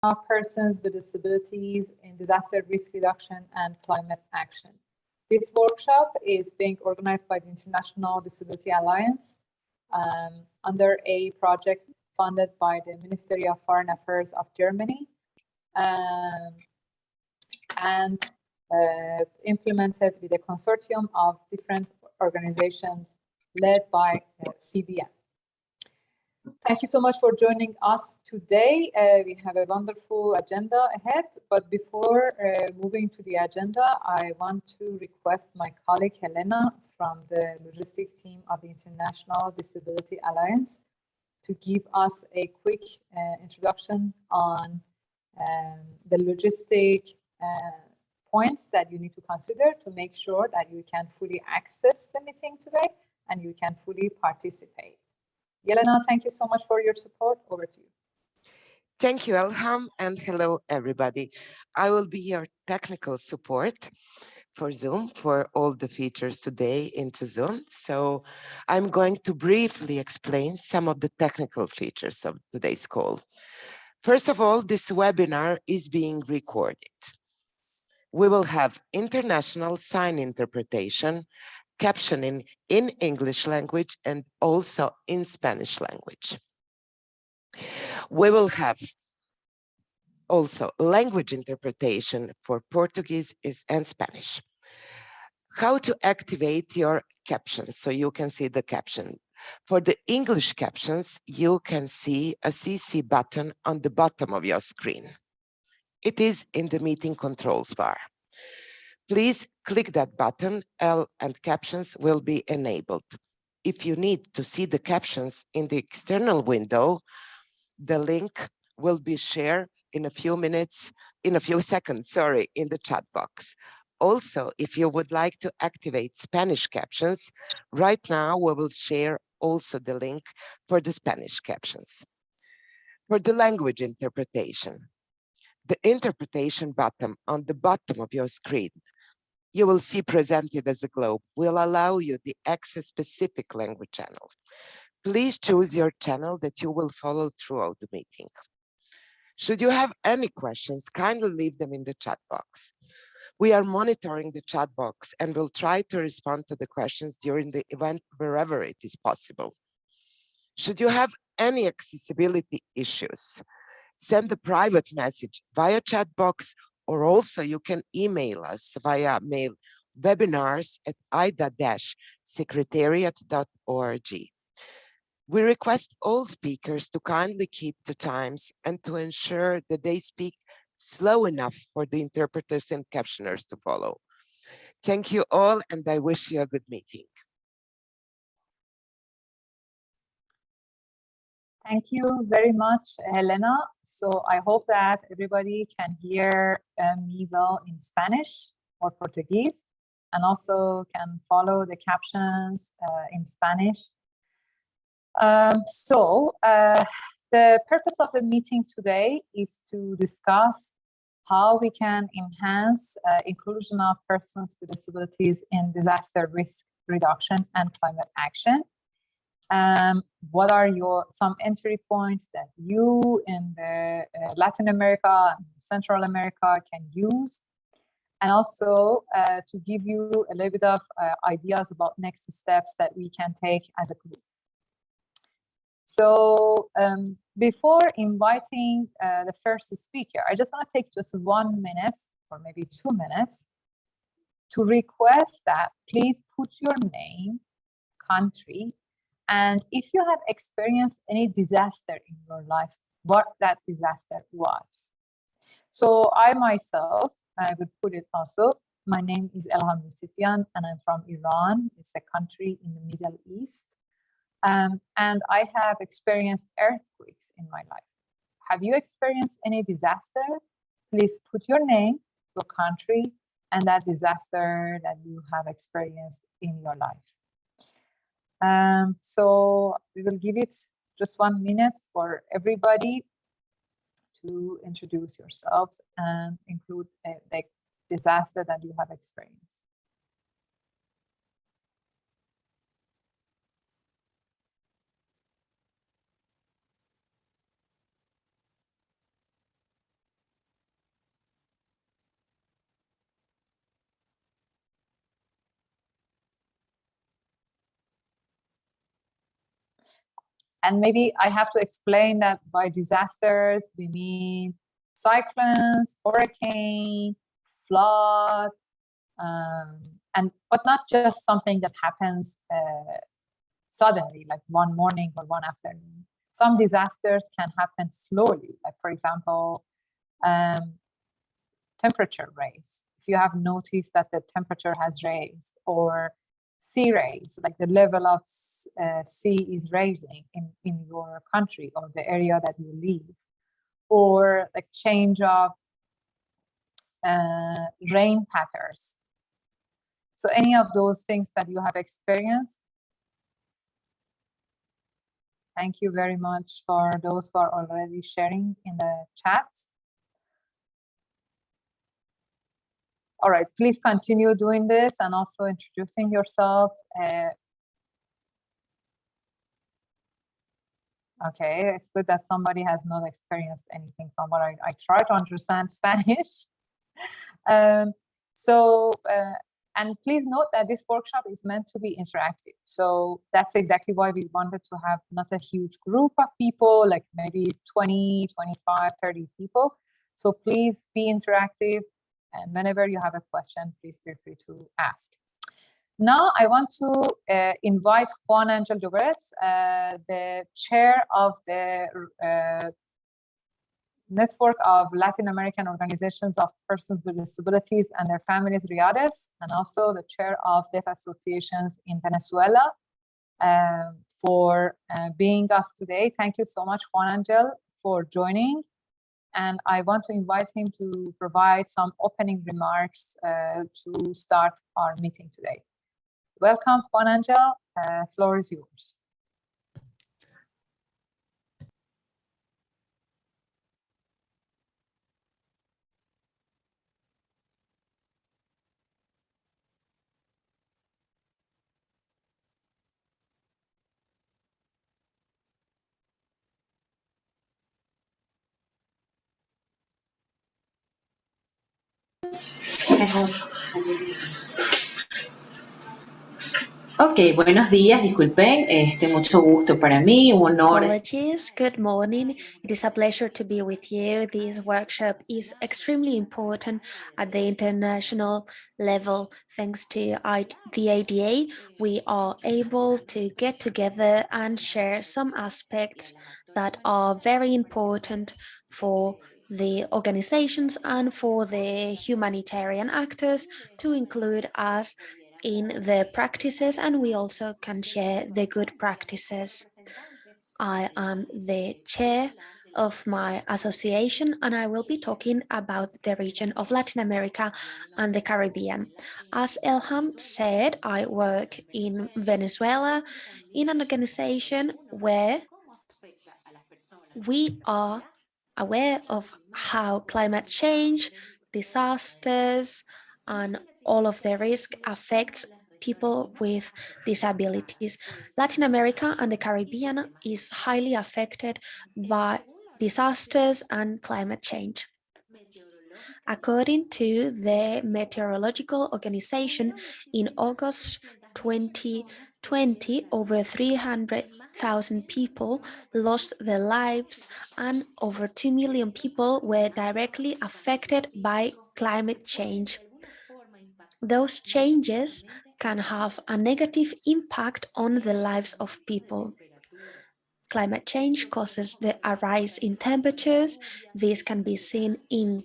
of persons with disabilities in disaster risk reduction and climate action. This workshop is being organized by the International Disability Alliance under a project funded by the Ministry of Foreign Affairs of Germany and implemented with a consortium of different organizations led by CBN. Thank you so much for joining us today. We have a wonderful agenda ahead, but before moving to the agenda, I want to request my colleague Helena from the logistics team of the International Disability Alliance to give us a quick introduction on the logistic points that you need to consider to make sure that you can fully access the meeting today and you can fully participate. Yelena, thank you so much for your support. Over to you. Thank you, Elham, and hello, everybody. I will be your technical support for Zoom for all the features today into Zoom. So I'm going to briefly explain some of the technical features of today's call. First of all, this webinar is being recorded. We will have international sign interpretation, captioning in English language and also in Spanish language. We will have also language interpretation for Portuguese and Spanish. How to activate your captions so you can see the caption. For the English captions, you can see a CC button on the bottom of your screen. It is in the meeting controls bar. Please click that button and captions will be enabled. If you need to see the captions in the external window, the link will be shared in a few seconds, in the chat box. Also, if you would like to activate Spanish captions, right now we will share also the link for the Spanish captions. For the language interpretation, the interpretation button on the bottom of your screen, you will see presented as a globe, will allow you to access specific language channel. Please choose your channel that you will follow throughout the meeting. Should you have any questions, kindly leave them in the chat box. We are monitoring the chat box and will try to respond to the questions during the event wherever it is possible. Should you have any accessibility issues, send a private message via chat box, or also you can email us via mail webinars@ida-secretariat.org. We request all speakers to kindly keep to times and to ensure that they speak slow enough for the interpreters and captioners to follow. Thank you all, and I wish you a good meeting. Thank you very much, Helena. So I hope that everybody can hear me well in Spanish or Portuguese, and also can follow the captions in Spanish. The purpose of the meeting today is to discuss how we can enhance inclusion of persons with disabilities in disaster risk reduction and climate action. What are some entry points that you in the Latin America and Central America can use, and also to give you a little bit of ideas about next steps that we can take as a group. So before inviting the first speaker, I just want to take just 1 minute or maybe 2 minutes to request that please put your name, country, and if you have experienced any disaster in your life, what that disaster was. So I myself, I would put it also, my name is Elham Yusufian and I'm from Iran. It's a country in the Middle East. And I have experienced earthquakes in my life. Have you experienced any disaster? Please put your name, your country, and that disaster that you have experienced in your life. So we will give it just 1 minute for everybody to introduce yourselves and include the disaster that you have experienced. And maybe I have to explain that by disasters, we mean cyclones, hurricane, flood, but not just something that happens suddenly, like one morning or one afternoon. Some disasters can happen slowly, like for example, temperature rise. If you have noticed that the temperature has raised, or sea rise, like the level of sea is rising in your country or the area that you live, or like change of rain patterns. So any of those things that you have experienced. Thank you very much for those who are already sharing in the chat. All right, please continue doing this and also introducing yourselves. Okay, it's good that somebody has not experienced anything from what I try to understand Spanish. And please note that this workshop is meant to be interactive. So that's exactly why we wanted to have not a huge group of people, like maybe 20, 25, 30 people. So please be interactive. And whenever you have a question, please feel free to ask. Now I want to invite Juan Angel Llobres, the chair of the Network of Latin American Organizations of Persons with Disabilities and Their Families, RIADES, and also the chair of Deaf Associations in Venezuela, for being us today. Thank you so much, Juan Angel, for joining. And I want to invite him to provide some opening remarks to start our meeting today. Welcome, Juan Angel. Floor is yours. Ok, buenos días, disculpen, mucho gusto para mí, un honor. Apologies, good morning. It is a pleasure to be with you. This workshop is extremely important at the international level. Thanks to the ADA, we are able to get together and share some aspects that are very important for the organizations and for the humanitarian actors to include us in the practices, and we also can share the good practices. I am the chair of my association, and I will be talking about the region of Latin America and the Caribbean. As Elham said, I work in Venezuela in an organization where we are aware of how climate change, disasters, and all of the risk affects people with disabilities. Latin America and the Caribbean is highly affected by disasters and climate change. According to the Meteorological Organization, in August 2020, over 300,000 people lost their lives and over 2 million people were directly affected by climate change. Those changes can have a negative impact on the lives of people. Climate change causes a rise in temperatures. This can be seen in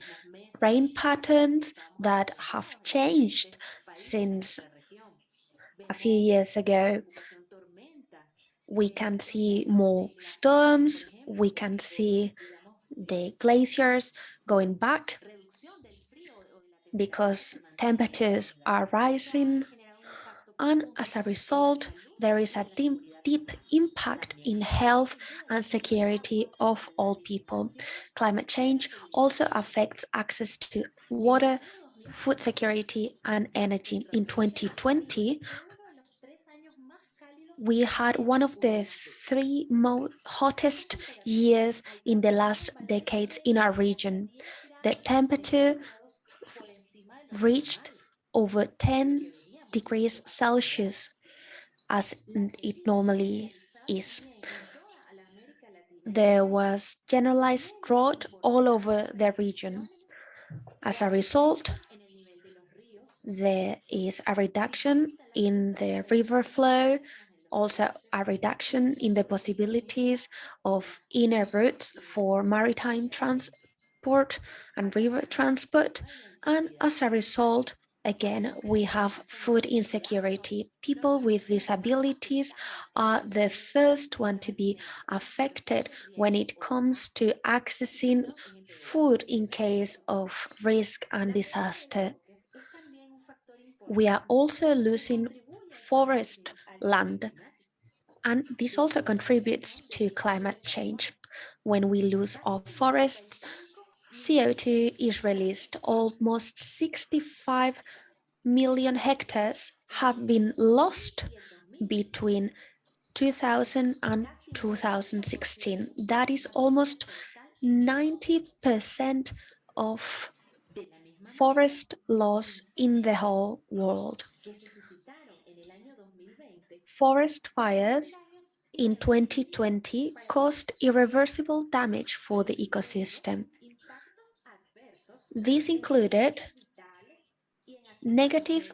rain patterns that have changed since a few years ago. We can see more storms, we can see the glaciers going back because temperatures are rising, and as a result, there is a deep impact in health and security of all people. Climate change also affects access to water, food security, and energy. In 2020, we had one of the three hottest years in the last decades in our region. The temperature reached over 10 degrees Celsius, as it normally is. there was generalized drought all over the region. As a result, there is a reduction in the river flow, also a reduction in the possibilities of inner routes for maritime transport and river transport. And as a result, again, we have food insecurity. People with disabilities are the first one to be affected when it comes to accessing food in case of risk and disaster. We are also losing forest land, and this also contributes to climate change. When we lose our forests, CO2 is released. Almost 65 million hectares have been lost between 2000 and 2016. That is almost 90% of forest loss in the whole world. Forest fires in 2020 caused irreversible damage for the ecosystem. This included negative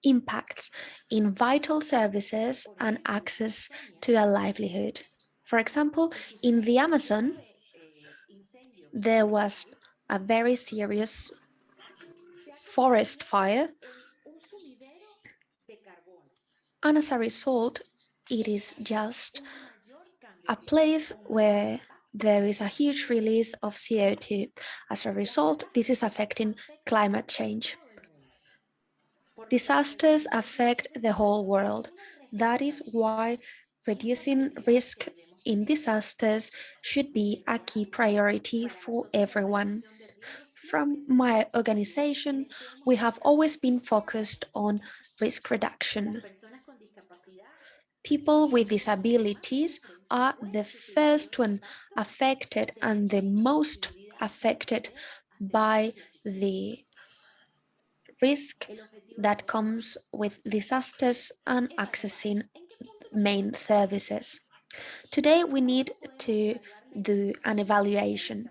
impacts in vital services and access to a livelihood. For example, in the Amazon, there was a very serious forest fire, and as a result, it is just a place where there is a huge release of CO2. As a result, this is affecting climate change. Disasters affect the whole world. That is why reducing risk in disasters should be a key priority for everyone. From my organization, we have always been focused on risk reduction. People with disabilities are the first one affected and the most affected by the risk that comes with disasters and accessing main services. Today, we need to do an evaluation.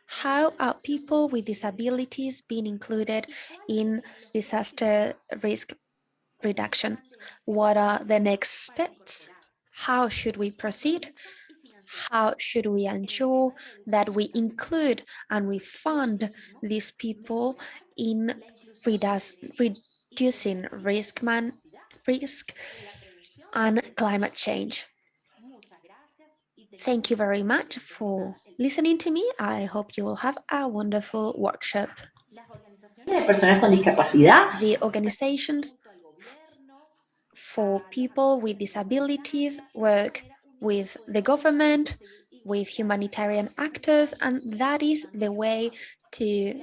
How are people with disabilities being included in disaster risk reduction? What are the next steps? How should we proceed? How should we ensure that we include and we fund these people in reducing risk and climate change? Thank you very much for listening to me. I hope you will have a wonderful workshop. De personas con discapacidad. The organizations for people with disabilities work with the government, with humanitarian actors, and that is the way to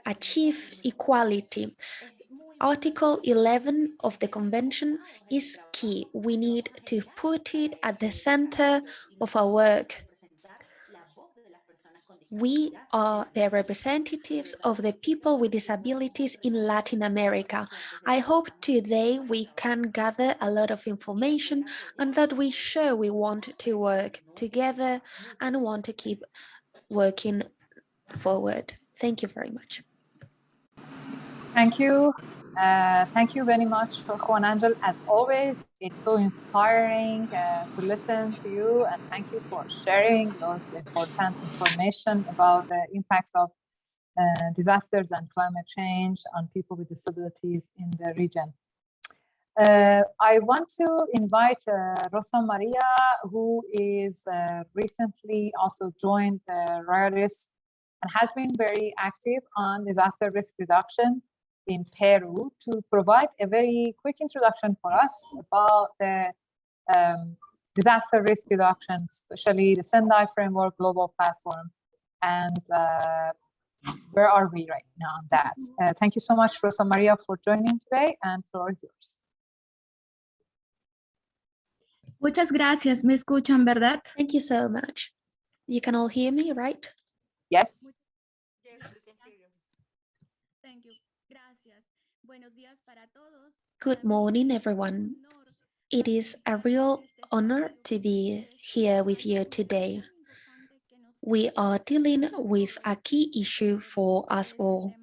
achieve equality. Article 11 of the Convention is key. We need to put it at the center of our work. We are the representatives of the people with disabilities in Latin America. I hope today we can gather a lot of information and that we show we want to work together and want to keep working forward. Thank you very much. Thank you. Thank you very much, Juan Angel. As always, it's so inspiring to listen to you, and thank you for sharing those important information about the impact of disasters and climate change on people with disabilities in the region. I want to invite Rosa Maria, who is recently also joined the RIRIS and has been very active on disaster risk reduction in Peru, to provide a very quick introduction for us about the disaster risk reduction, especially the Sendai Framework Global Platform, and where are we right now on that. Thank you so much, Rosa Maria, for joining today, and the floor is yours. Muchas gracias. ¿Me escuchan, verdad? Thank you so much. You can all hear me, right? Yes. Yes, we can hear you. Thank you. Gracias. Buenos días para todos. Good morning, everyone. It is a real honor to be here with you today. We are dealing with a key issue for us all.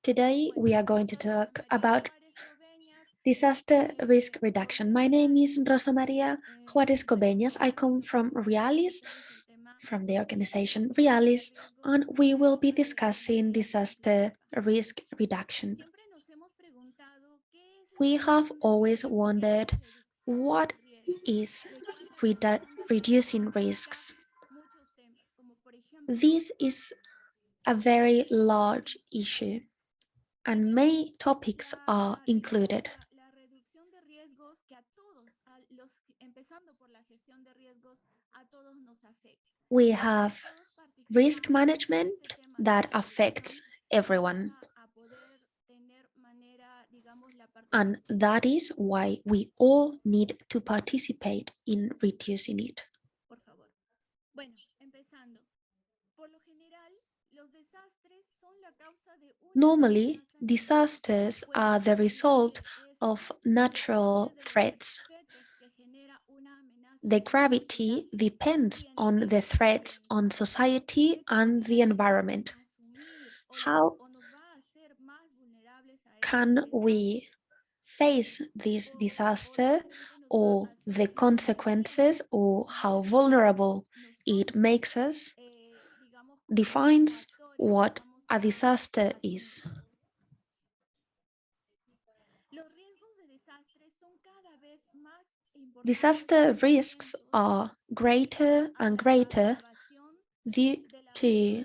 Today, we are going to talk about disaster risk reduction. My name is Rosa Maria Juárez Cobeñas. I come from Realis, from the organization Realis, and we will be discussing disaster risk reduction. We have always wondered what is reducing risks. This is a very large issue, and many topics are included. We have risk management that affects everyone. And that is why we all need to participate in reducing it. Normally, disasters are the result of natural threats. The gravity depends on the threats on society and the environment. How can we face this disaster or the consequences or how vulnerable it makes us defines what a disaster is. Disaster risks are greater and greater due to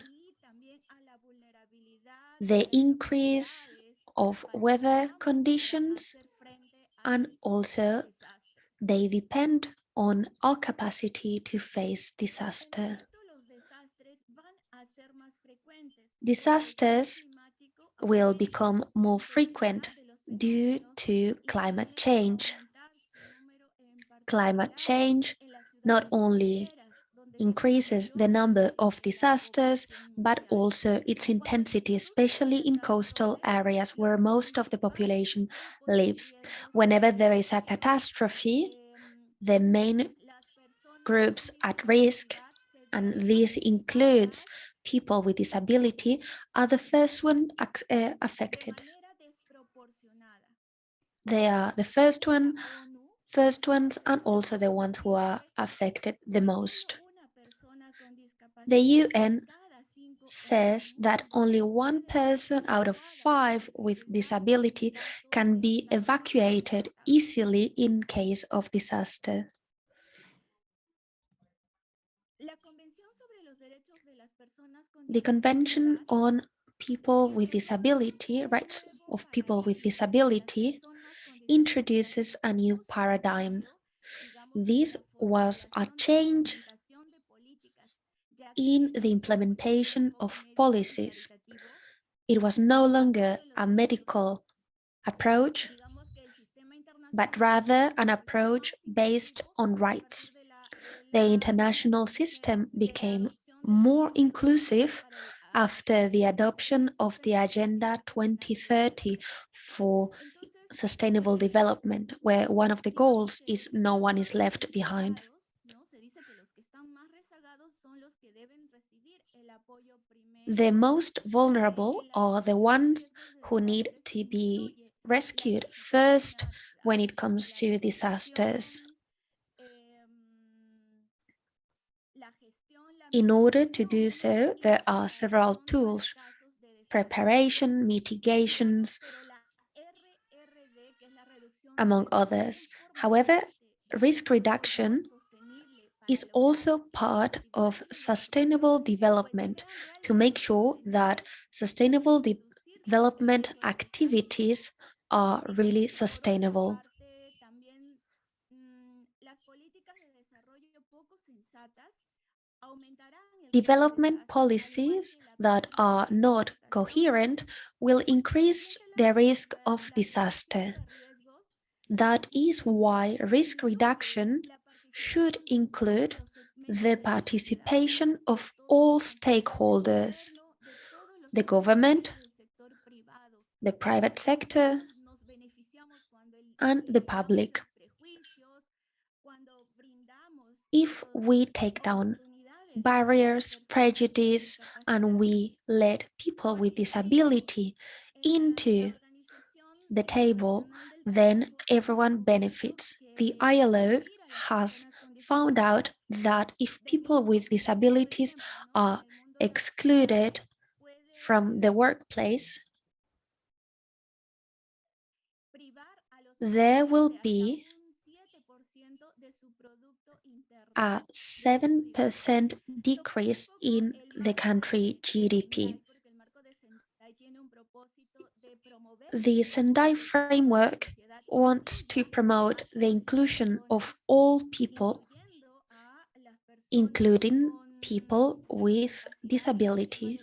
the increase of weather conditions, and also they depend on our capacity to face disaster. Disasters will become more frequent due to climate change. Climate change not only increases the number of disasters, but also its intensity, especially in coastal areas where most of the population lives. Whenever there is a catastrophe, the main groups at risk, and this includes people with disability, are the first one affected. They are the first ones and also the ones who are affected the most. The UN says that only 1 person out of 5 with disability can be evacuated easily in case of disaster. The Convention on People with Disability, Rights of People with Disability, introduces a new paradigm. This was a change in the implementation of policies. It was no longer a medical approach, but rather an approach based on rights. The international system became more inclusive after the adoption of the Agenda 2030 for sustainable development, where one of the goals is no one is left behind. The most vulnerable are the ones who need to be rescued first when it comes to disasters. In order to do so, there are several tools: preparation, mitigations, among others. However, risk reduction is also part of sustainable development to make sure that sustainable development activities are really sustainable. Development policies that are not coherent will increase the risk of disaster. That is why risk reduction should include the participation of all stakeholders. the government, the private sector, and the public. If we take down barriers, prejudice, and we let people with disability into the table, then everyone benefits. The ILO has found out that if people with disabilities are excluded from the workplace, there will be a 7% decrease in the country GDP. The Sendai framework wants to promote the inclusion of all people, including people with disability.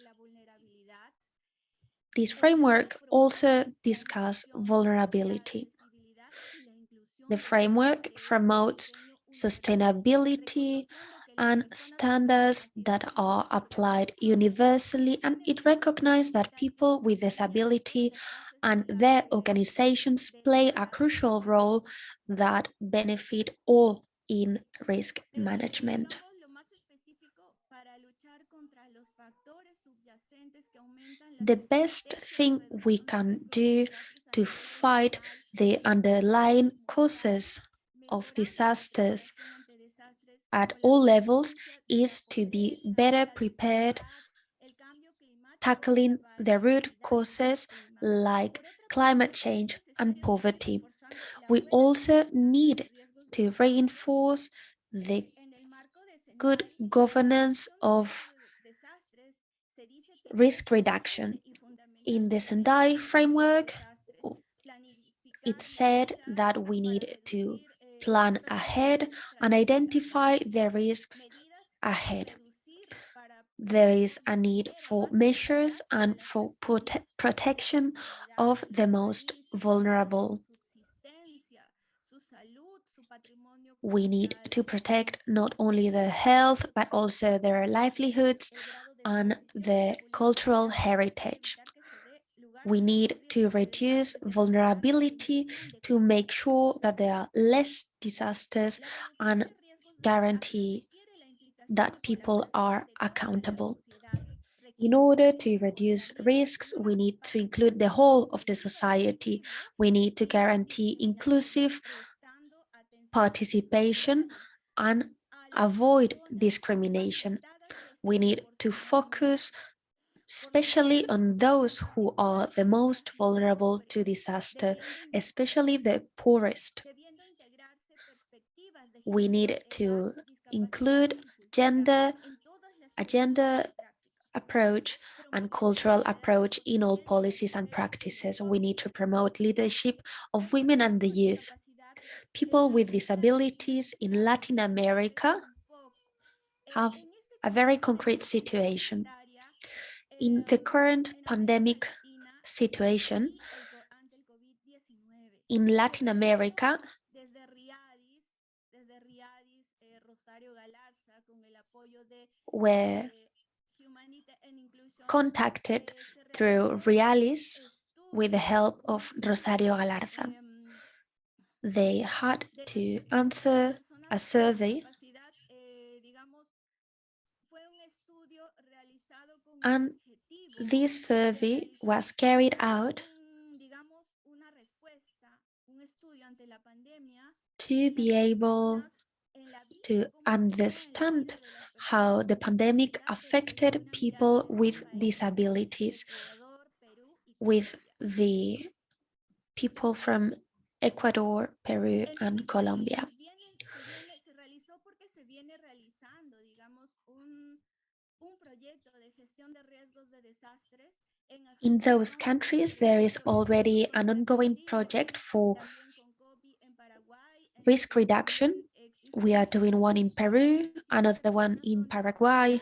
This framework also discusses vulnerability. The framework promotes sustainability and standards that are applied universally, and it recognizes that people with disability and their organizations play a crucial role that benefit all in risk management. The best thing we can do to fight the underlying causes of disasters at all levels is to be better prepared, tackling the root causes like climate change and poverty. We also need to reinforce the good governance of risk reduction. In the Sendai framework, it said that we need to plan ahead and identify the risks ahead. There is a need for measures and for protection of the most vulnerable. We need to protect not only their health, but also their livelihoods and their cultural heritage. We need to reduce vulnerability to make sure that there are less disasters and guarantee that people are accountable. In order to reduce risks, we need to include the whole of the society. We need to guarantee inclusive participation and avoid discrimination. We need to focus especially on those who are the most vulnerable to disaster, especially the poorest. We need to include a gender approach and cultural approach in all policies and practices. We need to promote leadership of women and the youth. People with disabilities in Latin America have a very concrete situation. In the current pandemic situation, in Latin America, were contacted through Realis with the help of Rosario Galarza. They had to answer a survey, and this survey was carried out to be able to understand how the pandemic affected people with disabilities, with the people from Ecuador, Peru, and Colombia. In those countries, there is already an ongoing project for risk reduction. We are doing one in Peru, another one in Paraguay,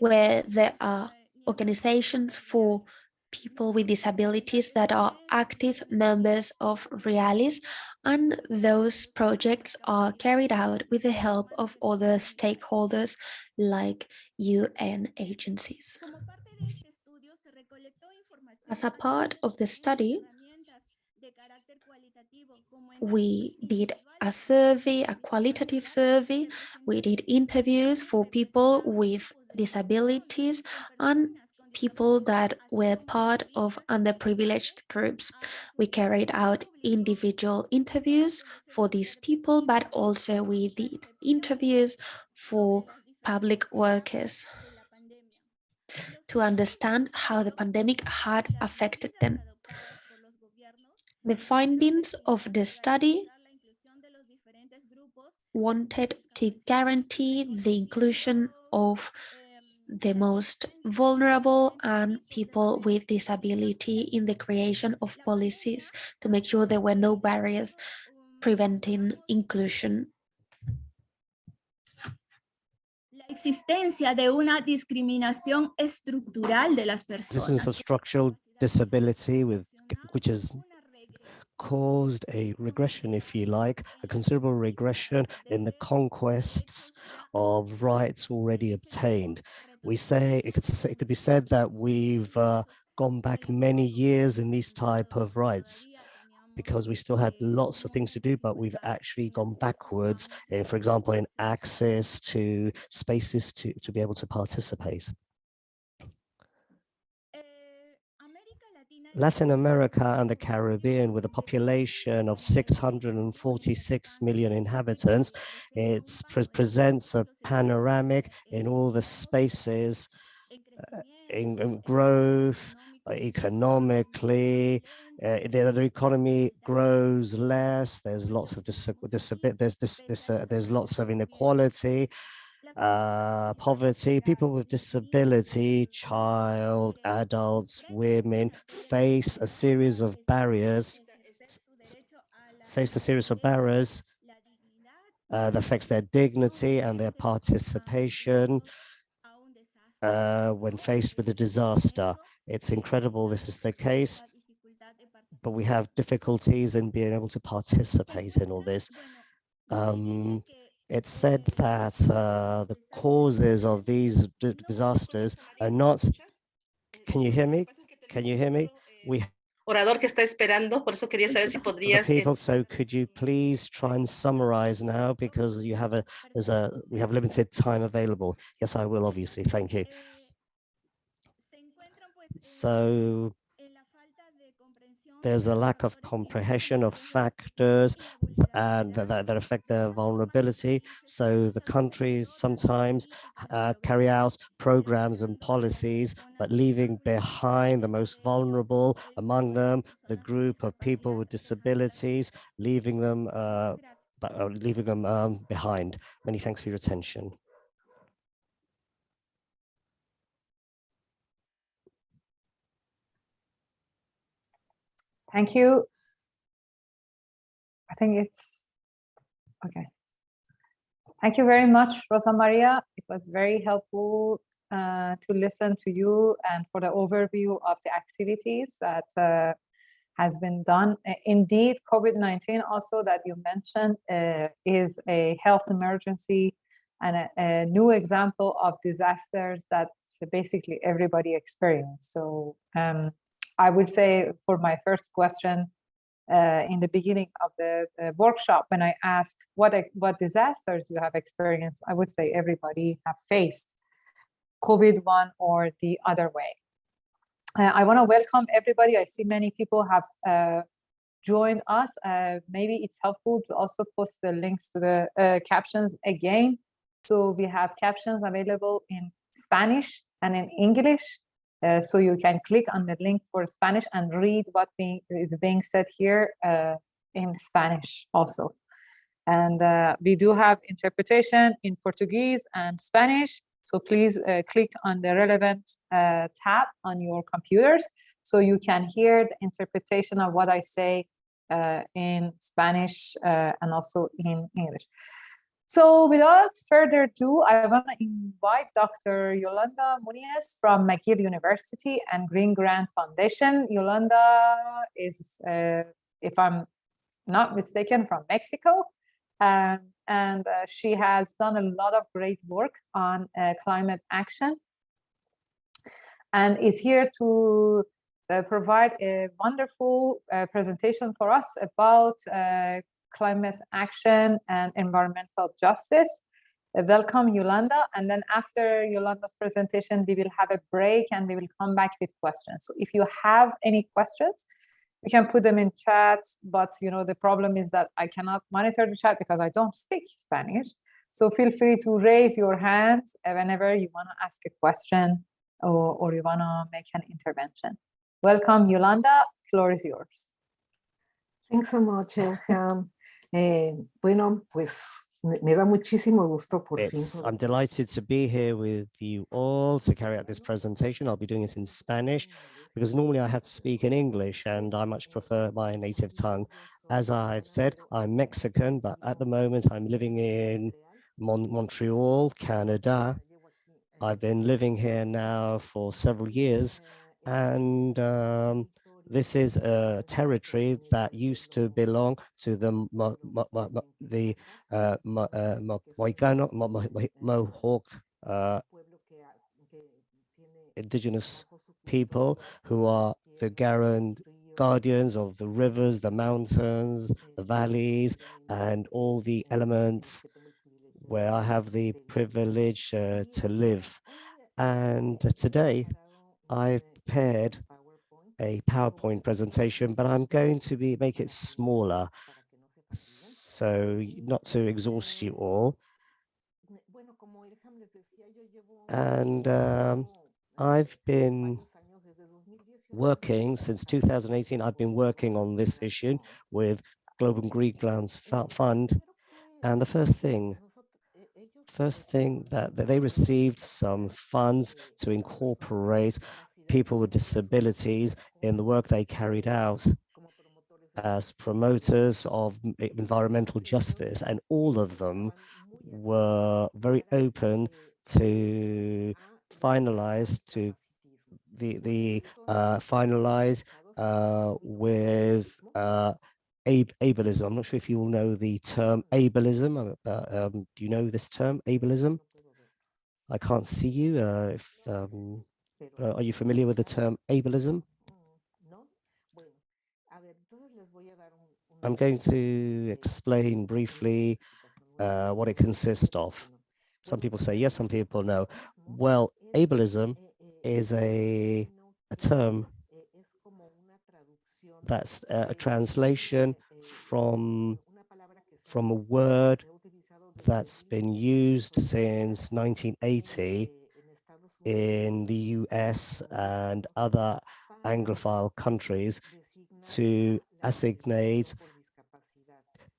where there are organizations for people with disabilities that are active members of Realis, and those projects are carried out with the help of other stakeholders like UN agencies. As a part of the study, we did a survey, a qualitative survey. We did interviews for people with disabilities and people that were part of underprivileged groups. We carried out individual interviews for these people, but also we did interviews for public workers to understand how the pandemic had affected them. The findings of the study wanted to guarantee the inclusion of the most vulnerable and people with disability in the creation of policies to make sure there were no barriers preventing inclusion. La existencia de una discriminación estructural de las Existence personas. of structural disability which has caused a regression, if you like, a considerable regression in the conquests of rights already obtained. We say it could be said that we've gone back many years in these type of rights, because we still had lots of things to do, but we've actually gone backwards in, for example, in access to spaces to be able to participate. Latin America and the Caribbean, with a population of 646 million inhabitants, it presents a panoramic in all the spaces, in growth, economically. The economy grows less. There's lots of there's lots of inequality. Poverty, people with disability, child, adults, women face a series of barriers, that affects their dignity and their participation when faced with a disaster. It's incredible this is the case, but we have difficulties in being able to participate in all this. It's said that the causes of these disasters are not. Can you hear me? Can you hear me? We orador que está esperando, por eso quería saber si podrías. People, so could you please try and summarize now, because you have we have limited time available. Yes, I will, obviously. Thank you. So there's a lack of comprehension of factors and that affect their vulnerability. So the countries sometimes carry out programs and policies, but leaving behind the most vulnerable among them, the group of people with disabilities, leaving them behind. Many thanks for your attention. Thank you. I think it's okay. Thank you very much, Rosa Maria. It was very helpful to listen to you and for the overview of the activities that has been done. Indeed, COVID-19 also that you mentioned is a health emergency and a new example of disasters that basically everybody experienced. So I would say for my first question in the beginning of the workshop, when I asked what disasters you have experienced, I would say everybody have faced COVID one or the other way. I want to welcome everybody. I see many people have joined us. Maybe it's helpful to also post the links to the captions again. So we have captions available in Spanish and in English. So you can click on the link for Spanish and read what is being said here in Spanish also. And we do have interpretation in Portuguese and Spanish. So please click on the relevant tab on your computers so you can hear the interpretation of what I say in Spanish and also in English. So without further ado, I want to invite Dr. Yolanda Muniz from McGill University and Green Grant Foundation. Yolanda is, if I'm not mistaken, from Mexico. And she has done a lot of great work on climate action and is here to provide a wonderful presentation for us about climate action and environmental justice. Welcome, Yolanda. And then after Yolanda's presentation, we will have a break and we will come back with questions. So if you have any questions, you can put them in chat, but the problem is that I cannot monitor the chat because I don't speak Spanish. So feel free to raise your hands whenever you want to ask a question or you want to make an intervention. Welcome, Yolanda. Floor is yours. Thanks so much, Elham. Bueno, pues me da muchísimo gusto por fin. I'm delighted to be here with you all to carry out this presentation. I'll be doing it in Spanish because normally I have to speak in English and I much prefer my native tongue. As I've said, I'm Mexican, but at the moment I'm living in Montreal, Canada. I've been living here now for several years, and this is a territory that used to belong to the Mohawk indigenous people, who are the guardians of the rivers, the mountains, the valleys, and all the elements where I have the privilege to live. And today I've prepared a PowerPoint presentation, but I'm going to make it smaller, so not to exhaust you all. And I've been working since 2018. I've been working on this issue with Global Greenlands Fund, and the first thing that they received some funds to incorporate people with disabilities in the work they carried out as promoters of environmental justice, and all of them were very open to finalize with ableism. I'm not sure if you all know the term ableism. Do you know this term, ableism? I can't see you. Are you familiar with the term ableism? I'm going to explain briefly what it consists of. Some people say yes, some people no. Well, ableism is a term that's a translation from a word that's been used since 1980 in the US and other Anglophile countries to assignate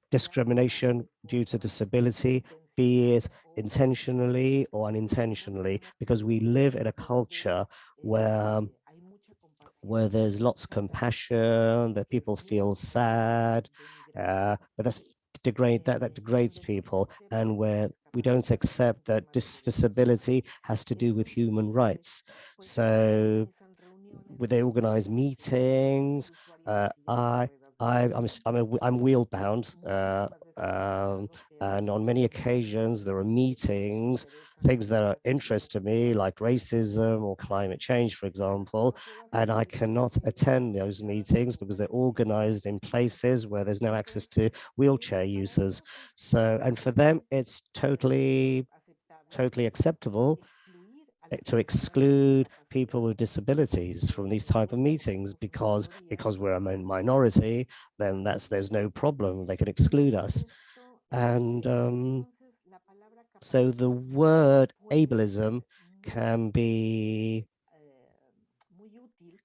discrimination due to disability, be it intentionally or unintentionally, because we live in a culture where there's lots of compassion, that people feel sad, but that degrades people, and where we don't accept that disability has to do with human rights. So they organize meetings. I'm wheel-bound, and on many occasions there are meetings, things that are interest to me, like racism or climate change, for example, and I cannot attend those meetings because they're organized in places where there's no access to wheelchair users. So, and for them, it's totally acceptable to exclude people with disabilities from these type of meetings because we're a minority, then there's no problem. They can exclude us. And so the word ableism can be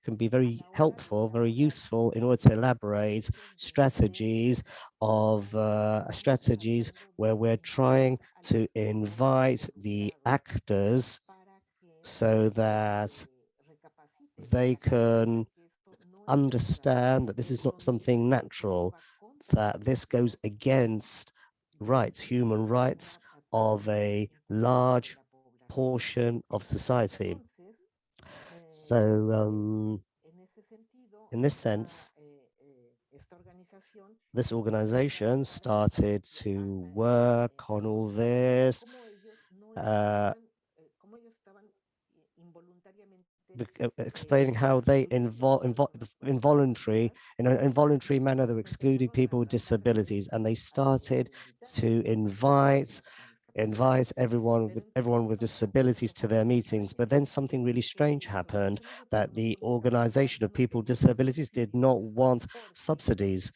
very helpful, very useful in order to elaborate strategies where we're trying to invite the actors so that they can understand that this is not something natural, that this goes against human rights of a large portion of society. So in this sense, this organization started to work on all this. explaining how they involuntary, in an involuntary manner, they were excluding people with disabilities, and they started to invite everyone with disabilities to their meetings. But then something really strange happened, that the organization of people with disabilities did not want subsidies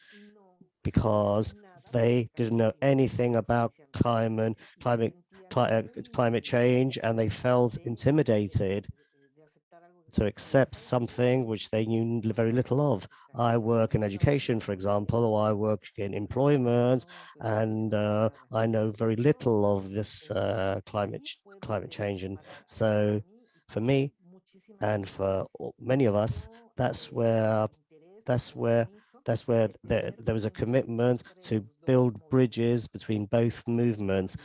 because they didn't know anything about climate change, and they felt intimidated to accept something which they knew very little of. I work in education, for example, or I work in employment, and I know very little of this climate change. And so for me and for many of us, that's where there was a commitment to build bridges between both movements,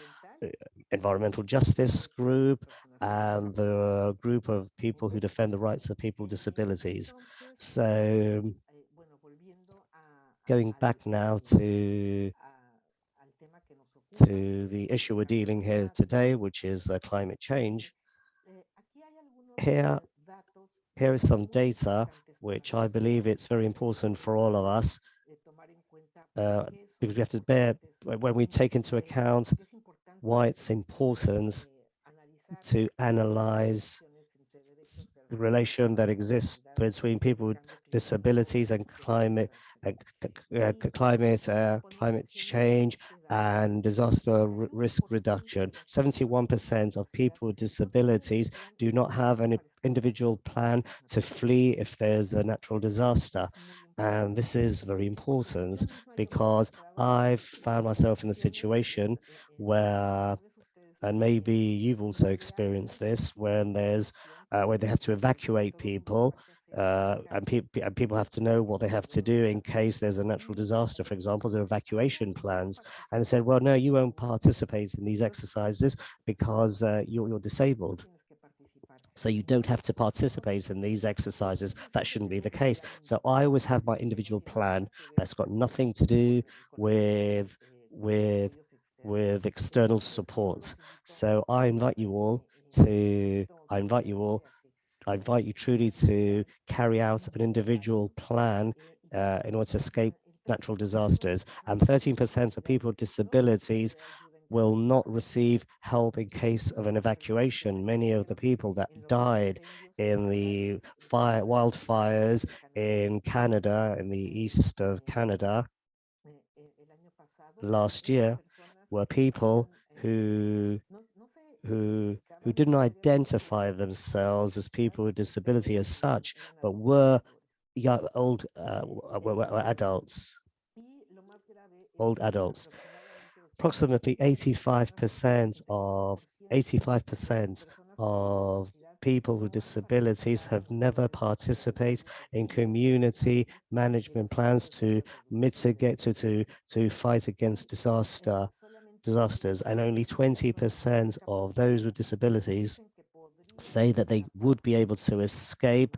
environmental justice group and the group of people who defend the rights of people with disabilities. So going back now to the issue we're dealing here today, which is climate change. Here is some data which I believe it's very important for all of us, because we have to bear, when we take into account why it's important to analyze the relation that exists between people with disabilities and climate change and disaster risk reduction. 71% of people with disabilities do not have an individual plan to flee if there's a natural disaster. And this is very important because I've found myself in a situation where, and maybe you've also experienced this, when there's where they have to evacuate people, and people have to know what they have to do in case there's a natural disaster. For example, there are evacuation plans, and they said, well, no, you won't participate in these exercises because you're disabled. So you don't have to participate in these exercises. That shouldn't be the case. So I always have my individual plan that's got nothing to do with external support. So I invite you truly to carry out an individual plan in order to escape natural disasters. And 13% of people with disabilities will not receive help in case of an evacuation. Many of the people that died in the wildfires in Canada, in the east of Canada last year, were people who didn't identify themselves as people with disability as such, but were were adults, old adults. Approximately 85% of people with disabilities have never participated in community management plans to mitigate, to fight against disasters, and only 20% of those with disabilities say that they would be able to escape.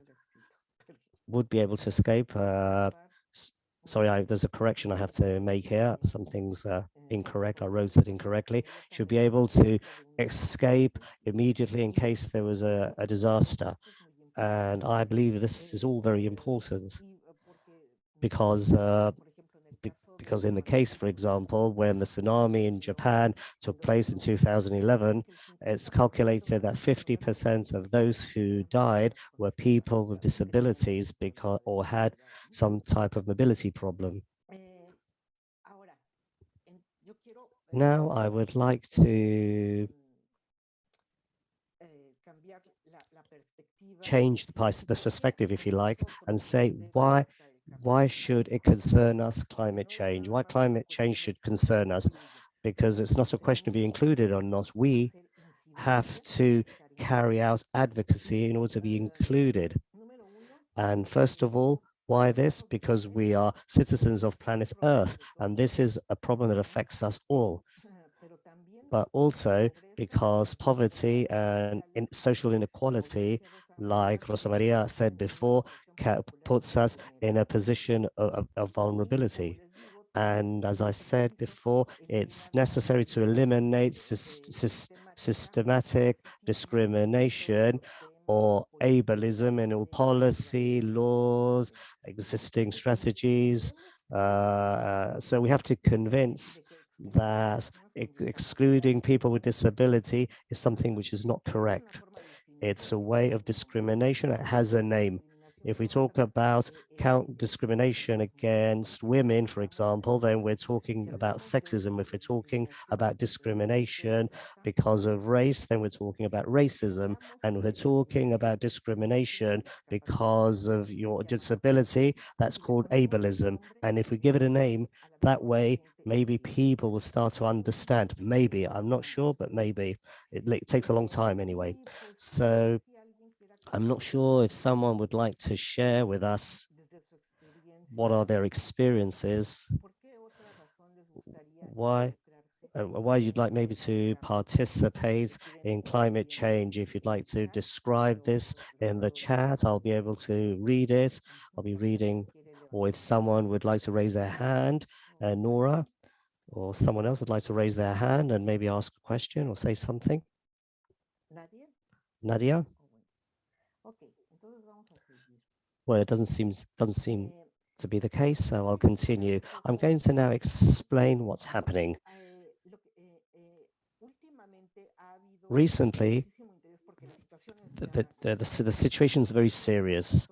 Sorry, there's a correction I have to make here. Something's incorrect. I wrote it incorrectly. Should be able to escape immediately in case there was a disaster. And I believe this is all very important because in the case, for example, when the tsunami in Japan took place in 2011, it's calculated that 50% of those who died were people with disabilities or had some type of mobility problem. Now I would like to change the perspective, if you like, and say why should it concern us, climate change? Why climate change should concern us? Because it's not a question of being included or not. We have to carry out advocacy in order to be included. And first of all, why this? Because we are citizens of planet Earth, and this is a problem that affects us all. But also because poverty and social inequality, like Rosa Maria said before, puts us in a position of vulnerability. And as I said before, it's necessary to eliminate systematic discrimination or ableism in all policy, laws, existing strategies. So we have to convince that excluding people with disability is something which is not correct. It's a way of discrimination. It has a name. If we talk about discrimination against women, for example, then we're talking about sexism. If we're talking about discrimination because of race, then we're talking about racism. And we're talking about discrimination because of your disability, that's called ableism. And if we give it a name, that way, maybe people will start to understand. Maybe, I'm not sure, but maybe. It takes a long time anyway. So I'm not sure if someone would like to share with us what are their experiences, why you'd like maybe to participate in climate change. If you'd like to describe this in the chat, I'll be able to read it. I'll be reading, or if someone would like to raise their hand, Nora, or someone else would like to raise their hand and maybe ask a question or say something. Nadia? Well, it doesn't seem to be the case, so I'll continue. I'm going to now explain what's happening. Recently, the situation is very serious,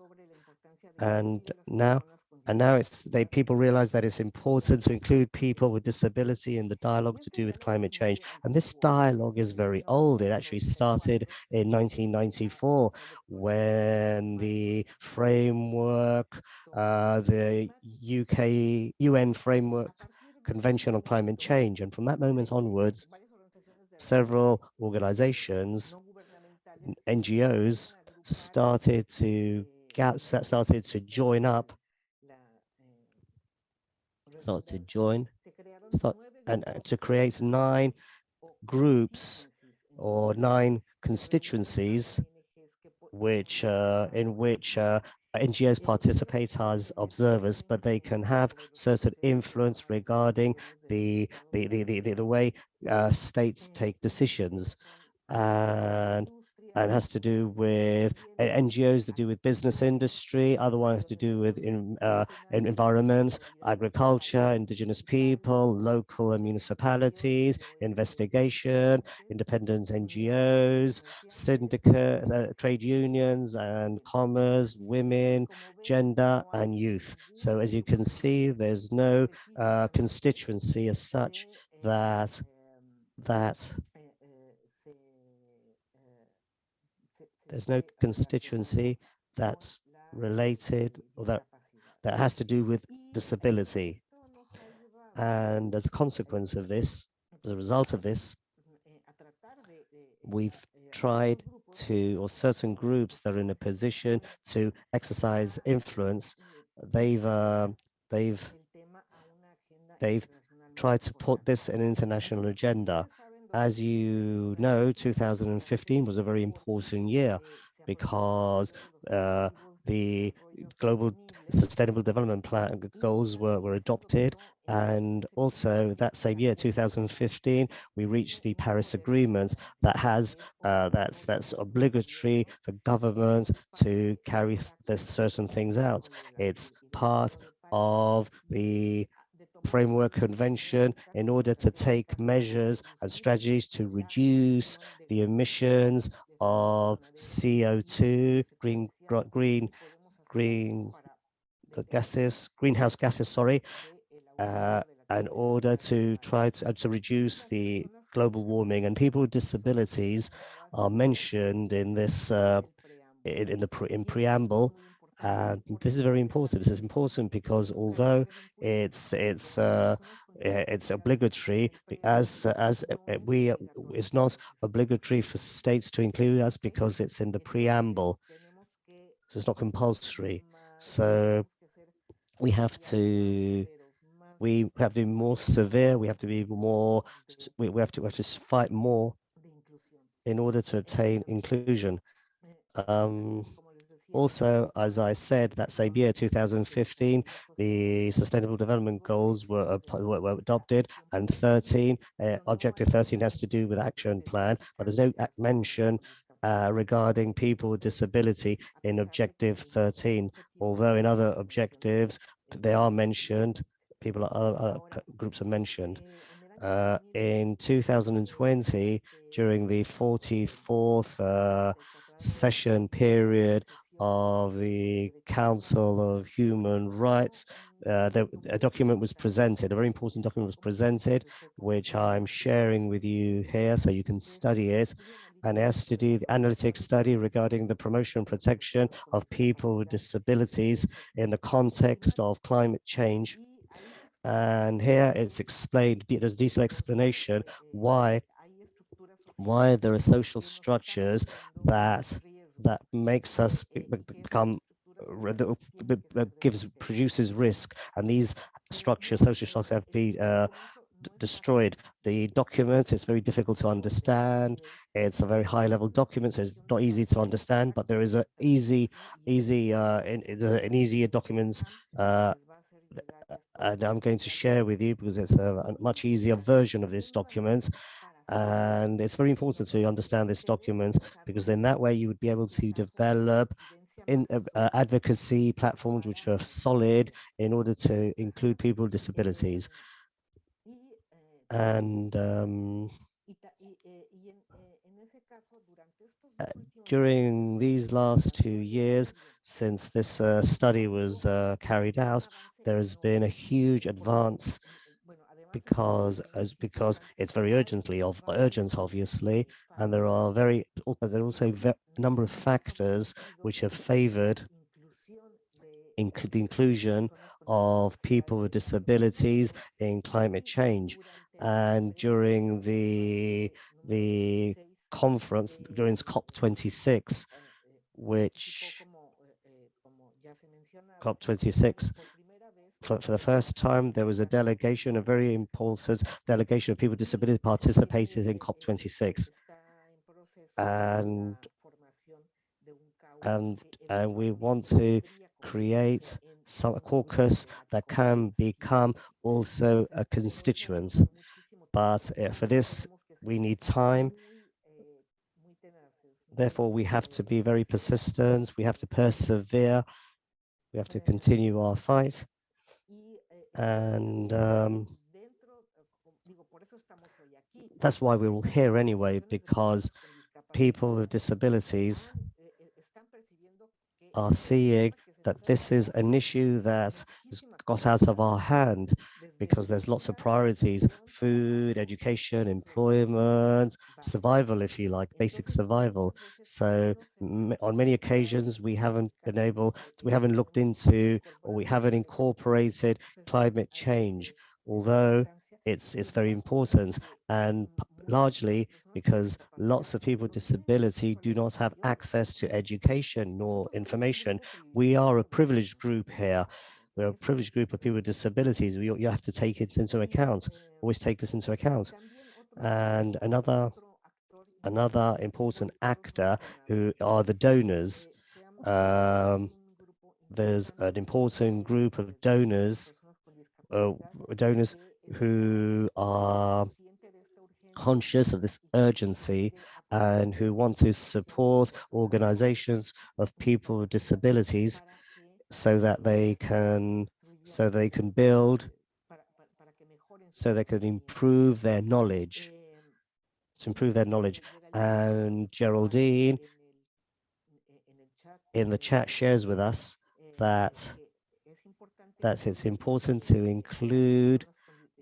and now people realize that it's important to include people with disability in the dialogue to do with climate change. And this dialogue is very old. It actually started in 1994 when the framework, the UN framework Convention on Climate Change. And from that moment onwards, several organizations, NGOs, started to join up, and to create 9 groups or 9 constituencies, which in which NGOs participate as observers, but they can have certain influence regarding the way states take decisions, and has to do with NGOs that do with business industry, other ones to do with environment, agriculture, indigenous people, local and municipalities, investigation, independent NGOs, syndicate, trade unions and commerce, women, gender and youth. So as you can see, there's no constituency as such that there's no constituency that's related or that has to do with disability. And as a consequence of this, as a result of this, we've tried to, or certain groups that are in a position to exercise influence, they've tried to put this in an international agenda. As you know, 2015 was a very important year because the global sustainable development plan goals were adopted, and also that same year, 2015, we reached the Paris Agreement that has that's obligatory for government to carry certain things out. It's part of the framework convention in order to take measures and strategies to reduce the emissions of CO2, greenhouse gases, sorry, in order to try to reduce the global warming. And people with disabilities are mentioned in this in preamble. And this is very important. This is important because although it's obligatory, it's not obligatory for states to include us because it's in the preamble. So it's not compulsory. So we have to be more severe. We have to be more. We have to fight more in order to obtain inclusion. Also, as I said, that same year, 2015, the Sustainable Development Goals were adopted, and Objective 13 has to do with action plan, but there's no mention regarding people with disability in objective 13, although in other objectives they are mentioned, other groups are mentioned. In 2020, during the 44th session period of the Council of Human Rights, a document was presented, a very important document was presented, which I'm sharing with you here so you can study it. And the analytic study regarding the promotion and protection of people with disabilities in the context of climate change. And here it's explained, there's a detailed explanation why there are social structures that makes us become that produces risk, and these structures, social structures, have been destroyed. The document is very difficult to understand. It's a very high level document, so it's not easy to understand, but there is an an easier document and I'm going to share with you because it's a much easier version of this document. And it's very important to understand this document because in that way you would be able to develop advocacy platforms which are solid in order to include people with disabilities. And during these last 2 years, since this study was carried out, there has been a huge advance because it's very urgent, obviously, and there are also a number of factors which have favored the inclusion of people with disabilities in climate change. And during the conference, during COP26, which COP26, for the first time, there was a delegation, a very important delegation of people with disabilities participated in COP26. And we want to create a caucus that can become also a constituent. But for this, we need time. Therefore, we have to be very persistent. We have to persevere. We have to continue our fight. And that's why we're all here anyway, because people with disabilities are seeing that this is an issue that has got out of our hand because there's lots of priorities: food, education, employment, survival, if you like, basic survival. So on many occasions, we haven't looked into, or we haven't incorporated climate change, although it's very important, and largely because lots of people with disability do not have access to education nor information. We are a privileged group here. We're a privileged group of people with disabilities. You have to take it into account, always take this into account. And another important actor who are the donors. There's an important group of donors who are conscious of this urgency and who want to support organizations of people with disabilities so they can improve their knowledge, And Geraldine in the chat shares with us that it's important to include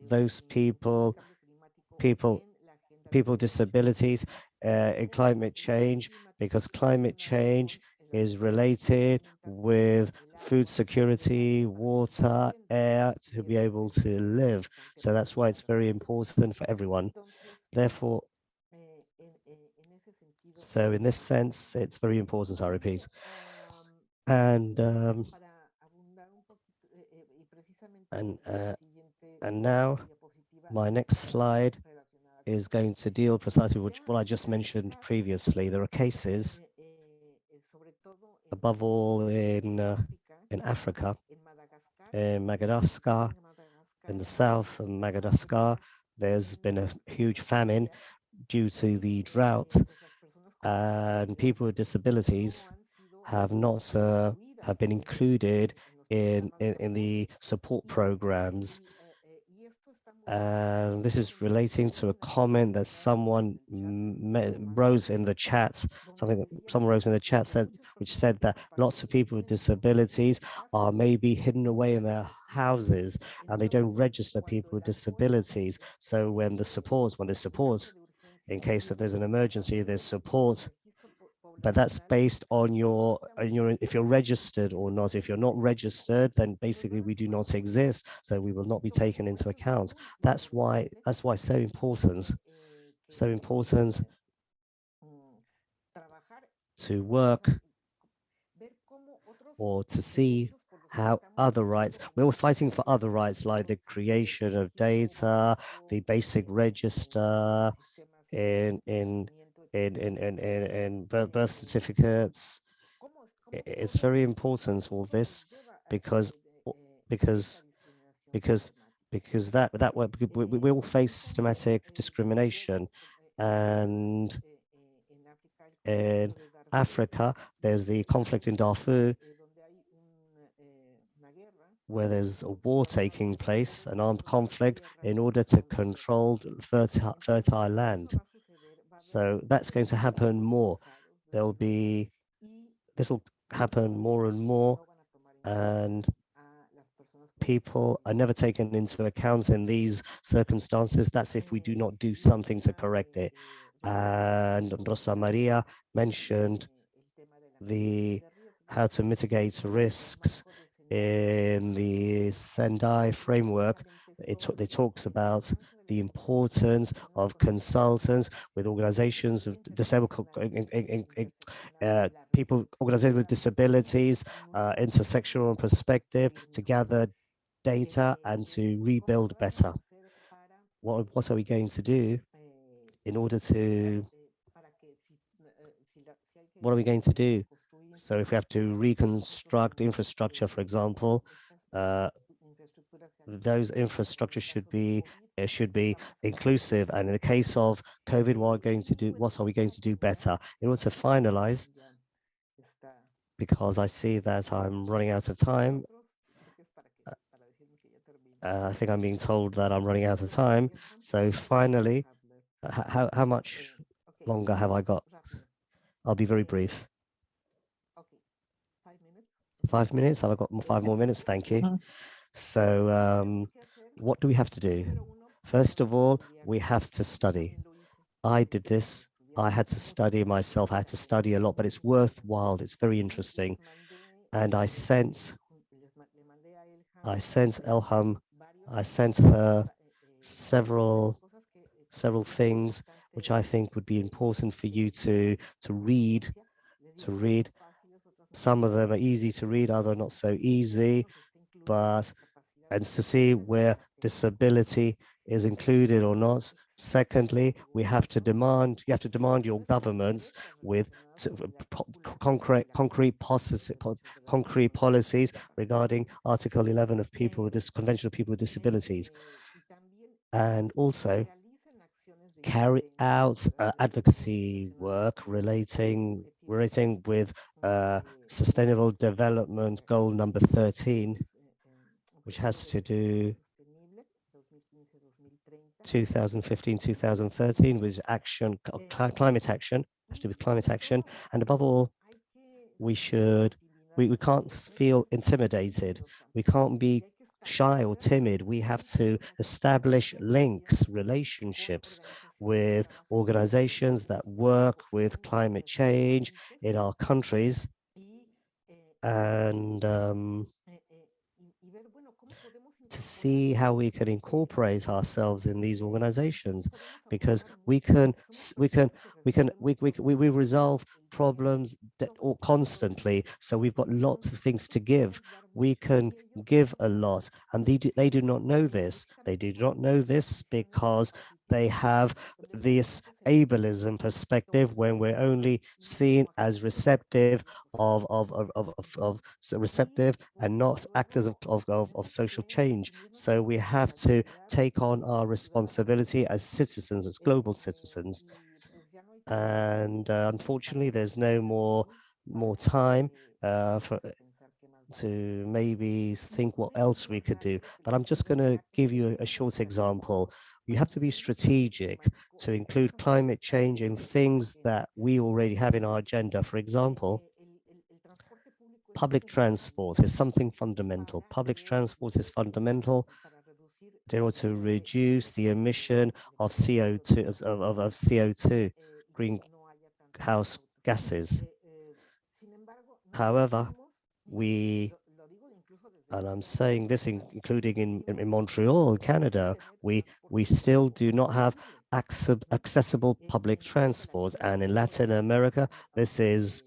those people with disabilities in climate change, because climate change is related with food security, water, air, to be able to live. So that's why it's very important for everyone. Therefore, so in this sense, it's very important, I repeat. And now my next slide is going to deal precisely with what I just mentioned previously. There are cases, above all in Africa, in Madagascar, in the south of Madagascar. There's been a huge famine due to the drought, and people with disabilities have not have been included in the support programs. And this is relating to a comment that someone wrote in the chat, someone wrote in the chat which said that lots of people with disabilities are maybe hidden away in their houses and they don't register people with disabilities. So when there's support, in case that there's an emergency, there's support, but that's based on your if you're registered or not. If you're not registered, then basically we do not exist, so we will not be taken into account. That's why so important to work or to see how other rights, we're all fighting for other rights like the creation of data, the basic register in birth certificates. It's very important, all this, because because that way we all face systematic discrimination. And in Africa, there's the conflict in Darfur, where there's a war taking place, an armed conflict, in order to control fertile land. So that's going to happen more. This will happen more and more, and people are never taken into account in these circumstances. That's if we do not do something to correct it. And Rosa Maria mentioned how to mitigate risks in the Sendai framework. It talks about the importance of consultants with organizations of disabled people, organizations with disabilities, intersectional perspective, to gather data and to rebuild better. What are we going to do in order to, what are we going to do? So if we have to reconstruct infrastructure, for example, those infrastructures should be inclusive. And in the case of COVID, what are we going to do better? In order to finalize, because I see that I'm running out of time, I think I'm being told that I'm running out of time. So finally, how much longer have I got? I'll be very brief. 5 minutes? I've got 5 more minutes. Thank you. So what do we have to do? First of all, we have to study. I did this. I had to study myself. I had to study a lot, but it's worthwhile. It's very interesting. And I sent Elham, I sent her several things which I think would be important for you to read. Some of them are easy to read, others not so easy, and to see where disability is included or not. Secondly, you have to demand your governments with concrete policies regarding Article 11 of Convention of People with Disabilities, and also carry out advocacy work relating with Sustainable Development Goal number 13, which has to do 2015-2013 with action, climate action, has to do with climate action. And above all, we can't feel intimidated. We can't be shy or timid. We have to establish relationships with organizations that work with climate change in our countries, and to see how we can incorporate ourselves in these organizations, because we resolve problems constantly. So we've got lots of things to give. We can give a lot, and they do not know this. They do not know this because they have this ableism perspective, when we're only seen as receptive receptive and not actors of social change. So we have to take on our responsibility as citizens, as global citizens, And unfortunately, there's no more time to maybe think what else we could do. But I'm just going to give you a short example. You have to be strategic to include climate change in things that we already have in our agenda. For example, public transport is something fundamental. Public transport is fundamental in order to reduce the emission of CO2, of CO2, greenhouse gases. However, and I'm saying this including in Montreal, Canada, we still do not have accessible public transport. And in Latin America, this is,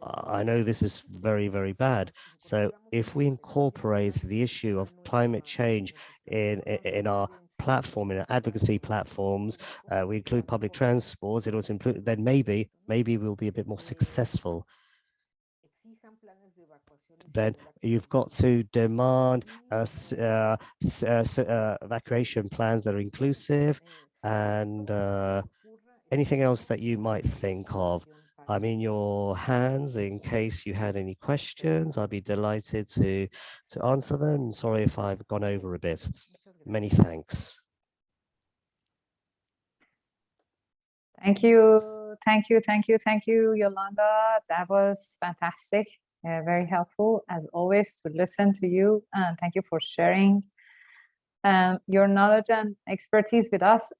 I know this is very, very bad. So if we incorporate the issue of climate change in our platform, in our advocacy platforms, we include public transport, it also include, then maybe we'll be a bit more successful. Then you've got to demand evacuation plans that are inclusive, and anything else that you might think of. I'm in your hands in case you had any questions. I'd be delighted to answer them. Sorry if I've gone over a bit. Many thanks. Thank you, thank you, thank you, thank you, Yolanda. That was fantastic, very helpful as always to listen to you, and thank you for sharing your knowledge and expertise with us.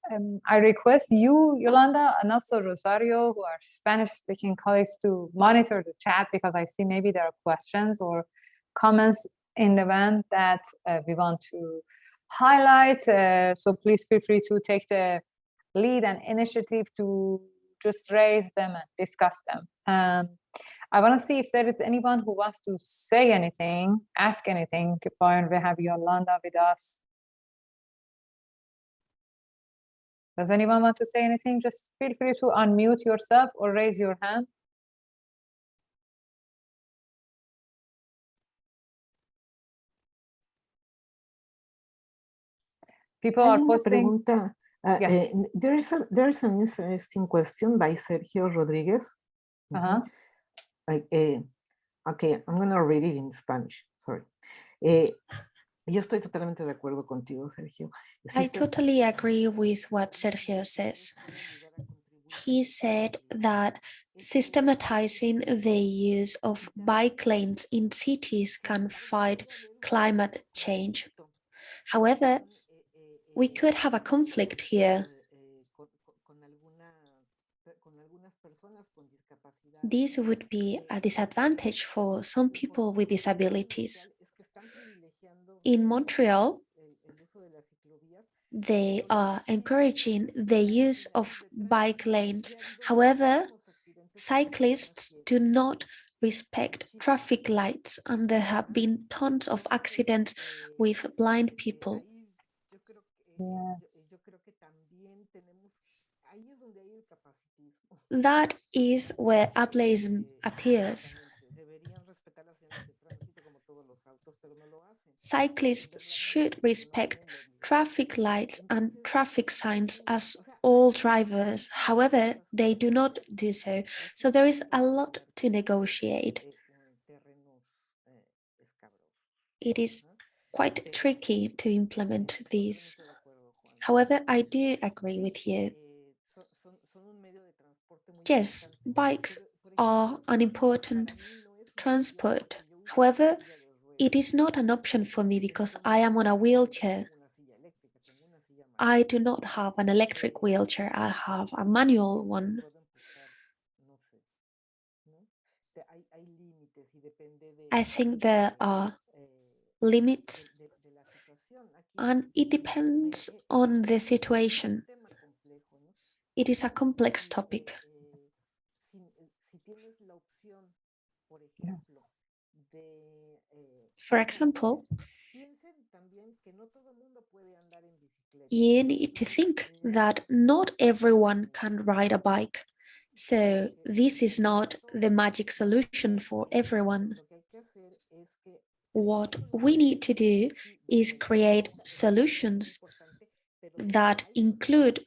I request you, Yolanda, and also Rosario, who are Spanish-speaking colleagues, to monitor the chat, because I see maybe there are questions or comments in the event that we want to highlight. So please feel free to take the lead and initiative to just raise them and discuss them. I want to see if there is anyone who wants to say anything, ask anything. We have Yolanda with us. Does anyone want to say anything? Just feel free to unmute yourself or raise your hand. People are posting. Yes. There's an interesting question by Sergio Rodriguez. Okay, I'm going to read it in Spanish. Sorry. Yo estoy totalmente de acuerdo contigo, Sergio. I totally agree with what Sergio says. He said that systematizing the use of bike lanes in cities can fight climate change. However, we could have a conflict here. This would be a disadvantage for some people with disabilities. In Montreal, they are encouraging the use of bike lanes. However, cyclists do not respect traffic lights, and there have been tons of accidents with blind people. Yes. That is where ableism appears. Cyclists should respect traffic lights and traffic signs as all drivers. However, they do not do so. So there is a lot to negotiate. It is quite tricky to implement these. However, I do agree with you. Yes, bikes are an important transport. However, it is not an option for me because I am on a wheelchair. I do not have an electric wheelchair, I have a manual one. I think there are limits, and it depends on the situation. It is a complex topic. Yes. For example, you need to think that not everyone can ride a bike. So this is not the magic solution for everyone. What we need to do is create solutions that include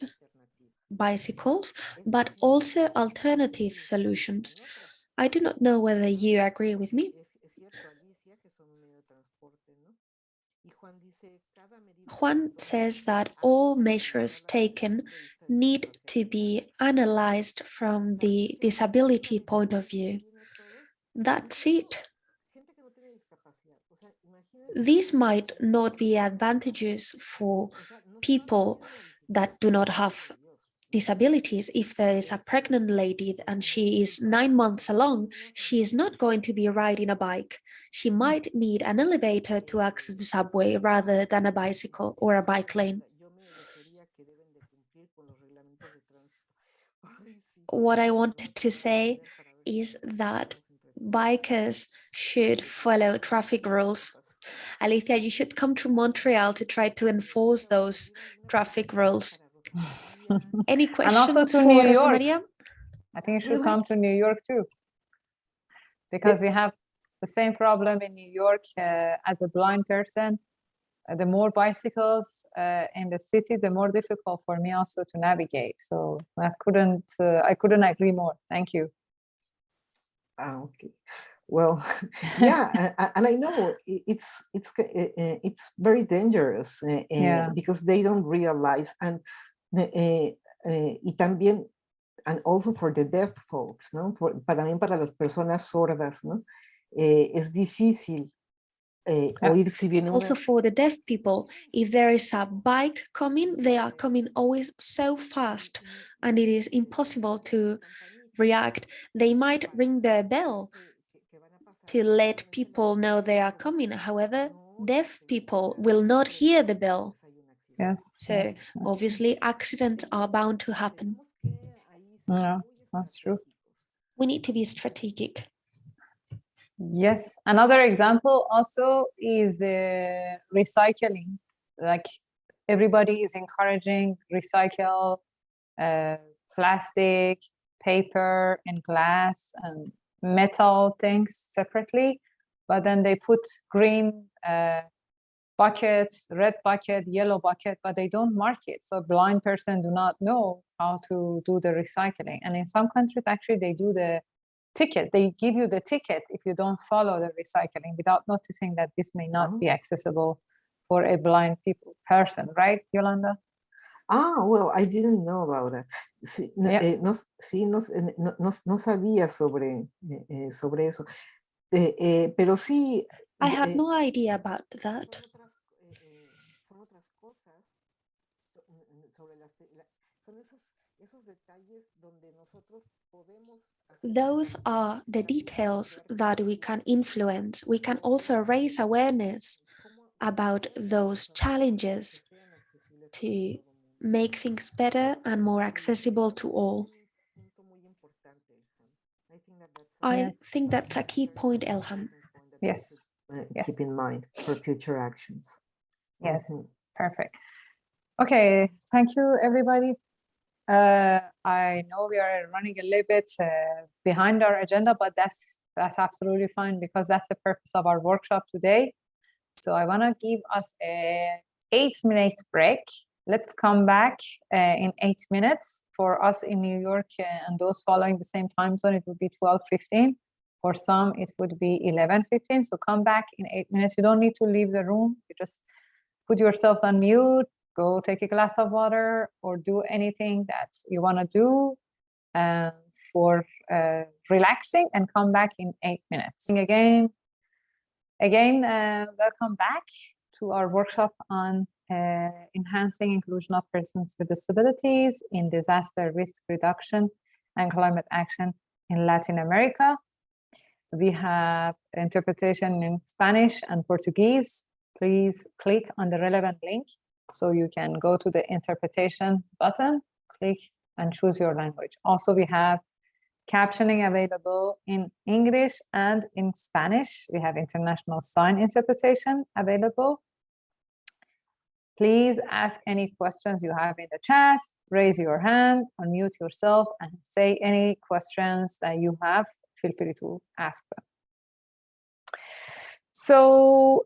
bicycles, but also alternative solutions. I do not know whether you agree with me. Juan says that all measures taken need to be analyzed from the disability point of view. That's it. These might not be advantageous for people that do not have disabilities. If there is a pregnant lady and she is 9 months along, she is not going to be riding a bike. She might need an elevator to access the subway rather than a bicycle or a bike lane. What I wanted to say is that bikers should follow traffic rules. Alicia, you should come to Montreal to try to enforce those traffic rules. Any And also questions to for New Rosa York. Maria? I think you should come to New York too, because we have the same problem in New York as a blind person. The more bicycles in the city, the more difficult for me also to navigate. So I couldn't agree more. Thank you. Okay. Well, yeah, and I know it's very dangerous because they don't realize, and y también, and also for the deaf folks, ¿no? También para las personas sordas, ¿no? Es difícil oír si viene Also for the deaf people, if there is a bike coming, they are coming always so fast, and it is impossible to react. They might ring their bell to let people know they are coming. However, deaf people will not hear the bell. Yes. So yes. obviously accidents are bound to happen. Yeah, that's true. We need to be strategic. Yes, another example also is recycling. Like everybody is encouraging recycle plastic, paper, and glass and metal things separately, but then they put green buckets, red bucket, yellow bucket, but they don't mark it. So a blind person do not know how to do the recycling. And in some countries, actually, they do the ticket. They give you the ticket if you don't follow the recycling without noticing that this may not be accessible for a blind person, right, Yolanda? Well, I didn't know about that. Sí, no sabía sobre eso. Pero sí. I had no idea about that. Those are the details that we can influence. We can also raise awareness about those challenges to make things better and more accessible to all. I think that's a key point, Elham. Yes. Keep in mind for future actions. Yes, perfect. Okay, thank you, everybody. I know we are running a little bit behind our agenda, but that's absolutely fine because that's the purpose of our workshop today. So I want to give us a 8-minute break. Let's come back in 8 minutes. For us in New York and those following the same time zone, it would be 12:15. For some, it would be 11:15. So come back in 8 minutes. You don't need to leave the room. You just put yourselves on mute, go take a glass of water, or do anything that you want to do for relaxing, and come back in 8 minutes. Again, welcome back to our workshop on enhancing inclusion of persons with disabilities in disaster risk reduction and climate action in Latin America. We have interpretation in Spanish and Portuguese. Please click on the relevant link so you can go to the interpretation button, click and choose your language. Also, we have captioning available in English and in Spanish. We have international sign interpretation available. Please ask any questions you have in the chat, raise your hand, unmute yourself, and say any questions that you have. Feel free to ask them. So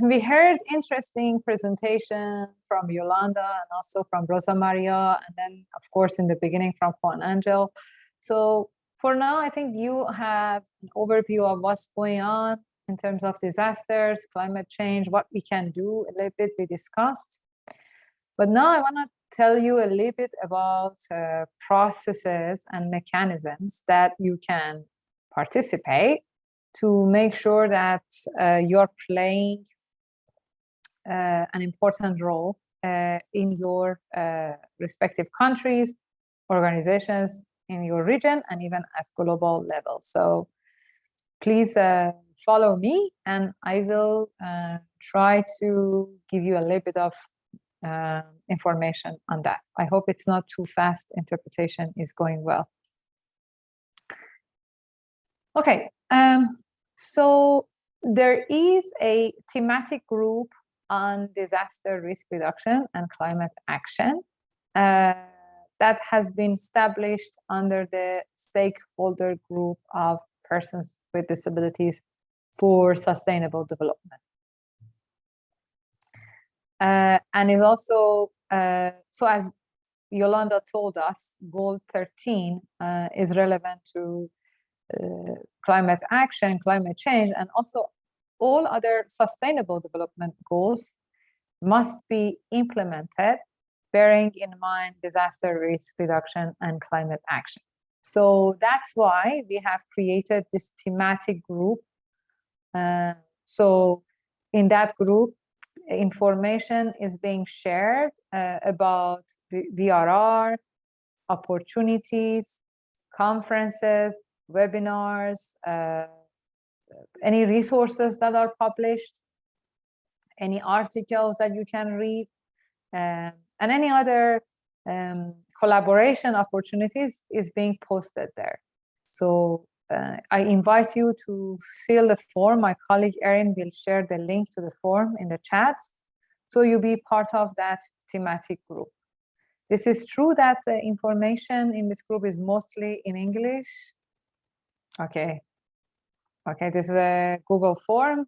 we heard interesting presentation from Yolanda and also from Rosa Maria, and then of course in the beginning from Juan Angel. So for now, I think you have an overview of what's going on in terms of disasters, climate change, what we can do. A little bit we discussed. But now I want to tell you a little bit about processes and mechanisms that you can participate to make sure that you're playing an important role in your respective countries, organizations in your region, and even at global level. So please follow me, and I will try to give you a little bit of information on that. I hope it's not too fast. Interpretation is going well. Okay, so there is a thematic group on disaster risk reduction and climate action that has been established under the stakeholder group of persons with disabilities for sustainable development. And is also, so as Yolanda told us, goal 13 is relevant to climate action, climate change, and also all other sustainable development goals must be implemented, bearing in mind disaster risk reduction and climate action. So that's why we have created this thematic group. So in that group, information is being shared about the DRR, opportunities, conferences, webinars, any resources that are published, any articles that you can read, and any other collaboration opportunities is being posted there. So I invite you to fill the form. My colleague Erin will share the link to the form in the chat, so you'll be part of that thematic group. This is true that the information in this group is mostly in English. Okay, this is a Google form.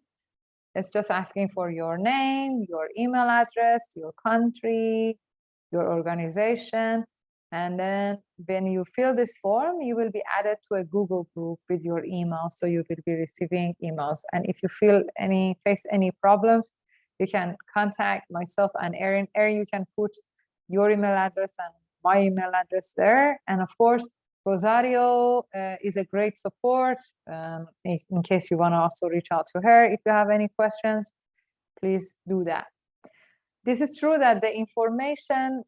It's just asking for your name, your email address, your country, your organization. And then when you fill this form, you will be added to a Google group with your email. So you will be receiving emails. And if you face any problems, you can contact myself and Erin. Erin, you can put your email address and my email address there. And of course, Rosario is a great support in case you want to also reach out to her. If you have any questions, please do that. This is true that the information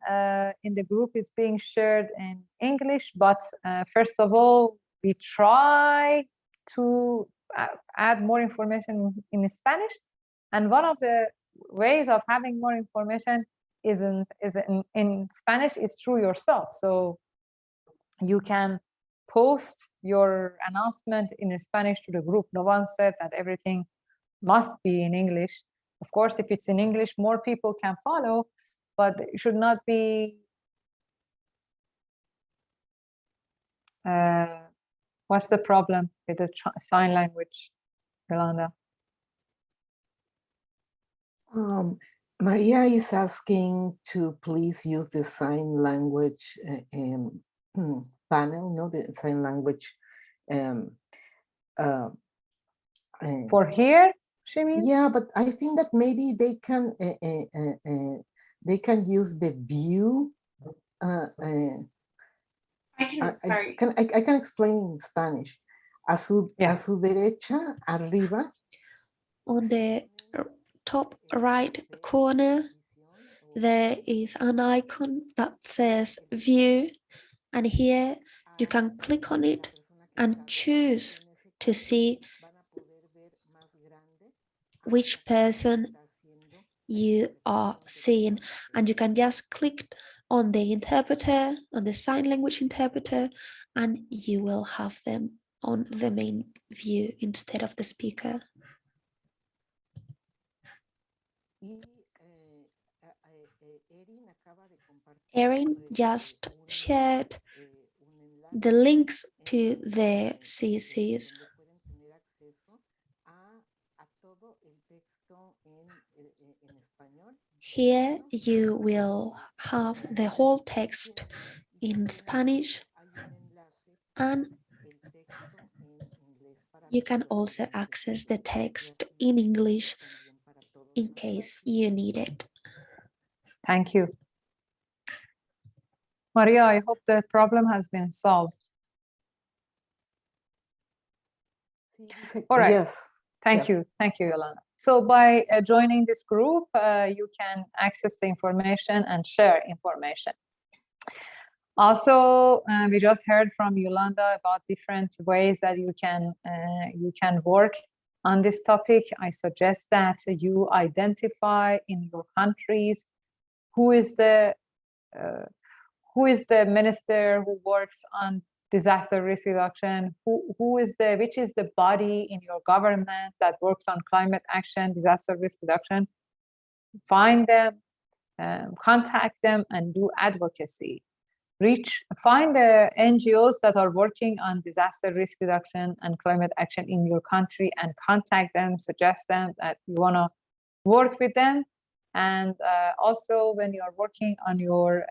in the group is being shared in English, but first of all, we try to add more information in Spanish. And one of the ways of having more information is in Spanish is through yourself. So you can post your announcement in Spanish to the group. No one said that everything must be in English. Of course, if it's in English, more people can follow, but it should not be. What's the problem with the sign language, Yolanda? Maria is asking to please use the sign language panel, no, the sign language. For here, she means? Yeah, but I think that maybe they can use the view. I can explain in Spanish. A su derecha, arriba. On the top right corner, there is an icon that says view, and here you can click on it and choose to see which person you are seeing, and you can just click on the interpreter, on the sign language interpreter, and you will have them on the main view instead of the speaker. Erin just shared the links to the CCs. Here you will have the whole text in Spanish, and you can also access the text in English in case you need it. Thank you. Maria, I hope the problem has been solved. All right. Yes. Thank you, Yolanda. So by joining this group, you can access the information and share information. Also, we just heard from Yolanda about different ways that you can work on this topic. I suggest that you identify in your countries who is the minister who works on disaster risk reduction, which is the body in your government that works on climate action, disaster risk reduction. Find them, contact them, and do advocacy. Find the NGOs that are working on disaster risk reduction and climate action in your country and contact them, suggest them that you want to work with them. And also when you are working on your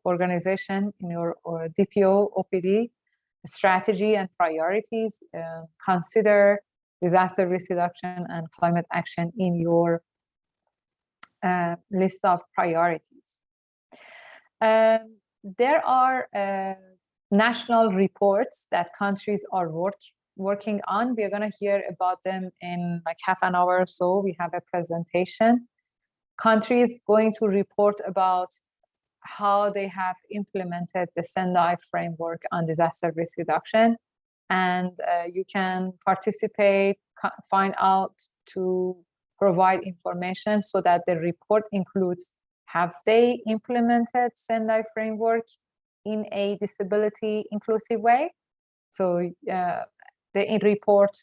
organization, in your DPO, OPD strategy and priorities, consider disaster risk reduction and climate action in your list of priorities. There are national reports that countries are working on. We're going to hear about them in like half an hour or so. We have a presentation. Countries going to report about how they have implemented the Sendai framework on disaster risk reduction. And you can participate, find out to provide information so that the report includes, have they implemented Sendai framework in a disability inclusive way? So the report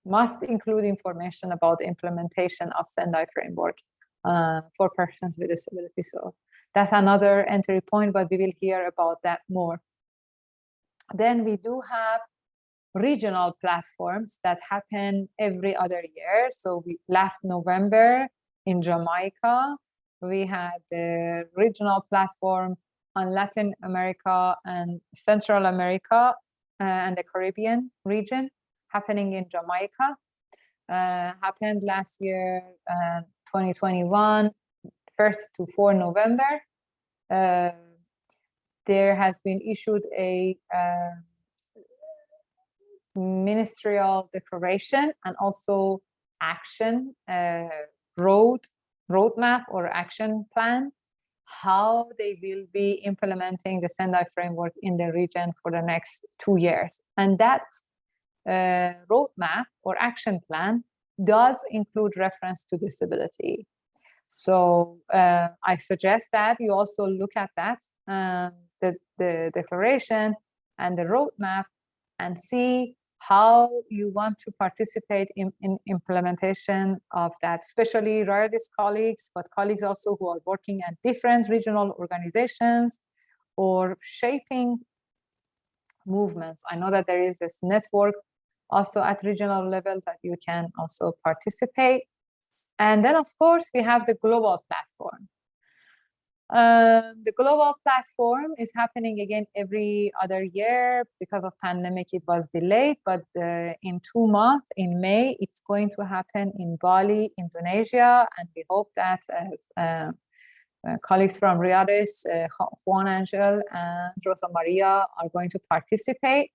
must include information about the implementation of Sendai framework for persons with disability. So that's another entry point, but we will hear about that more. Then we do have regional platforms that happen every other year. So last November in Jamaica, we had the regional platform on Latin America and Central America and the Caribbean region happening in Jamaica. Happened last year, 2021, 1st to 4 November. There has been issued a ministerial declaration and also action roadmap or action plan, how they will be implementing the Sendai framework in the region for the next 2 years. And that roadmap or action plan does include reference to disability. So I suggest that you also look at that, the declaration and the roadmap, and see how you want to participate in implementation of that, especially royalist colleagues, but colleagues also who are working at different regional organizations or shaping movements. I know that there is this network also at regional level that you can also participate. And then, of course, we have the global platform. The global platform is happening again every other year. Because of pandemic, it was delayed, but in 2 months, in May, it's going to happen in Bali, Indonesia. And we hope that as colleagues from Riyadh, Juan Angel and Rosa Maria are going to participate.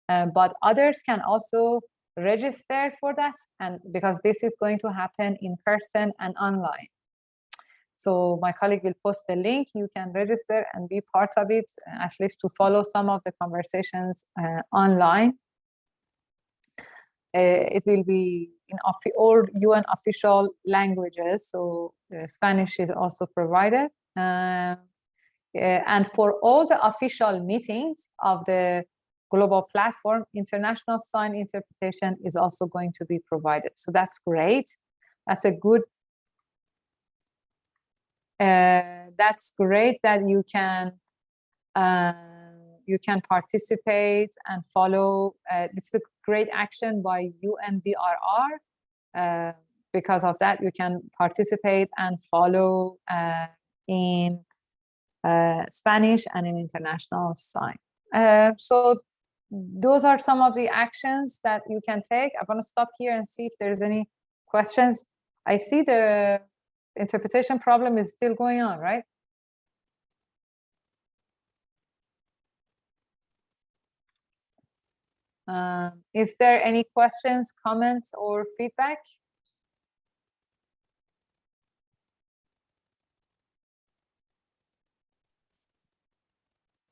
But others can also register for that, and because this is going to happen in person and online. So my colleague will post the link. You can register and be part of it, at least to follow some of the conversations online. It will be in all UN official languages, so Spanish is also provided. And for all the official meetings of the global platform, international sign interpretation is also going to be provided. So that's great. That's a good. That's great that you can participate and follow. This is a great action by UNDRR. because of that, you can participate and follow in Spanish and in international sign. So those are some of the actions that you can take. I'm going to stop here and see if there's any questions. I see the interpretation problem is still going on, right? Is there any questions, comments, or feedback?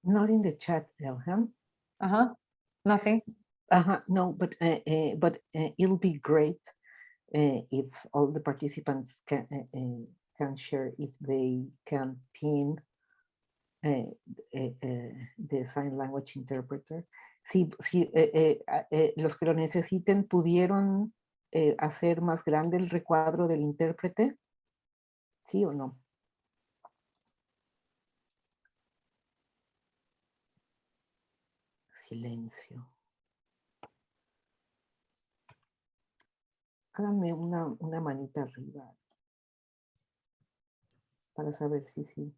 Not in the chat, Elham. Nothing. No, but it'll be great if all the participants can share if they can pin the sign language interpreter. Si los que lo necesiten pudieron hacer más grande el recuadro del intérprete, ¿sí o no? Silencio. Háganme una manita arriba para saber si sí.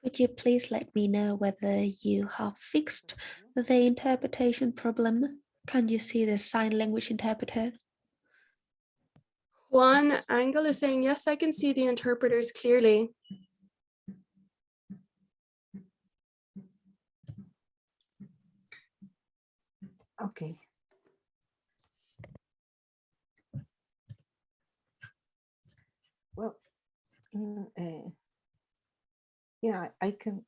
Could you please let me know whether you have fixed the interpretation problem? Can you see the sign language interpreter? Juan Angel is saying, yes, I can see the interpreters clearly. Okay. Well, yeah, I can.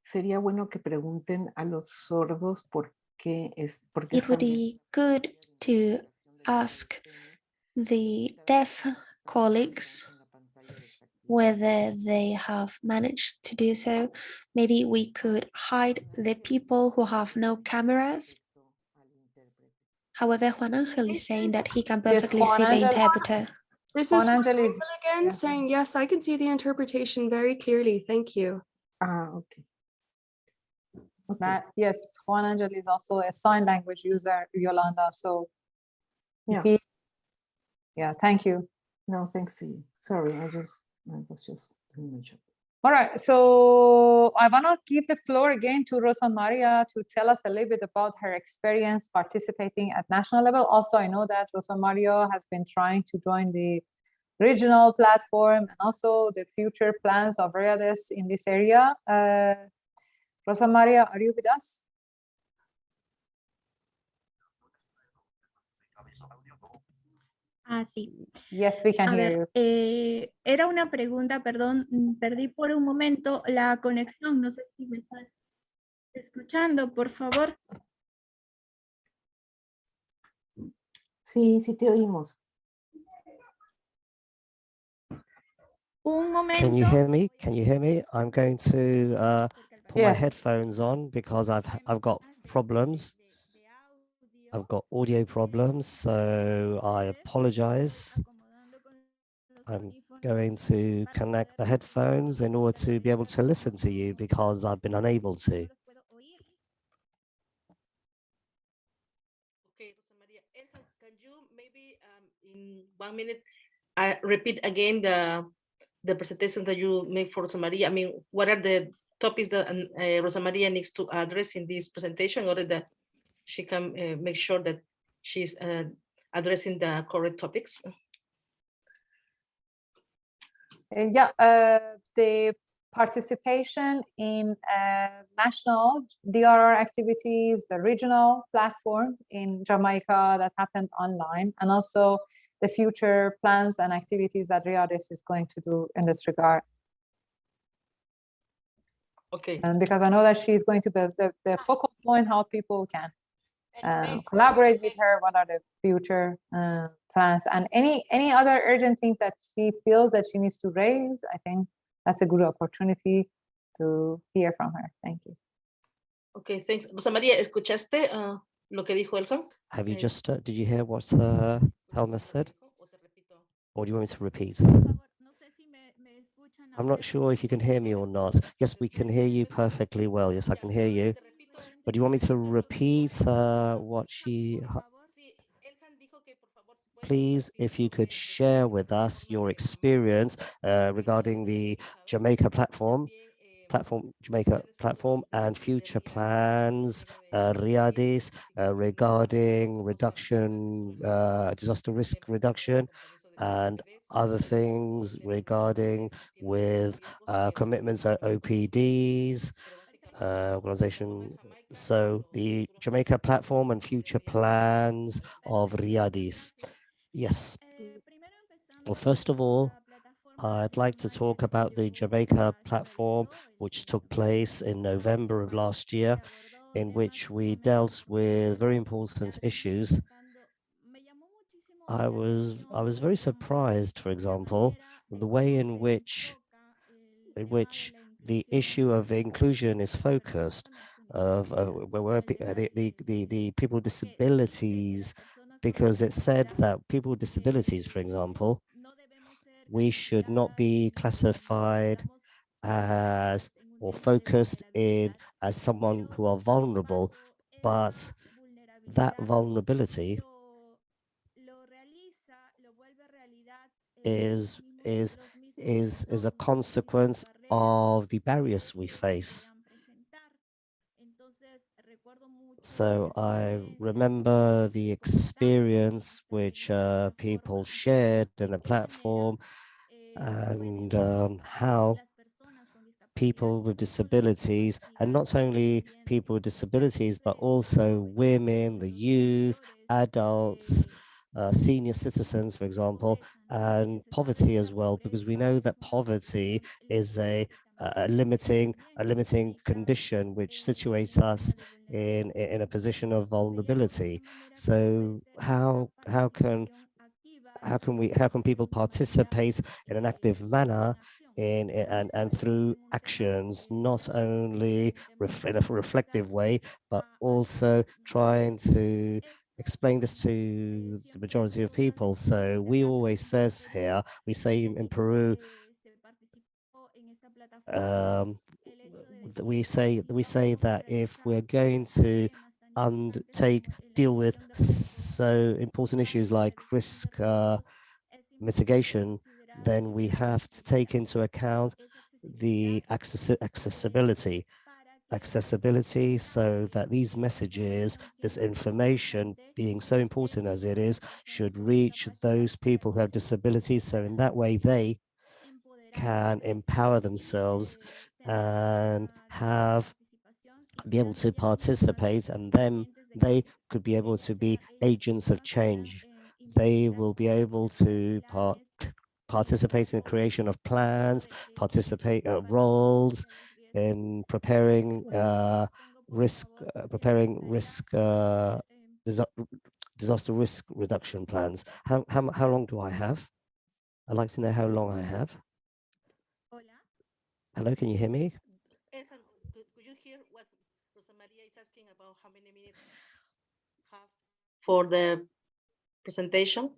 Sería bueno que pregunten a los sordos por qué es. It would be good to ask the deaf colleagues whether they have managed to do so. Maybe we could hide the people who have no cameras. However, Juan Angel is saying that he can perfectly see the interpreter. This is Juan Angel again saying, yes, I can see the interpretation very clearly. Thank you. Okay. That, yes, Juan Angel is also a sign language user, Yolanda. So yeah, thank you. No, thanks to you. Sorry, I was just doing my job. All right, so I want to give the floor again to Rosa Maria to tell us a little bit about her experience participating at national level. Also, I know that Rosa Maria has been trying to join the regional platform and also the future plans of READES in this area. Rosa Maria, are you with us? Sí. Yes, we can hear you. Era una pregunta, perdón, perdí por un momento la conexión. No sé si me están escuchando, por favor. Sí, sí te oímos. Un momento. Can you hear me? Can you hear me? I'm going to put my headphones on because I've got problems. I've got audio problems, so I apologize. I'm going to connect the headphones in order to be able to listen to you because I've been unable to. Okay, Rosa Maria, can you maybe in 1 minute repeat again the presentation that you made for Rosa Maria? I mean, what are the topics that Rosa Maria needs to address in this presentation in order that she can make sure that she's addressing the correct topics? The participation in national DRR activities, the regional platform in Jamaica that happened online, and also the future plans and activities that READES is going to do in this regard. Okay. And because I know that she's going to be the focal point, how people can collaborate with her, what are the future plans, and any other urgent things that she feels that she needs to raise. I think that's a good opportunity to hear from her. Thank you. Okay, thanks. Rosa María, ¿escuchaste lo que dijo Elham? Have you just, did you hear what Helma said? Or do you want me to repeat? I'm not sure if you can hear me or not. Yes, we can hear you perfectly well. Yes, I can hear you. But do you want me to repeat what she... please, if you could share with us your experience regarding the Jamaica Jamaica platform and future plans, Riyadis, regarding reduction, disaster risk reduction, and other things regarding with commitments at OPDs, organization. So the Jamaica platform and future plans of Riyadis. Yes. Well, first of all, I'd like to talk about the Jamaica platform, which took place in November of last year, in which we dealt with very important issues. I was very surprised, for example, the way in which the issue of inclusion is focused, of where the people with disabilities, because it said that people with disabilities, for example, we should not be classified as or focused in as someone who are vulnerable, but that vulnerability is a consequence of the barriers we face. So I remember the experience which people shared in the platform, and how people with disabilities, and not only people with disabilities, but also women, the youth, adults, senior citizens, for example, and poverty as well, because we know that poverty is a limiting condition which situates us in a position of vulnerability. So how can people participate in an active manner and through actions, not only in a reflective way, but also trying to explain this to the majority of people. So we always says here, we say in Peru, we say that if we're going to deal with so important issues like risk mitigation, then we have to take into account the accessibility, so that these messages, this information, being so important as it is, should reach those people who have disabilities. So in that way, they can empower themselves and be able to participate, and then they could be able to be agents of change. They will be able to participate in the creation of plans, participate roles in preparing disaster risk reduction plans. How long do I have? I'd like to know how long I have. Hello, can you hear me? Could you hear what Rosa Maria is asking about, how many minutes have for the presentation?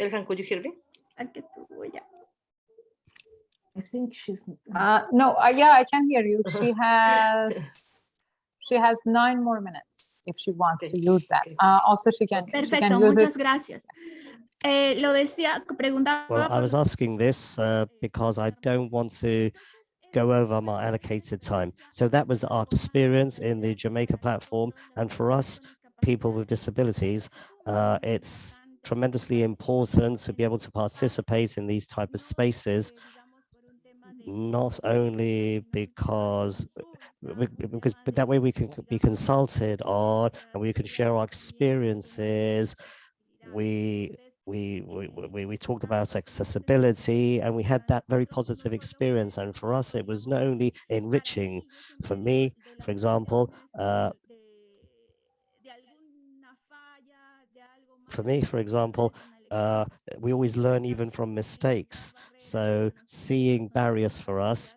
Elhan, could you hear me? I think she's. No, yeah, I can hear you. She has 9 more minutes if she wants to use that. Also, she can Perfecto, use muchas it. gracias. Lo decía, preguntaba. Well, I was asking this because I don't want to go over my allocated time. So that was our experience in the Jamaica platform. And for us, people with disabilities, it's tremendously important to be able to participate in these type of spaces, not only because but that way we can be consulted on and we can share our experiences. We talked about accessibility, and we had that very positive experience. And for us, it was not only enriching. For me, for example, we always learn even from mistakes. So seeing barriers for us,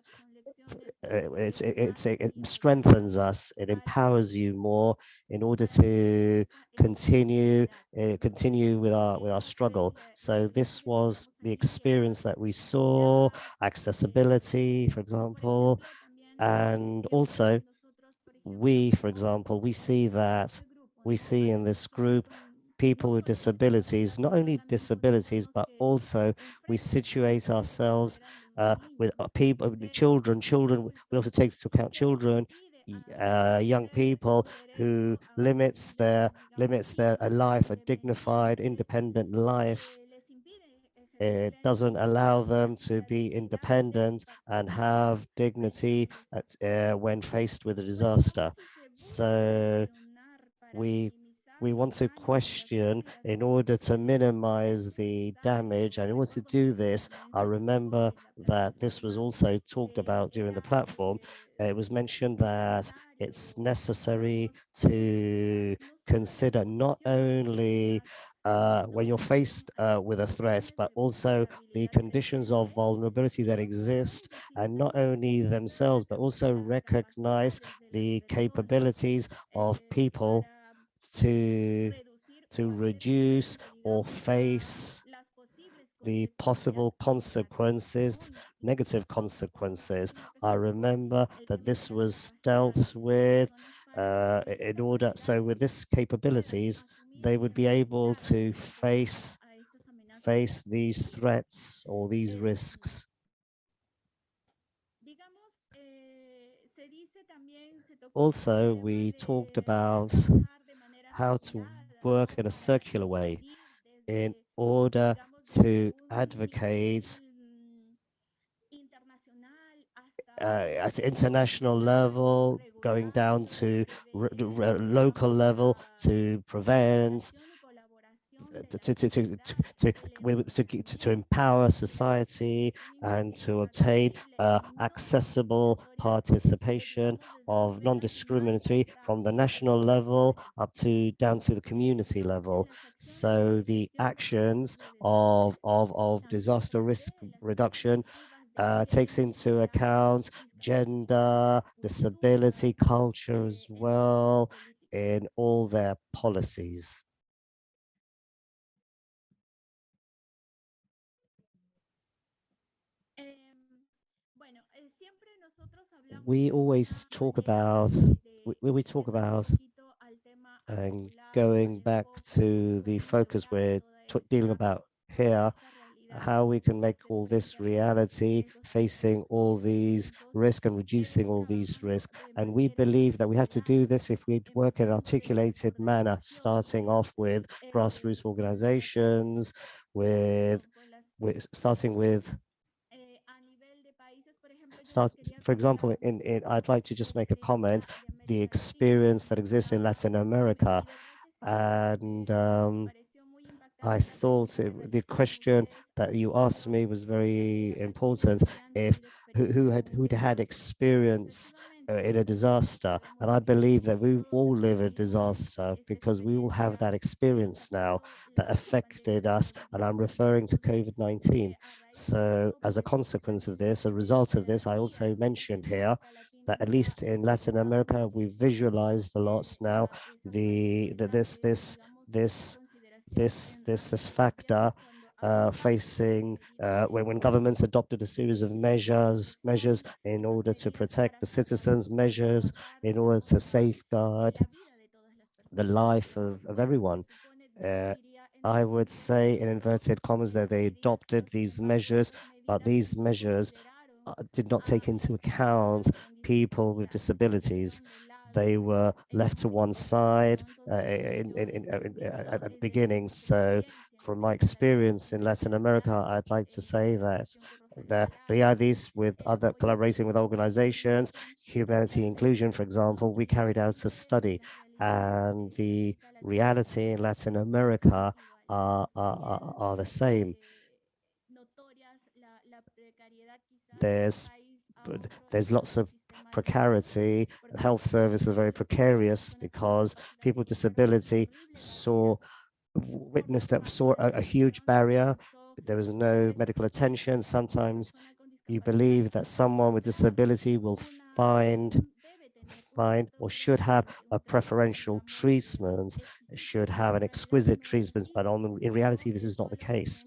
it strengthens us, it empowers you more in order to continue with our struggle. So this was the experience that we saw, accessibility, for example, and also we, for example, we see in this group people with disabilities, not only disabilities, but also we situate ourselves with people, children. We also take into account children, young people who limits their life, a dignified, independent life. It doesn't allow them to be independent and have dignity when faced with a disaster. So we want to question in order to minimize the damage. And in order to do this, I remember that this was also talked about during the platform. It was mentioned that it's necessary to consider not only when you're faced with a threat, but also the conditions of vulnerability that exist, and not only themselves, but also recognize the capabilities of people to reduce or face the possible consequences, negative consequences. I remember that this was dealt with in order, so with this capabilities, they would be able to face these threats or these risks. Also, we talked about how to work in a circular way in order to advocate at international level, going down to local level to prevent, to empower society and to obtain accessible participation of non-discriminatory from the national level up to down to the community level. So the actions of disaster risk reduction takes into account gender, disability, culture as well in all their policies. We always talk about, we talk about and going back to the focus we're dealing about here, how we can make all this reality, facing all these risks and reducing all these risks. And we believe that we have to do this if we work in an articulated manner, starting off with grassroots organizations, starting with for example, I'd like to just make a comment, the experience that exists in Latin America. And I thought the question that you asked me was very important. If who'd had experience in a disaster, and I believe that we all live a disaster because we all have that experience now that affected us, and I'm referring to COVID-19. So as a consequence of this, a result of this, I also mentioned here that at least in Latin America, we've visualized a lot now this factor facing when governments adopted a series of measures in order to protect the citizens, measures in order to safeguard the life of everyone. I would say in inverted commas that they adopted these measures, but these measures did not take into account people with disabilities. They were left to one side at the beginning. So from my experience in Latin America, I'd like to say that the RIADIS with other collaborating with organizations, humanity inclusion, for example, we carried out a study, and the reality in Latin America are the same. There's lots of precarity. Health services are very precarious because people with disability saw a huge barrier. There was no medical attention. Sometimes you believe that someone with disability will find or should have a preferential treatment, should have an exquisite treatment, but in reality, this is not the case.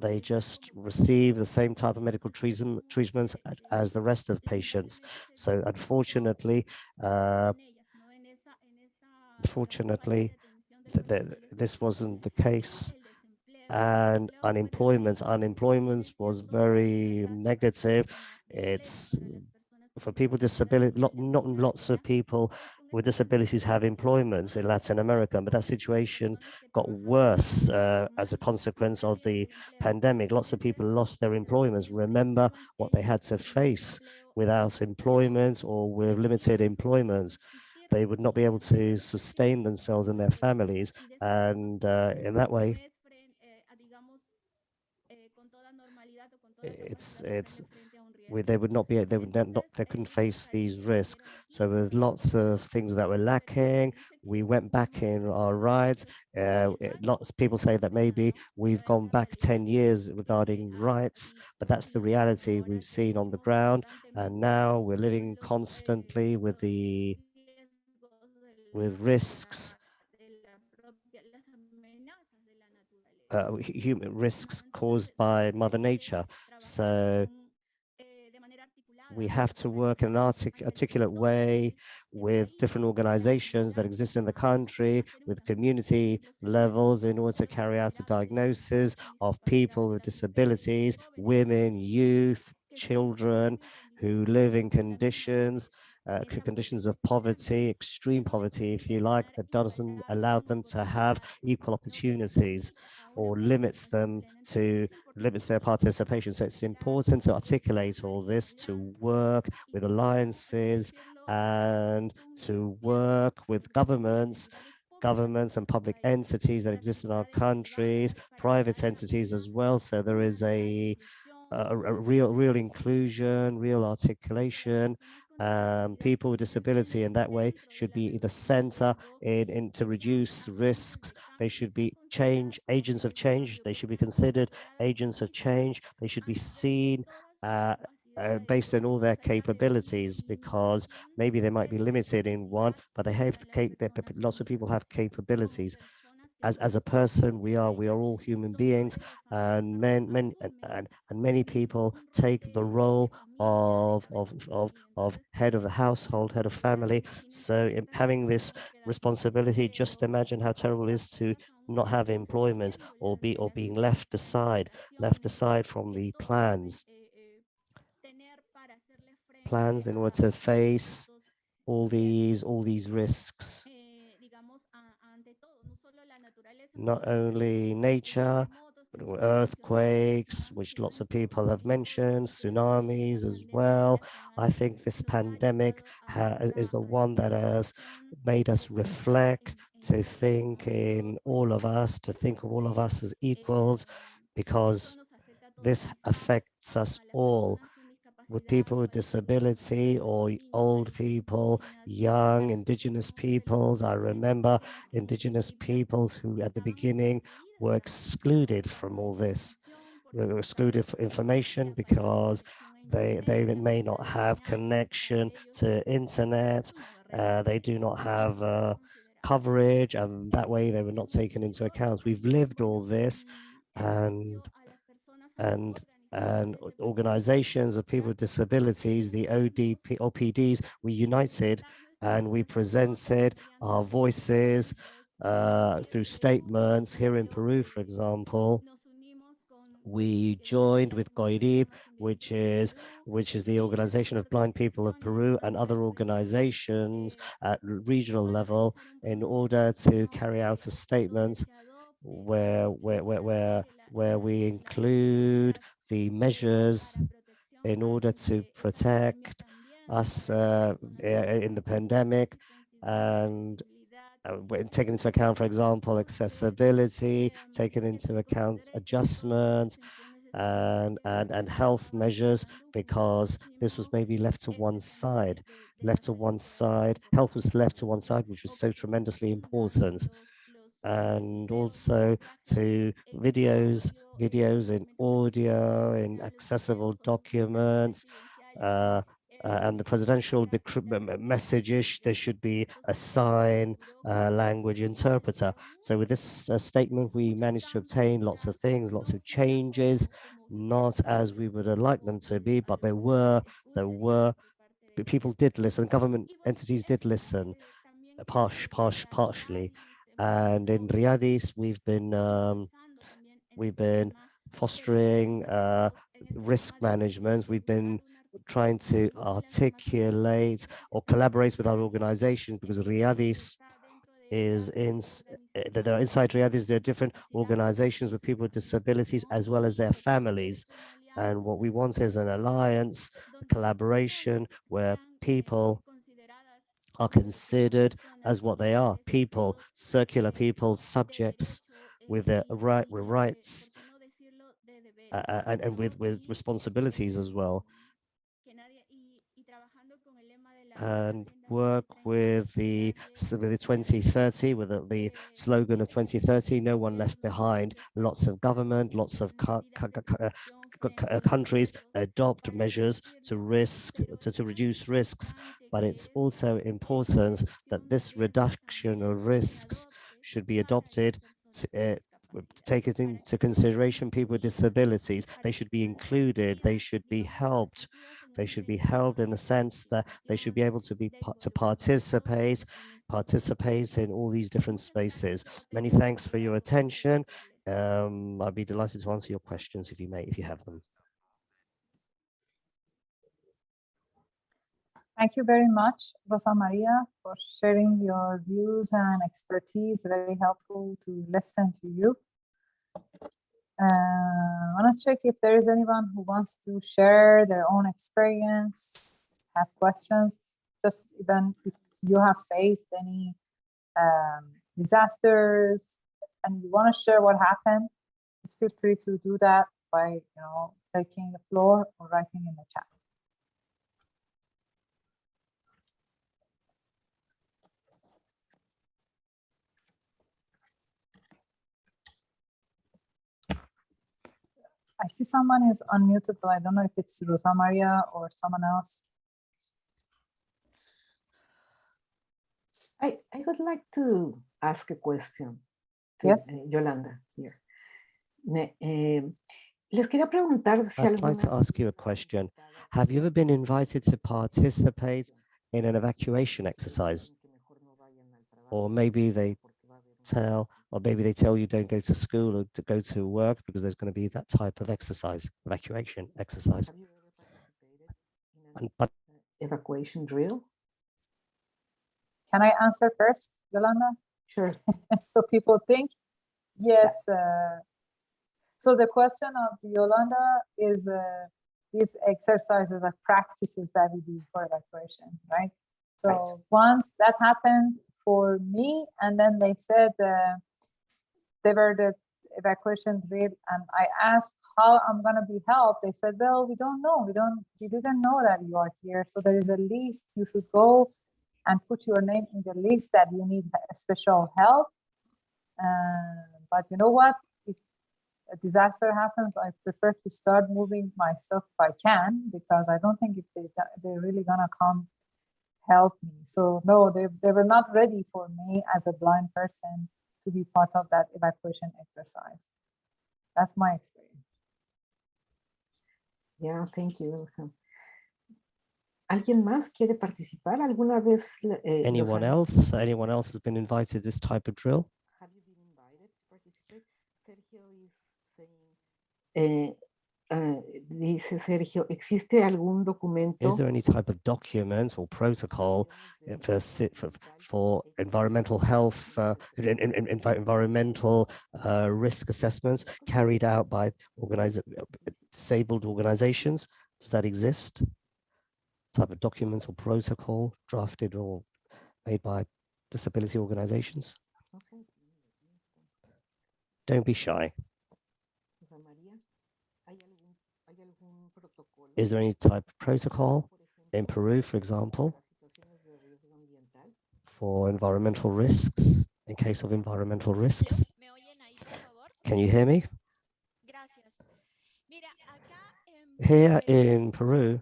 They just receive the same type of medical treatments as the rest of patients. So unfortunately, this wasn't the case. And unemployment was very negative. It's for people with disability, not lots of people with disabilities have employments in Latin America, but that situation got worse as a consequence of the pandemic. Lots of people lost their employments. Remember what they had to face without employment or with limited employments. They would not be able to sustain themselves and their families. And in that way, they would not be, they couldn't face these risks. So there's lots of things that were lacking. We went back in our rights. Lots of people say that maybe we've gone back 10 years regarding rights, but that's the reality we've seen on the ground. And now we're living constantly with risks, human risks caused by Mother Nature. So we have to work in an articulate way with different organizations that exist in the country, with community levels in order to carry out a diagnosis of people with disabilities, women, youth, children who live in conditions of poverty, extreme poverty, if you like, that doesn't allow them to have equal opportunities or limits their participation. So it's important to articulate all this, to work with alliances and to work with governments and public entities that exist in our countries, private entities as well. So there is a real inclusion, real articulation. People with disability in that way should be the center in to reduce risks. They should be agents of change. They should be considered agents of change. They should be seen based on all their capabilities, because maybe they might be limited in one, but they have lots of people have capabilities. As a person, we are all human beings, and many people take the role of head of the household, head of family. So having this responsibility, just imagine how terrible it is to not have employment or being left aside from the plans in order to face all these risks. Not only nature, but earthquakes, which lots of people have mentioned, tsunamis as well. I think this pandemic is the one that has made us reflect, to think of all of us as equals, because this affects us all, with people with disability or old people, young indigenous peoples. I remember indigenous peoples who at the beginning were excluded from all this, were excluded for information because they may not have connection to internet, they do not have coverage, and that way they were not taken into account. We've lived all this, and and organizations of people with disabilities, the OPDs, we united and we presented our voices through statements. Here in Peru, for example, we joined with GOIRIB, which is the Organization of Blind People of Peru, and other organizations at regional level, in order to carry out a statement where we include the measures in order to protect us in the pandemic, and taking into account, for example, accessibility, taking into account adjustments and health measures, because this was maybe left to one side. Health was left to one side, which was so tremendously important. And also to videos in audio, in accessible documents, and the presidential message, there should be a sign language interpreter. So with this statement, we managed to obtain lots of things, lots of changes, not as we would have liked them to be, but there were, people did listen, government entities did listen, partially. And in Riyadh, we've been fostering risk management. We've been trying to articulate or collaborate with our organizations, because Riyadh is there are inside Riyadh, there are different organizations with people with disabilities as well as their families. And what we want is an alliance, a collaboration where people are considered as what they are, people, circular people, subjects with their rights and with responsibilities as well. And work with the 2030, with the slogan of 2030, no one left behind. Lots of government, lots of countries adopt measures to reduce risks, but it's also important that this reduction of risks should be adopted to take it into consideration people with disabilities. They should be included, they should be helped. They should be helped in the sense that they should be able to participate in all these different spaces. Many thanks for your attention. I'd be delighted to answer your questions if you have them. Thank you very much, Rosa Maria, for sharing your views and expertise. Very helpful to listen to you. I want to check if there is anyone who wants to share their own experience, have questions, just even if you have faced any disasters and you want to share what happened, just feel free to do that by taking the floor or writing in the chat. I see someone is unmuted, but I don't know if it's Rosa Maria or someone else. I would like to ask a question. Yes. Yolanda, yes. Les quería preguntar si I'd like to ask you a question. Have you ever been invited to participate in an evacuation exercise? Or maybe they tell you don't go to school or to go to work because there's going to be that type of exercise, evacuation exercise. But evacuation drill? Can I answer first, Yolanda? Sure. So people think, yes. So the question of Yolanda is these exercises are practices that we do for evacuation, right? So right. Once that happened for me, and then they said they were the evacuation drill, and I asked how I'm gonna be helped. They said, well, we don't know. We didn't know that you are here. So there is a list. You should go and put your name in the list that you need special help. But you know what? If a disaster happens, I prefer to start moving myself if I can, because I don't think if they're really gonna come help me. So no, they were not ready for me as a blind person to be part of that evacuation exercise. That's my experience. Yeah, thank you. ¿Alguien más quiere participar? ¿Alguna vez? Anyone else? Anyone else has been invited to this type of drill? Have you been invited to participate? Sergio is saying, dice Sergio, ¿existe algún documento? Is there any type of document or protocol for environmental health, environmental risk assessments carried out by disabled organizations? Does that exist? Type of document or protocol drafted or made by disability organizations? Don't be shy. Is there any type of protocol in Peru, for example, for environmental risks, in case of environmental risks? Can you hear me? Here in Peru,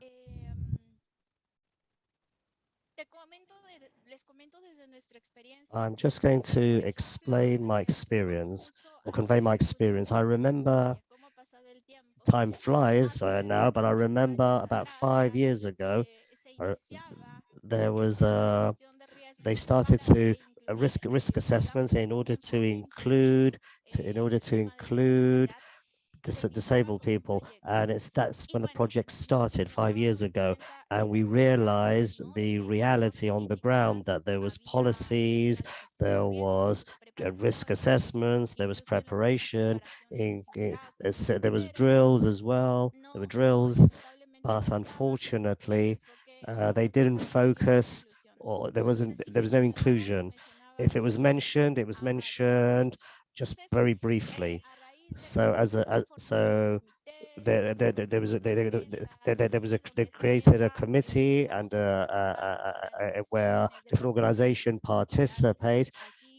I'm just going to explain my experience or convey my experience. I remember time flies now, but I remember about 5 years ago, there was they started to risk assessments in order to include disabled people, and that's when the project started 5 years ago, and we realized the reality on the ground, that there was policies, there was risk assessments, there was preparation, there was drills as well, there were drills, but unfortunately they didn't focus, or there was no inclusion. If it was mentioned, it was mentioned just very briefly. So there was they created a committee, and where different organization participate,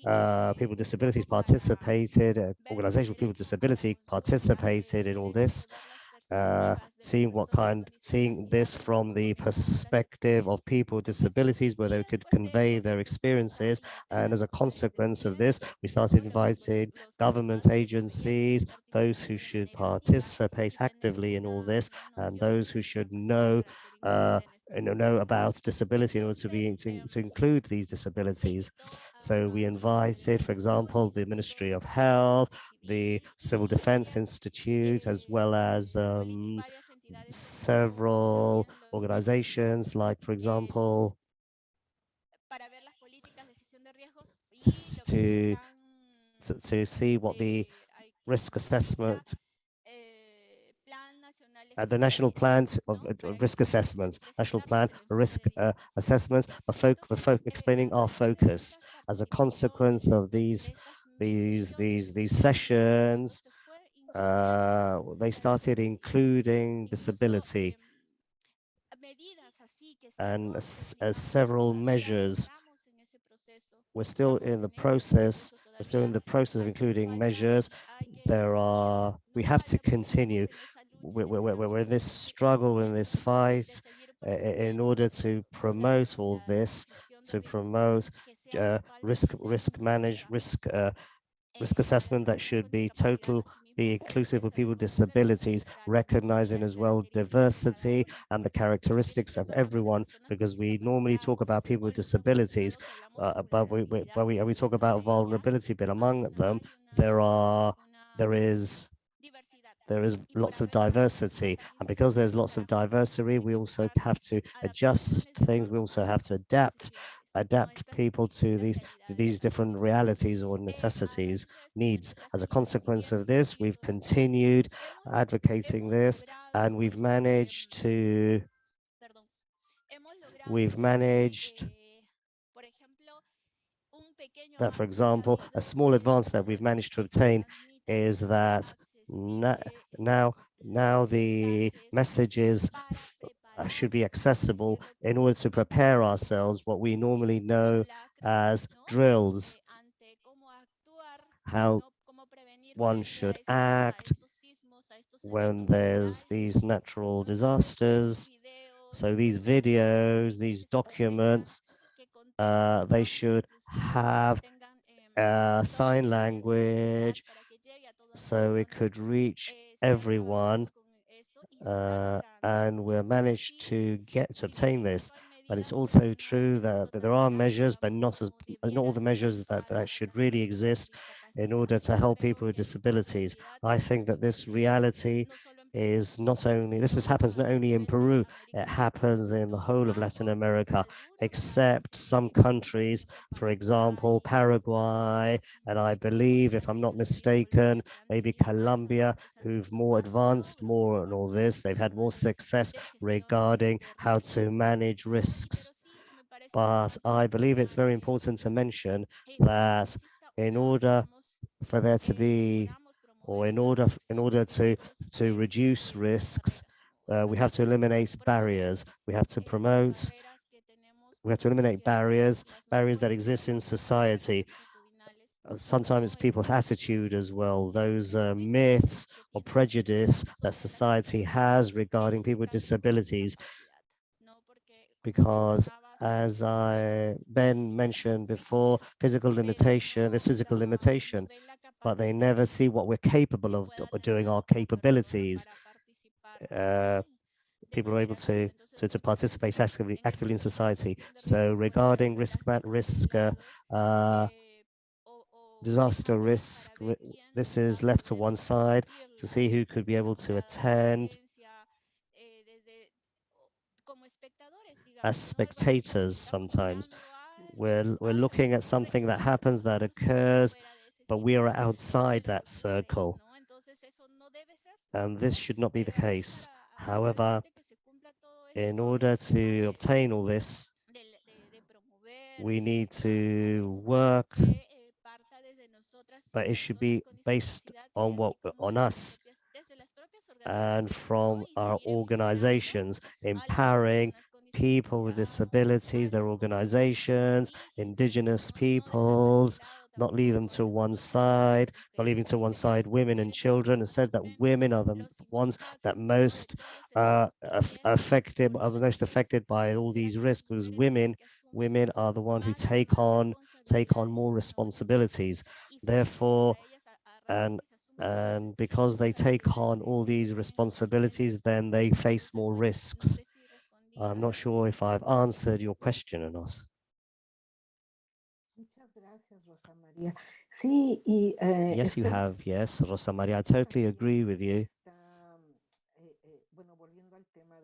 people with disabilities participated, organizations with people with disability participated in all this, seeing this from the perspective of people with disabilities, where they could convey their experiences. And as a consequence of this, we started inviting government agencies, those who should participate actively in all this, and those who should know about disability in order to include these disabilities. So we invited, for example, the Ministry of Health, the Civil Defense Institute, as well as several organizations, like, for example, to see what the risk assessment, the national plans of risk assessments, national plan risk assessments, explaining our focus. As a consequence of these sessions, they started including disability, and several measures. We're still in the process. We're still in the process of including measures. We have to continue. We're in this struggle, in this fight, in order to promote all this, to promote risk assessment that should be inclusive of people with disabilities, recognizing as well diversity and the characteristics of everyone, because we normally talk about people with disabilities, but we talk about vulnerability, but among them there is lots of diversity, and because there's lots of diversity, we also have to adjust things. We also have to adapt people to these different realities or necessities, needs. As a consequence of this, we've continued advocating this, and we've managed that, for example, a small advance that we've managed to obtain is that now the messages should be accessible in order to prepare ourselves, what we normally know as drills, how one should act when there's these natural disasters. So these videos, these documents, they should have sign language, so it could reach everyone, and we managed to obtain this. But it's also true that there are measures, but not all the measures that should really exist in order to help people with disabilities. I think that this reality is happens not only in Peru, it happens in the whole of Latin America, except some countries, for example, Paraguay, and I believe, if I'm not mistaken, maybe Colombia, who've more advanced more on all this. They've had more success regarding how to manage risks. But I believe it's very important to mention that in order for there to be, or in order to reduce risks, we have to eliminate barriers. We have to eliminate barriers that exist in society. Sometimes people's attitude as well, those myths or prejudice that society has regarding people with disabilities, because As Ben mentioned before, physical limitation is physical limitation, but they never see what we're capable of doing, our capabilities. People are able to participate actively in society. So regarding disaster risk, this is left to one side to see who could be able to attend as spectators. Sometimes we're looking at something that happens, that occurs, but we are outside that circle. And this should not be the case. However, in order to obtain all this, we need to work, but it should be based on us and from our organizations, empowering people with disabilities, their organizations, indigenous peoples, not leave them to one side, not leaving to one side women and children, and said that women are the ones that most affected, are the most affected by all these risks, because women are the one who take on more responsibilities. Therefore, and because they take on all these responsibilities, then they face more risks. I'm not sure if I've answered your question or not. Yes, you have. Yes, Rosa Maria, I totally agree with you.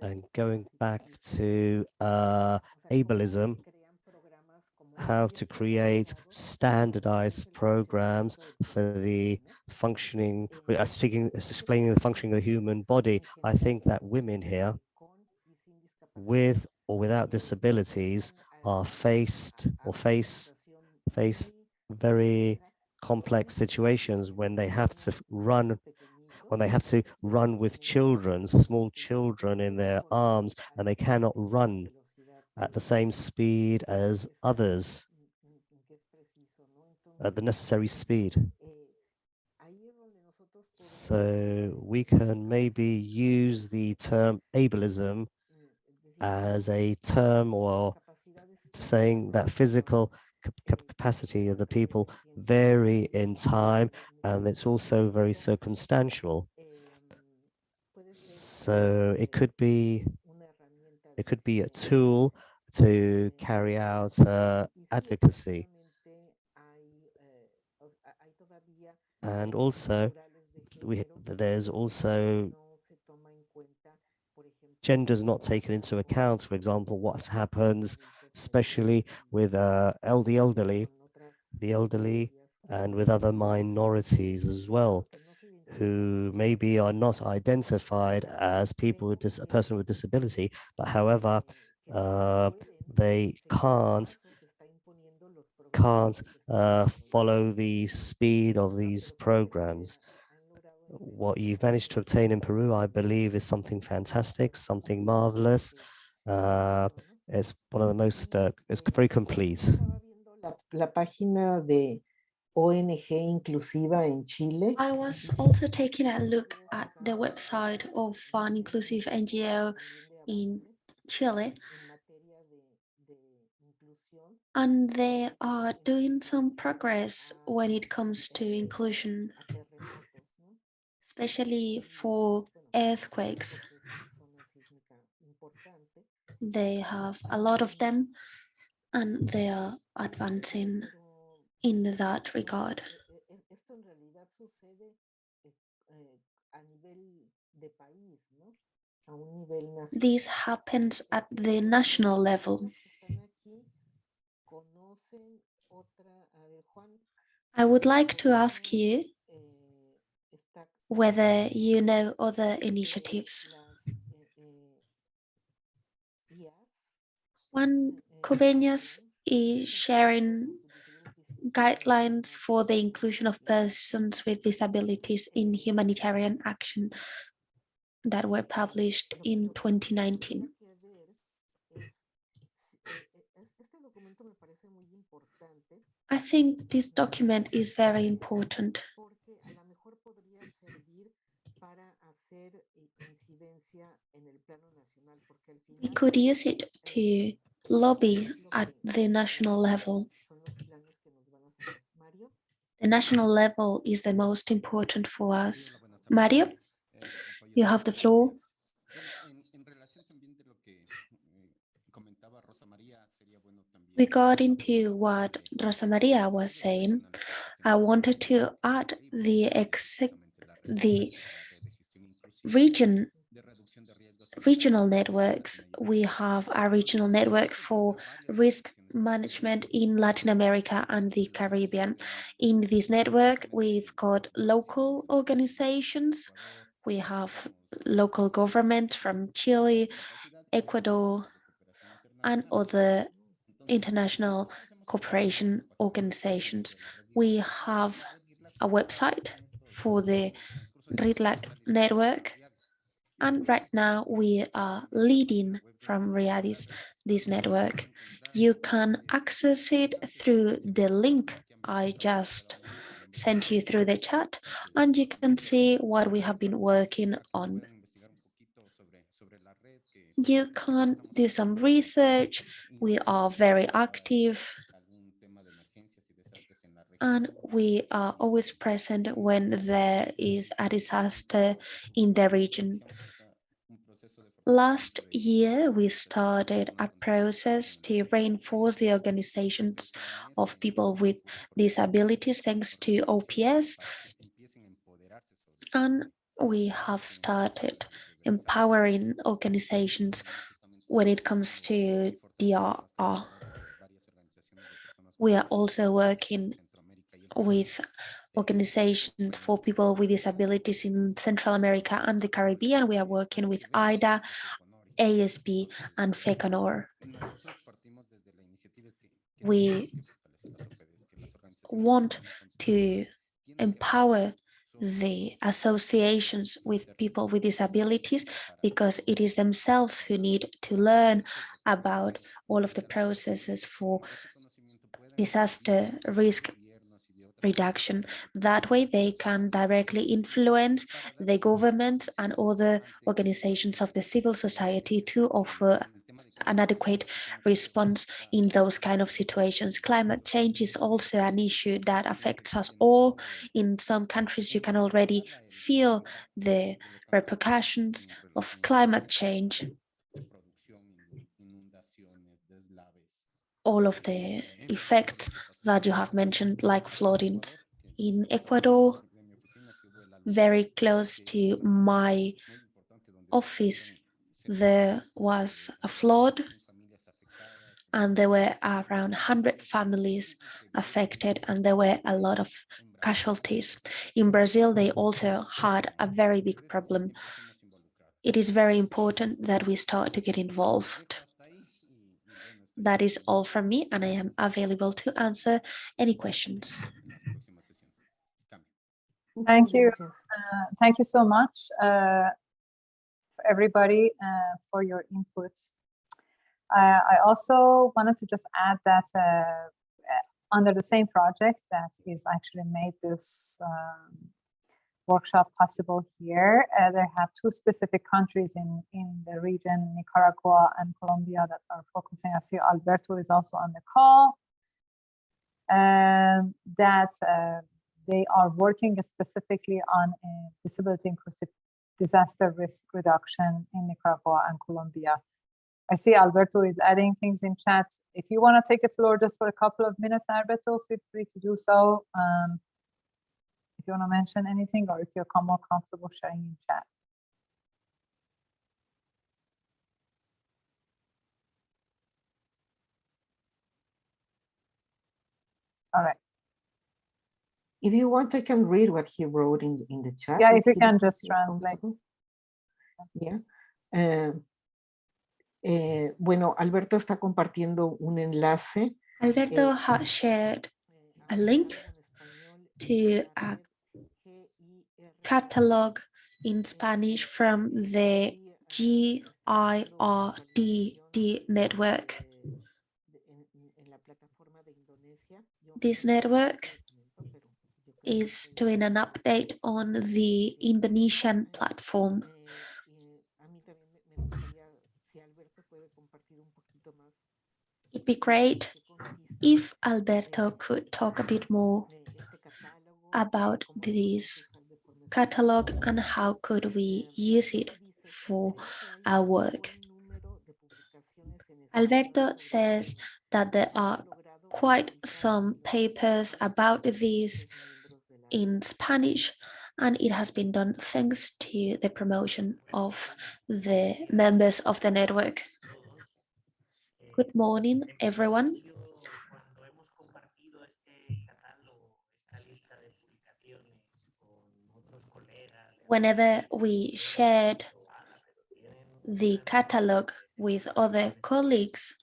And going back to ableism, how to create standardized programs for the functioning, explaining the functioning of the human body. I think that women here, with or without disabilities, are face very complex situations when they have to run with children, small children in their arms, and they cannot run at the same speed as others, at the necessary speed. So we can maybe use the term ableism as a term, or saying that physical capacity of the people vary in time, and it's also very circumstantial. So it could be a tool to carry out advocacy. And also, there's also gender's not taken into account. For example, what happens, especially with the elderly, and with other minorities as well, who maybe are not identified as people with a person with disability, but however, they can't follow the speed of these programs. What you've managed to obtain in Peru, I believe, is something fantastic, something marvelous. It's one of the most, it's very complete. La página de ONG Inclusiva en Chile. I was also taking a look at the website of an inclusive NGO in Chile, and they are doing some progress when it comes to inclusion, especially for earthquakes. They have a lot of them, and they are advancing in that regard. This happens at the national level. I would like to ask you whether you know other initiatives. Juan Coveñas is sharing guidelines for the inclusion of persons with disabilities in humanitarian action that were published in 2019. I think this document is very important. We could use it to lobby at the national level. The national level is the most important for us. Mario, you have the floor. Regarding to what Rosa Maria was saying, I wanted to add the regional networks. We have a regional network for risk management in Latin America and the Caribbean. In this network, we've got local organizations. We have local governments from Chile, Ecuador, and other international cooperation organizations. We have a website for the RIDLAC network, and right now we are leading from Riyadh this network. You can access it through the link I just sent you through the chat, and you can see what we have been working on. You can do some research. We are very active, and we are always present when there is a disaster in the region. Last year, we started a process to reinforce the organizations of people with disabilities thanks to OPS, and we have started empowering organizations when it comes to DRR. We are also working with organizations for people with disabilities in Central America and the Caribbean. We are working with IDA, ASB, and FECANOR. We want to empower the associations with people with disabilities because it is themselves who need to learn about all of the processes for disaster risk reduction. That way they can directly influence the governments and other organizations of the civil society to offer an adequate response in those kind of situations. Climate change is also an issue that affects us all. In some countries, you can already feel the repercussions of climate change. All of the effects that you have mentioned, like floodings in Ecuador, very close to my office, there was a flood and there were around 100 families affected and there were a lot of casualties. In Brazil, they also had a very big problem. It is very important that we start to get involved. That is all from me, and I am available to answer any questions. Thank you. Thank you so much, everybody, for your input. I also wanted to just add that under the same project that is actually made this workshop possible here, they have two specific countries in the region, Nicaragua and Colombia, that are focusing. I see Alberto is also on the call. That they are working specifically on disability inclusive disaster risk reduction in Nicaragua and Colombia. I see Alberto is adding things in chat. If you want to take the floor just for a couple of minutes, Alberto, feel free to do so. If you want to mention anything or if you're more comfortable sharing in chat. All right. If you want, I can read what he wrote in the chat. Yeah, if you can just translate. Yeah. Bueno, Alberto está compartiendo un enlace. Alberto has shared a link to a catalog in Spanish from the DiDRR network. This network is doing an update on the Indonesian platform. It'd be great if Alberto could talk a bit more about this catalog and how could we use it for our work. Alberto says that there are quite some papers about this in Spanish, and it has been done thanks to the promotion of the members of the network. Good morning, everyone. Whenever we shared the catalog with other colleagues,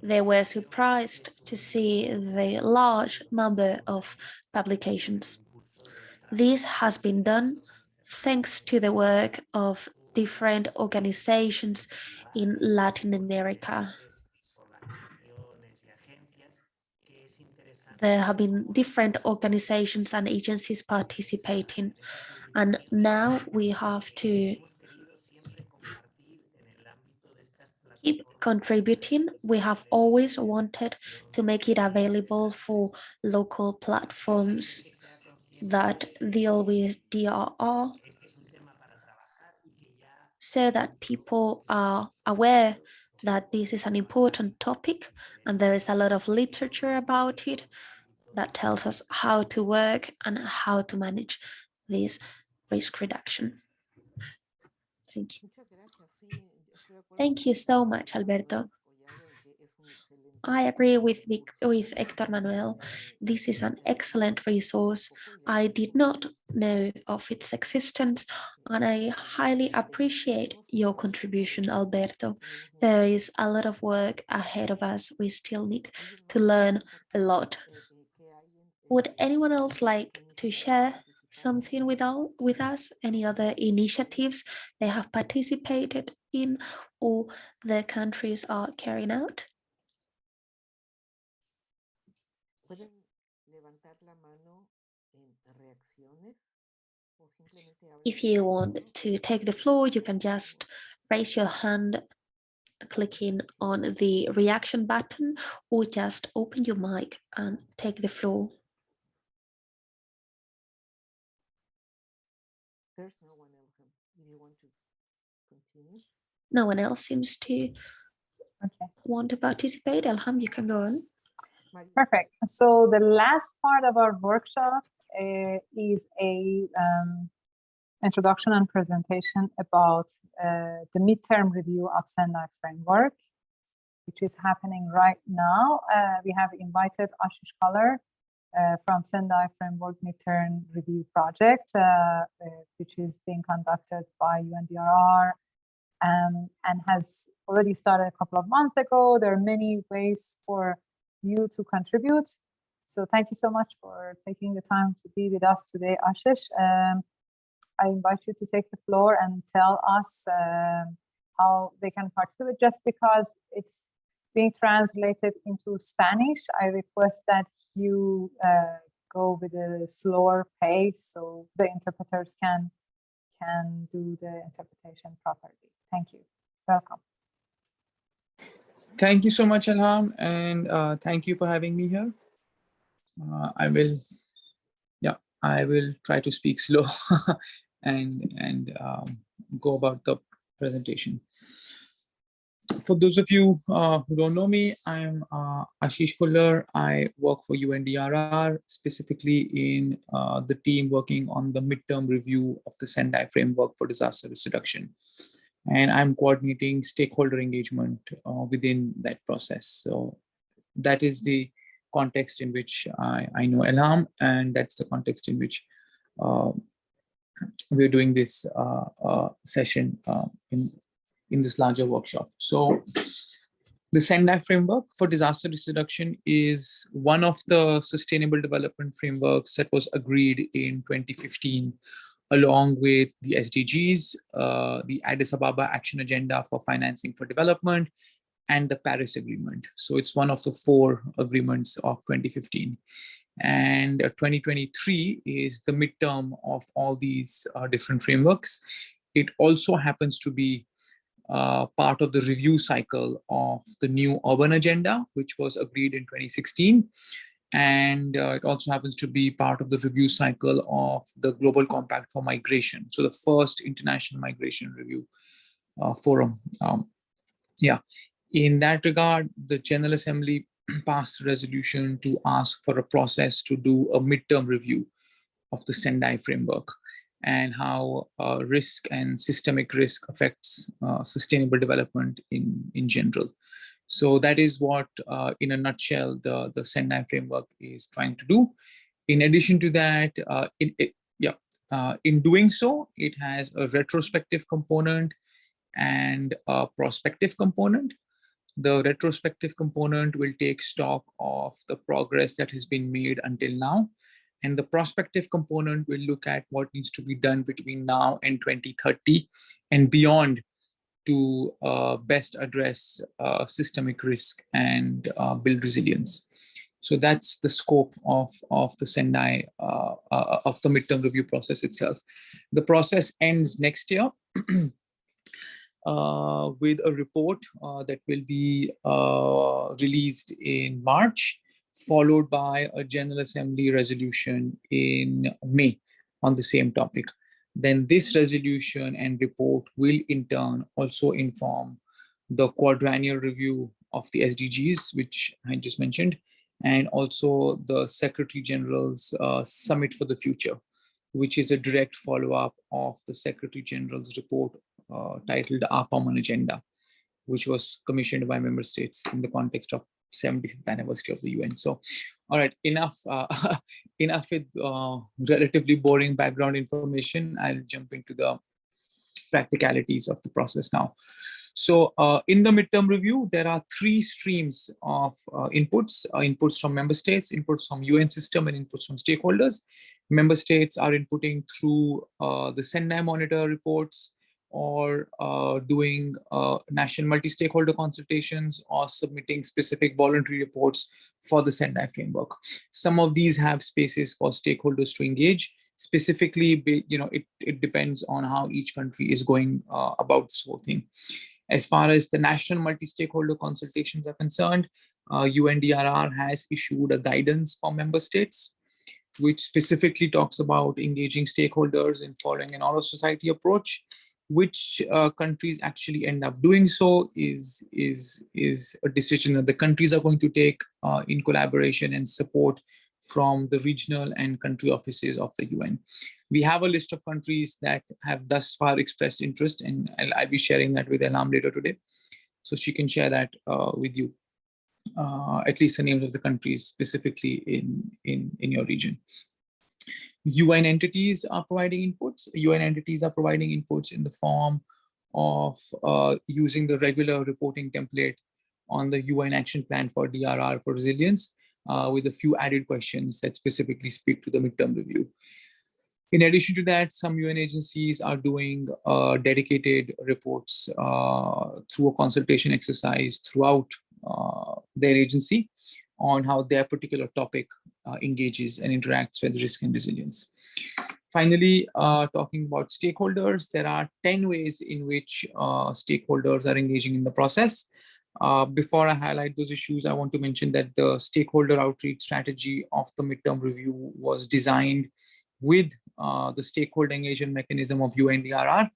they were surprised to see the large number of publications. This has been done thanks to the work of different organizations in Latin America. There have been different organizations and agencies participating, and now we have to keep contributing. We have always wanted to make it available for local platforms that deal with DRR so that people are aware that this is an important topic and there is a lot of literature about it that tells us how to work and how to manage this risk reduction. Thank you. Thank you so much, Alberto. I agree with Héctor Manuel. This is an excellent resource. I did not know of its existence, and I highly appreciate your contribution, Alberto. There is a lot of work ahead of us. We still need to learn a lot. Would anyone else like to share something with us? Any other initiatives they have participated in or the countries are carrying out? If you want to take the floor, you can just raise your hand clicking on the reaction button or just open your mic and take the floor. There's no one else. Do you want to continue? No one else seems to want to participate. Elham, you can go on. Perfect. So the last part of our workshop is a introduction and presentation about the midterm review of Sendai framework, which is happening right now. We have invited Ashish Kalar from Sendai Framework Midterm Review Project, which is being conducted by UNDRR and has already started a couple of months ago. There are many ways for you to contribute. So thank you so much for taking the time to be with us today, Ashish. I invite you to take the floor and tell us how they can participate. Just because it's being translated into Spanish, I request that you go with a slower pace so the interpreters can do the interpretation properly. Thank you. Welcome. Thank you so much, Elham, and thank you for having me here. I will try to speak slow and go about the presentation. For those of you who don't know me, I'm Ashish Kullar. I work for UNDRR, specifically in the team working on the midterm review of the Sendai framework for disaster risk reduction. And I'm coordinating stakeholder engagement within that process. So that is the context in which I know Elham, and that's the context in which we're doing this session in this larger workshop. So the Sendai framework for disaster risk reduction is one of the sustainable development frameworks that was agreed in 2015, along with the SDGs, the Addis Ababa Action Agenda for Financing for Development, and the Paris Agreement. So it's one of the 4 agreements of 2015. And 2023 is the midterm of all these different frameworks. It also happens to be part of the review cycle of the new urban agenda, which was agreed in 2016. And it also happens to be part of the review cycle of the Global Compact for Migration. So the first international migration review forum. In that regard, the General Assembly passed a resolution to ask for a process to do a midterm review of the Sendai framework and how risk and systemic risk affects sustainable development in general. So that is what, in a nutshell, the Sendai framework is trying to do. In addition to that, in doing so, it has a retrospective component and a prospective component. The retrospective component will take stock of the progress that has been made until now. And the prospective component will look at what needs to be done between now and 2030 and beyond to best address systemic risk and build resilience. So that's the scope of the Sendai, of the midterm review process itself. The process ends next year with a report that will be released in March, followed by a General Assembly resolution in May on the same topic. Then this resolution and report will in turn also inform the quadrennial review of the SDGs, which I just mentioned, and also the Secretary General's Summit for the Future, which is a direct follow-up of the Secretary General's report titled Our Common Agenda, which was commissioned by member states in the context of 75th anniversary of the UN. So, all right, enough with relatively boring background information. I'll jump into the practicalities of the process now. So in the midterm review, there are three streams of inputs, inputs from member states, inputs from UN system, and inputs from stakeholders. Member states are inputting through the Sendai Monitor reports, or doing national multi-stakeholder consultations, or submitting specific voluntary reports for the Sendai framework. Some of these have spaces for stakeholders to engage. Specifically, it depends on how each country is going about this whole thing. As far as the national multi-stakeholder consultations are concerned, UNDRR has issued a guidance for member states, which specifically talks about engaging stakeholders and following an all-of-society approach. Which countries actually end up doing so is a decision that the countries are going to take in collaboration and support from the regional and country offices of the UN. We have a list of countries that have thus far expressed interest, and I'll be sharing that with Elam later today. So she can share that with you, at least the names of the countries specifically in your region. UN entities are providing inputs. UN entities are providing inputs in the form of using the regular reporting template on the UN Action Plan for DRR for Resilience, with a few added questions that specifically speak to the midterm review. In addition to that, some UN agencies are doing dedicated reports through a consultation exercise throughout their agency on how their particular topic engages and interacts with risk and resilience. Finally, talking about stakeholders, there are 10 ways in which stakeholders are engaging in the process. Before I highlight those issues, I want to mention that the stakeholder outreach strategy of the midterm review was designed with the stakeholder engagement mechanism of UNDRR,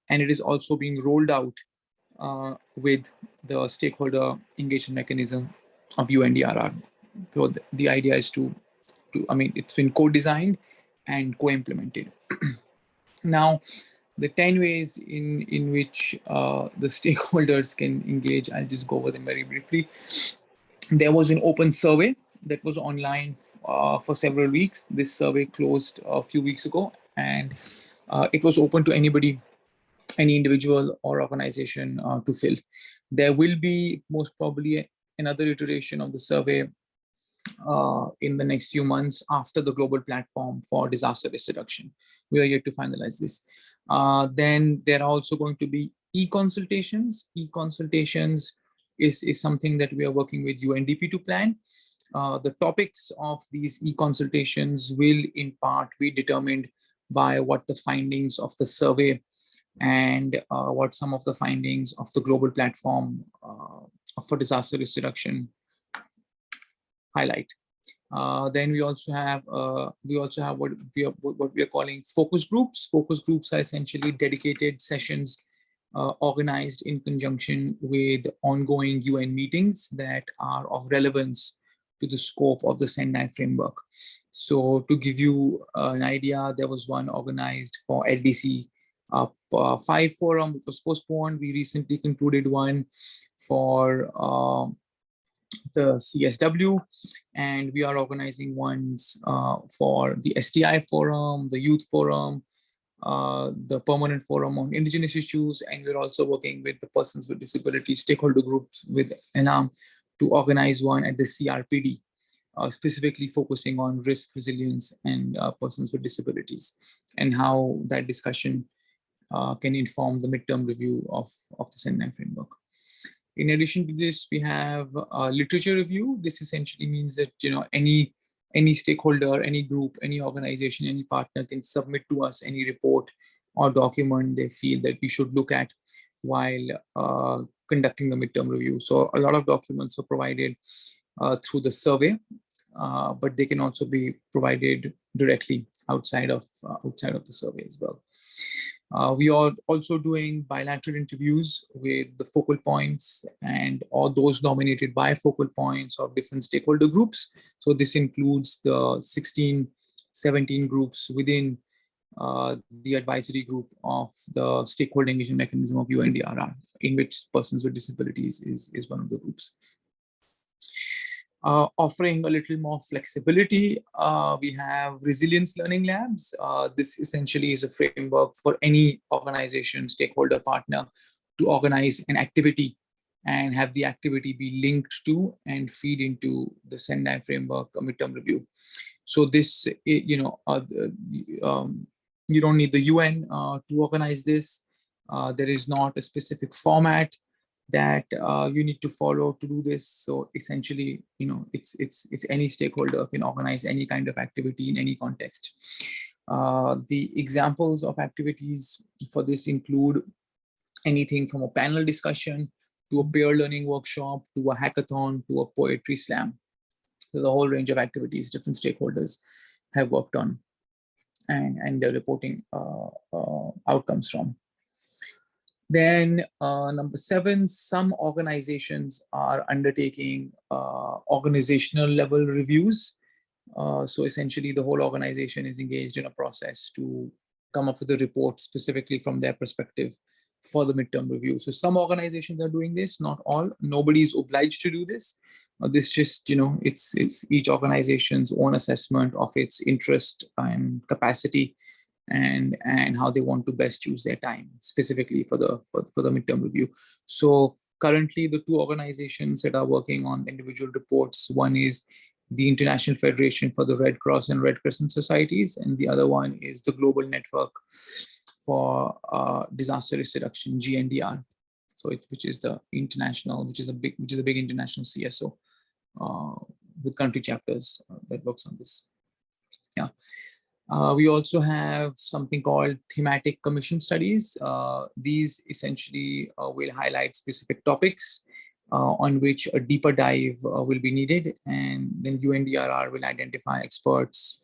and it is also being rolled out with the stakeholder engagement mechanism of UNDRR. So the idea is it's been co-designed and co-implemented. Now, the 10 ways in which the stakeholders can engage, I'll just go over them very briefly. There was an open survey that was online for several weeks. This survey closed a few weeks ago, and it was open to anybody, any individual or organization to fill. There will be most probably another iteration of the survey in the next few months after the global platform for disaster risk reduction. We are yet to finalize this. Then there are also going to be e-consultations. E-consultations is something that we are working with UNDP to plan. The topics of these e-consultations will in part be determined by what the findings of the survey and what some of the findings of the global platform for disaster risk reduction highlight. Then we also have what we are calling focus groups. Focus groups are essentially dedicated sessions organized in conjunction with ongoing UN meetings that are of relevance to the scope of the Sendai framework. So to give you an idea, there was one organized for LDC 5 forum, which was postponed. We recently concluded one for the CSW, and we are organizing ones for the STI forum, the youth forum, the permanent forum on indigenous issues, and we're also working with the persons with disabilities stakeholder groups with ENAM to organize one at the CRPD, specifically focusing on risk resilience and persons with disabilities, and how that discussion can inform the midterm review of the Sendai framework. In addition to this, we have a literature review. This essentially means that any stakeholder, any group, any organization, any partner can submit to us any report or document they feel that we should look at while conducting the midterm review. So a lot of documents are provided through the survey, but they can also be provided directly outside of the survey as well. We are also doing bilateral interviews with the focal points and all those nominated by focal points of different stakeholder groups. So this includes the 16, 17 groups within the advisory group of the stakeholder engagement mechanism of UNDRR, in which persons with disabilities is one of the groups. Offering a little more flexibility, we have resilience learning labs. This essentially is a framework for any organization, stakeholder partner to organize an activity and have the activity be linked to and feed into the Sendai framework midterm review. So this, you don't need the UN to organize this. There is not a specific format that you need to follow to do this. So essentially, it's any stakeholder can organize any kind of activity in any context. The examples of activities for this include anything from a panel discussion to a peer learning workshop to a hackathon to a poetry slam. There's a whole range of activities different stakeholders have worked on and they're reporting outcomes from. Then number 7, some organizations are undertaking organizational level reviews. So essentially the whole organization is engaged in a process to come up with a report specifically from their perspective for the midterm review. So some organizations are doing this, not all. Nobody is obliged to do this. This just, it's each organization's own assessment of its interest and capacity and how they want to best use their time specifically for the midterm review. So currently the 2 organizations that are working on individual reports, one is the International Federation for the Red Cross and Red Crescent Societies, and the other one is the Global Network for Disaster Risk Reduction, GNDR. So which is a big international CSO with country chapters that works on this. Yeah. We also have something called thematic commission studies. These essentially will highlight specific topics on which a deeper dive will be needed, and then UNDRR will identify experts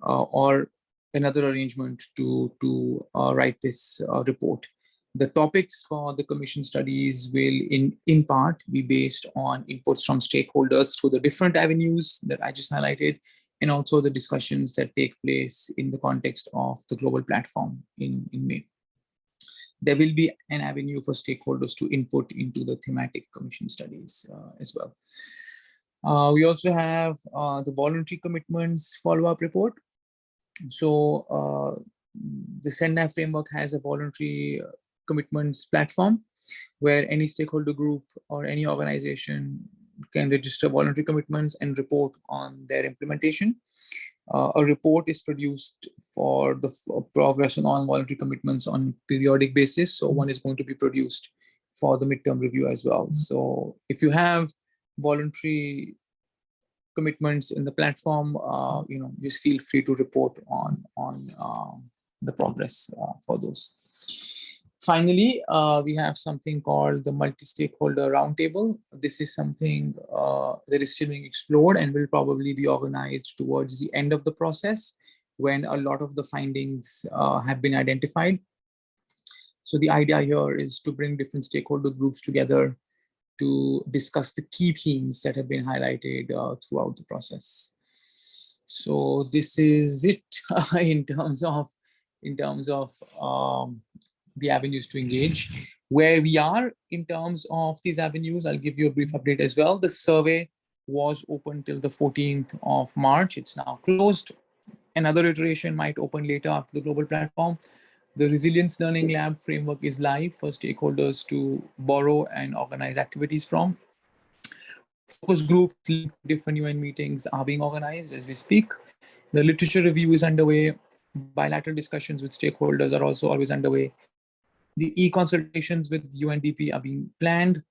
or another arrangement to write this report. The topics for the commission studies will in part be based on inputs from stakeholders through the different avenues that I just highlighted, and also the discussions that take place in the context of the global platform in May. There will be an avenue for stakeholders to input into the thematic commission studies as well. We also have the voluntary commitments follow-up report. So the Sendai framework has a voluntary commitments platform where any stakeholder group or any organization can register voluntary commitments and report on their implementation. A report is produced for the progress on voluntary commitments on periodic basis. So one is going to be produced for the midterm review as well. So if you have voluntary commitments in the platform, just feel free to report on the progress for those. Finally, we have something called the multi-stakeholder roundtable. This is something that is still being explored and will probably be organized towards the end of the process when a lot of the findings have been identified. So the idea here is to bring different stakeholder groups together to discuss the key themes that have been highlighted throughout the process. So this is it in terms of the avenues to engage. Where we are in terms of these avenues, I'll give you a brief update as well. The survey was open till the 14th of March. It's now closed. Another iteration might open later after the global platform. The Resilience Learning Lab framework is live for stakeholders to borrow and organize activities from. Focus groups linked to different UN meetings are being organized as we speak. The literature review is underway. Bilateral discussions with stakeholders are also always underway. The e-consultations with UNDP are being planned.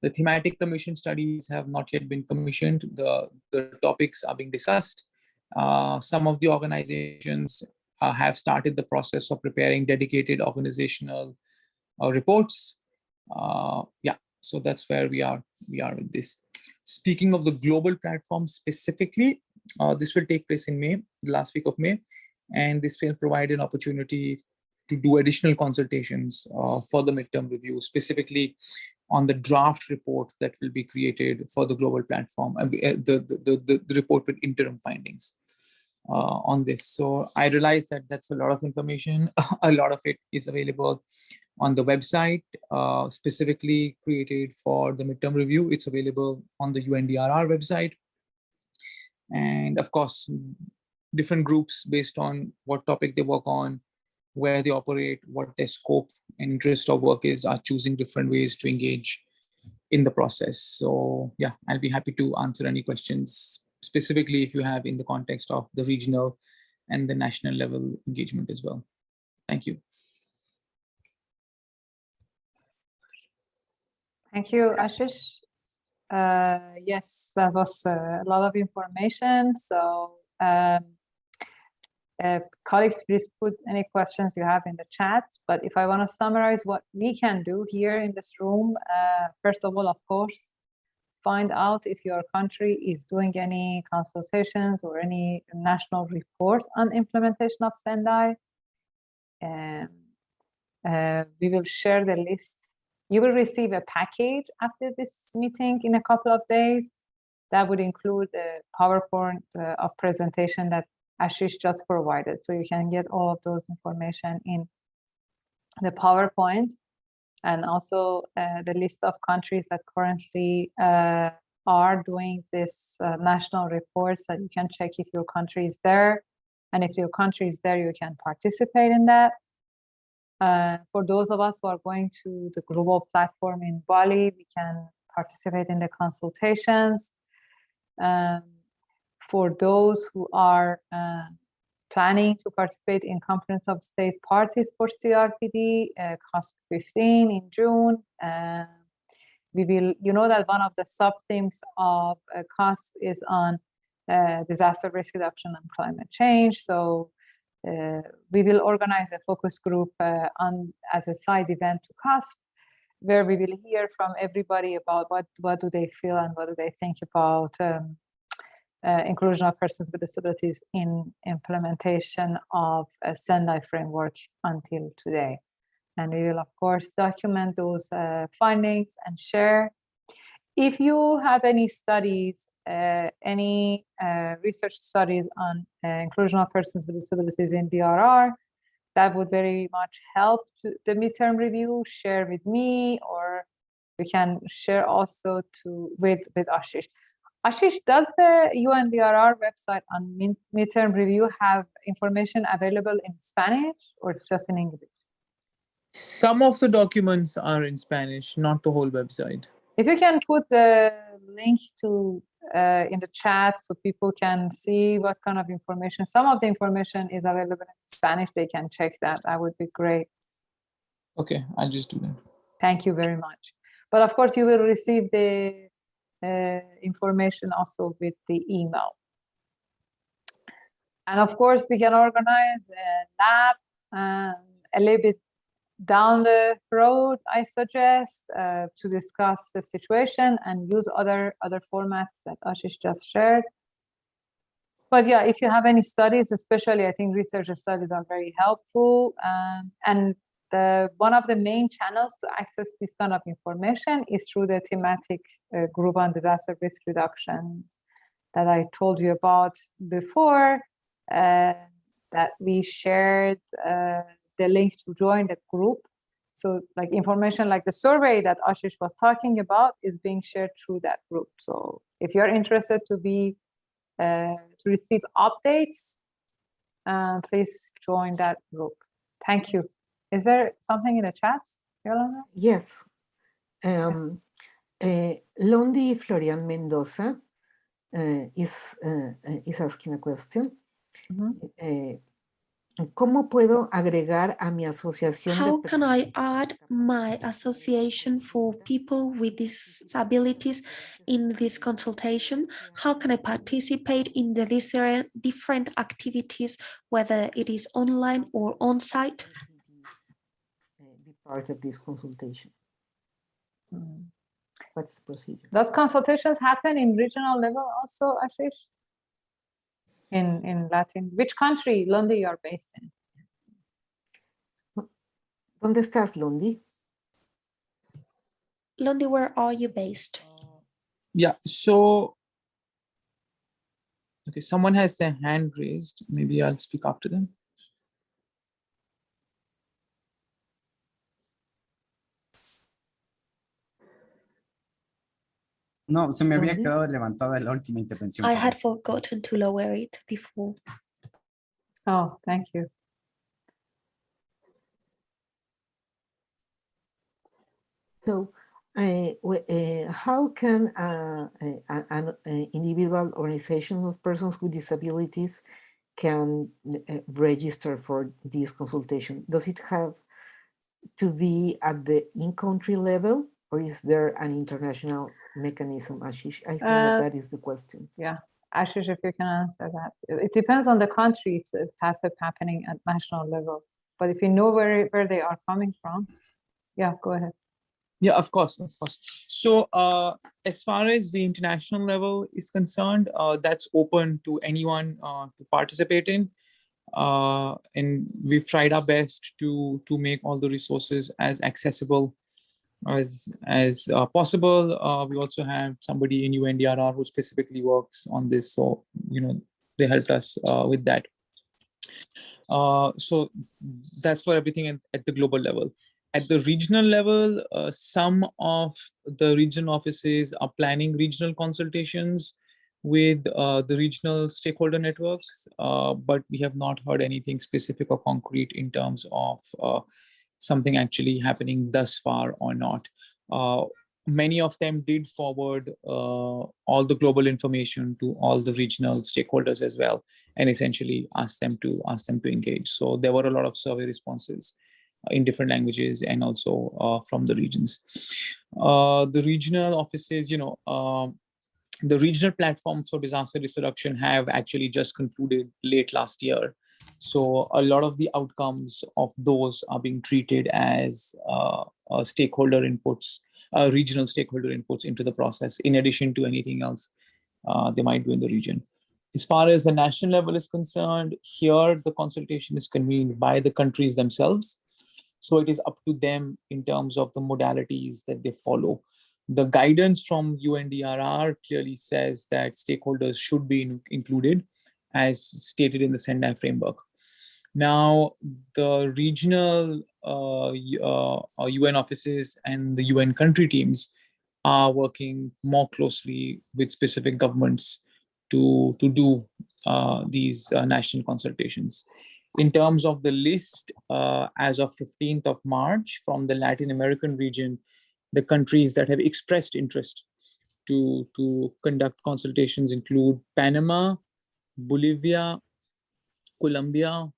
The thematic commission studies have not yet been commissioned. The topics are being discussed. Some of the organizations have started the process of preparing dedicated organizational reports. Yeah, so that's where we are with this. Speaking of the global platform specifically, this will take place in May, the last week of May, and this will provide an opportunity to do additional consultations for the midterm review, specifically on the draft report that will be created for the global platform, the report with interim findings on this. So I realize that that's a lot of information. A lot of it is available on the website, specifically created for the midterm review. It's available on the UNDRR website. And of course, different groups based on what topic they work on, where they operate, what their scope and interest of work is, are choosing different ways to engage in the process. So yeah, I'll be happy to answer any questions, specifically if you have in the context of the regional and the national level engagement as well. Thank you. Thank you, Ashish. Yes, that was a lot of information. So colleagues, please put any questions you have in the chat. But if I want to summarize what we can do here in this room, first of all, of course, find out if your country is doing any consultations or any national report on implementation of Sendai. We will share the list. You will receive a package after this meeting in a couple of days. That would include a PowerPoint of presentation that Ashish just provided. So you can get all of those information in the PowerPoint, and also the list of countries that currently are doing this national reports, that you can check if your country is there. And if your country is there, you can participate in that. For those of us who are going to the global platform in Bali, we can participate in the consultations. For those who are planning to participate in Conference of State Parties for CRPD, COSP 15 in June, we will, you know that one of the sub-themes of COSP is on disaster risk reduction and climate change. So we will organize a focus group as a side event to COSP, where we will hear from everybody about what do they feel and what do they think about inclusion of persons with disabilities in implementation of a Sendai framework until today. And we will, of course, document those findings and share. If you have any studies, any research studies on inclusion of persons with disabilities in DRR, that would very much help to the midterm review. Share with me, or we can share also with Ashish. Ashish, does the UNDRR website on midterm review have information available in Spanish, or it's just in English? Some of the documents are in Spanish, not the whole website. If you can put the link to in the chat so people can see what kind of information. Some of the information is available in Spanish. They can check that. That would be great. Okay, I'll just do that. Thank you very much. But of course, you will receive the information also with the email. And of course, we can organize a lab a little bit down the road, I suggest, to discuss the situation and use other formats that Ashish just shared. But yeah, if you have any studies, especially I think research studies are very helpful. And one of the main channels to access this kind of information is through the thematic group on disaster risk reduction that I told you about before, that we shared the link to join the group. So like information like the survey that Ashish was talking about is being shared through that group. So if you're interested to receive updates, please join that group. Thank you. Is there something in the chat, Yolanda? Yes. Londi Florian Mendoza is asking a question. ¿Cómo puedo agregar a mi asociación How can I add my association for people with disabilities in this consultation? How can I participate in the different activities, whether it is online or on-site? Be part of this consultation? What's the procedure? Does consultations happen in regional level also, Ashish? In Latin, which country, Londi, you are based in? ¿Dónde estás, Londi? Londi, where are you based? Yeah, so, okay, someone has their hand raised. Maybe I'll speak after them. No, se me había quedado levantada la última intervención. I had forgotten to lower it before. Oh, thank you. So, how can an individual organization of persons with disabilities can register for this consultation? Does it have to be at the in-country level, or is there an international mechanism, Ashish? I think that is the question. Yeah, Ashish, if you can answer that. It depends on the country if it has to happening at national level. But if you know where they are coming from, yeah, go ahead. Yeah, of course. So as far as the international level is concerned, that's open to anyone to participate in. And we've tried our best to make all the resources as accessible as possible. We also have somebody in UNDRR who specifically works on this, so they helped us with that. So that's for everything at the global level. At the regional level, some of the regional offices are planning regional consultations with the regional stakeholder networks, but we have not heard anything specific or concrete in terms of something actually happening thus far or not. Many of them did forward all the global information to all the regional stakeholders as well, and essentially ask them to engage. So there were a lot of survey responses in different languages and also from the regions. The regional offices, the regional platforms for disaster risk reduction have actually just concluded late last year. So a lot of the outcomes of those are being treated as stakeholder inputs, regional stakeholder inputs into the process, in addition to anything else they might do in the region. As far as the national level is concerned, here the consultation is convened by the countries themselves. So it is up to them in terms of the modalities that they follow. The guidance from UNDRR clearly says that stakeholders should be included, as stated in the Sendai framework. Now, the regional UN offices and the UN country teams are working more closely with specific governments to do these national consultations. In terms of the list, as of 15th of March, from the Latin American region, the countries that have expressed interest to conduct consultations include Panama, Bolivia, Colombia,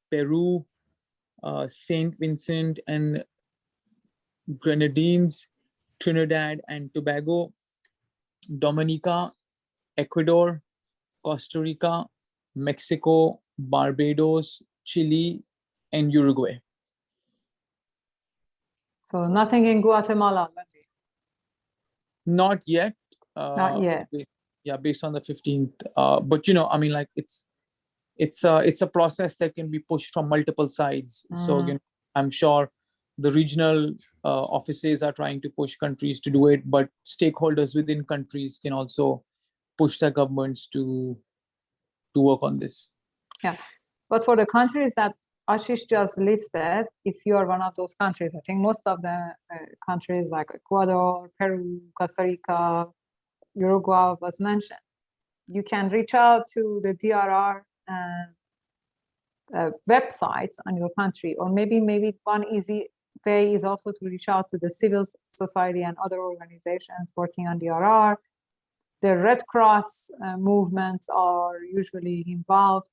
Peru, St. Vincent and Grenadines, Trinidad and Tobago, Dominica, Ecuador, Costa Rica, Mexico, Barbados, Chile, and Uruguay. So nothing in Guatemala. Not yet. Not yet. Yeah, based on the 15th. But I mean, like it's a process that can be pushed from multiple sides. So I'm sure the regional offices are trying to push countries to do it, but stakeholders within countries can also push their governments to work on this. Yeah, but for the countries that Ashish just listed, if you are one of those countries, I think most of the countries like Ecuador, Peru, Costa Rica, Uruguay was mentioned. You can reach out to the DRR websites on your country, or maybe one easy way is also to reach out to the civil society and other organizations working on DRR. The Red Cross movements are usually involved,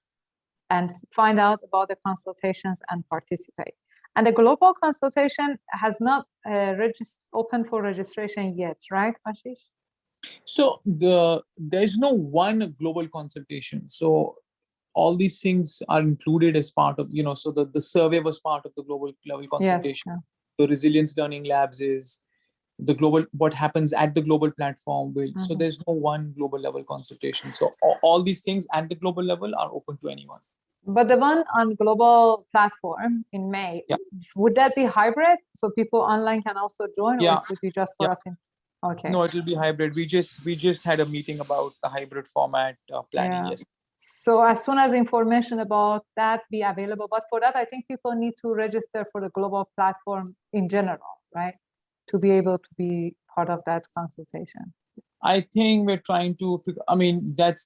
and find out about the consultations and participate. And the global consultation has not open for registration yet, right, Ashish? So there's no one global consultation. So all these things are included as part of, so the survey was part of the global level consultation. Yes, The resilience learning labs is the global, what happens at the global platform will. So there's no one global level consultation. So all these things at the global level are open to anyone. But the one on global platform in May, would that be hybrid? So people online can also join, or it would be just for us in? Okay. No, it will be hybrid. We just had a meeting about the hybrid format planning. Yes. So as soon as information about that be available, but for that, I think people need to register for the global platform in general, right? To be able to be part of that consultation. I think we're trying to figure, I mean, that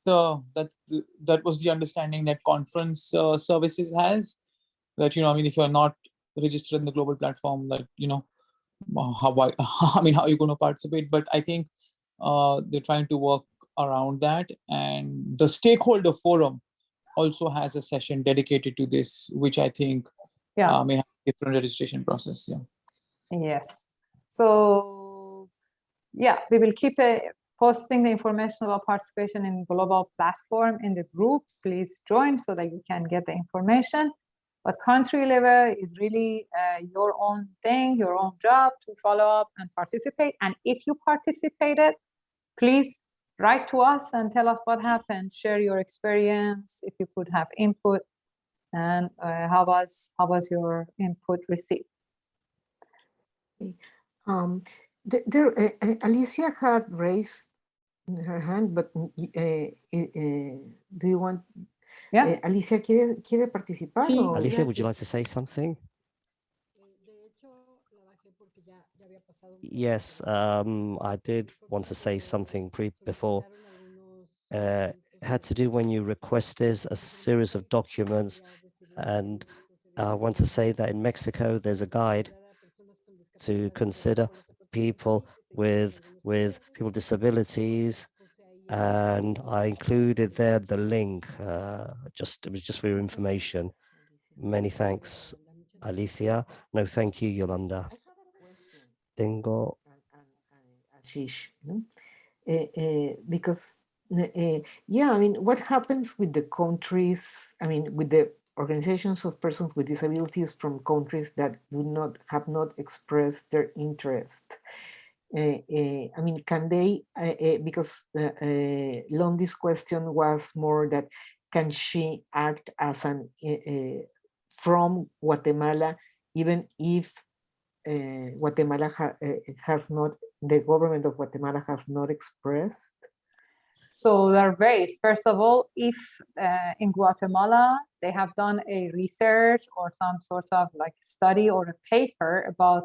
was the understanding that conference services has, that, I mean, if you're not registered in the global platform, that, how are you going to participate? But I think they're trying to work around that. And the stakeholder forum also has a session dedicated to this, which I think may have a different registration process. Yeah. Yes. So, we will keep posting the information about participation in global platform in the group. Please join so that you can get the information. But country level is really your own thing, your own job to follow up and participate. And if you participated, please write to us and tell us what happened. Share your experience, if you could have input, and how was your input received? Alicia had raised her hand, but do you want? Yeah. Alicia, ¿quiere participar? Sí, Alicia, would you like to say something? Yes, I did want to say something before. It had to do when you requested a series of documents, and I want to say that in Mexico there's a guide to consider people with people with disabilities, and I included there the link. It was just for your information. Many thanks, Alicia. No, thank you, Yolanda. Tengo. Ashish, because I mean, what happens with the countries? I mean, with the organizations of persons with disabilities from countries that have not expressed their interest. I mean, can they? Because Londi's question was more that can she act as an from Guatemala, even if Guatemala has not, the government of Guatemala has not expressed? So there are ways. First of all, if in Guatemala they have done a research or some sort of like study or a paper about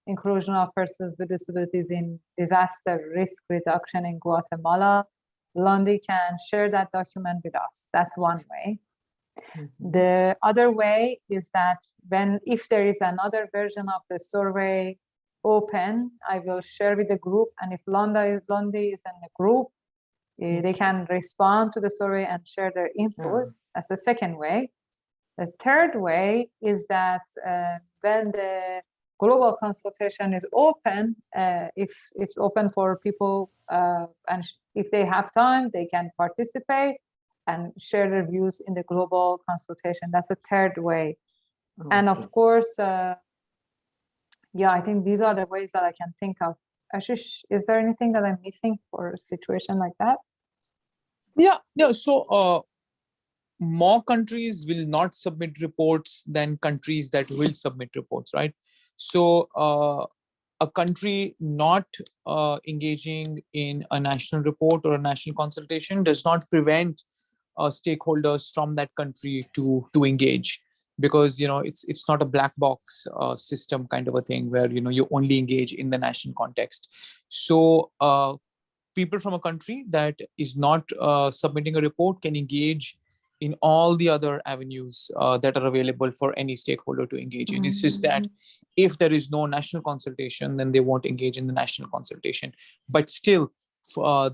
inclusion of persons with disabilities in disaster risk reduction in Guatemala, Londi can share that document with us. That's one way. The other way is that if there is another version of the survey open, I will share with the group, and if Londi is in the group, they can respond to the survey and share their input. That's the second way. The third way is that when the global consultation is open, if it's open for people, and if they have time, they can participate and share their views in the global consultation. That's a third way. And of course, Yeah, I think these are the ways that I can think of. Ashish, is there anything that I'm missing for a situation like that? Yeah. So more countries will not submit reports than countries that will submit reports, right? So a country not engaging in a national report or a national consultation does not prevent stakeholders from that country to engage, because it's not a black box system kind of a thing where you only engage in the national context. So people from a country that is not submitting a report can engage in all the other avenues that are available for any stakeholder to engage in. It's just that if there is no national consultation, then they won't engage in the national consultation. But still,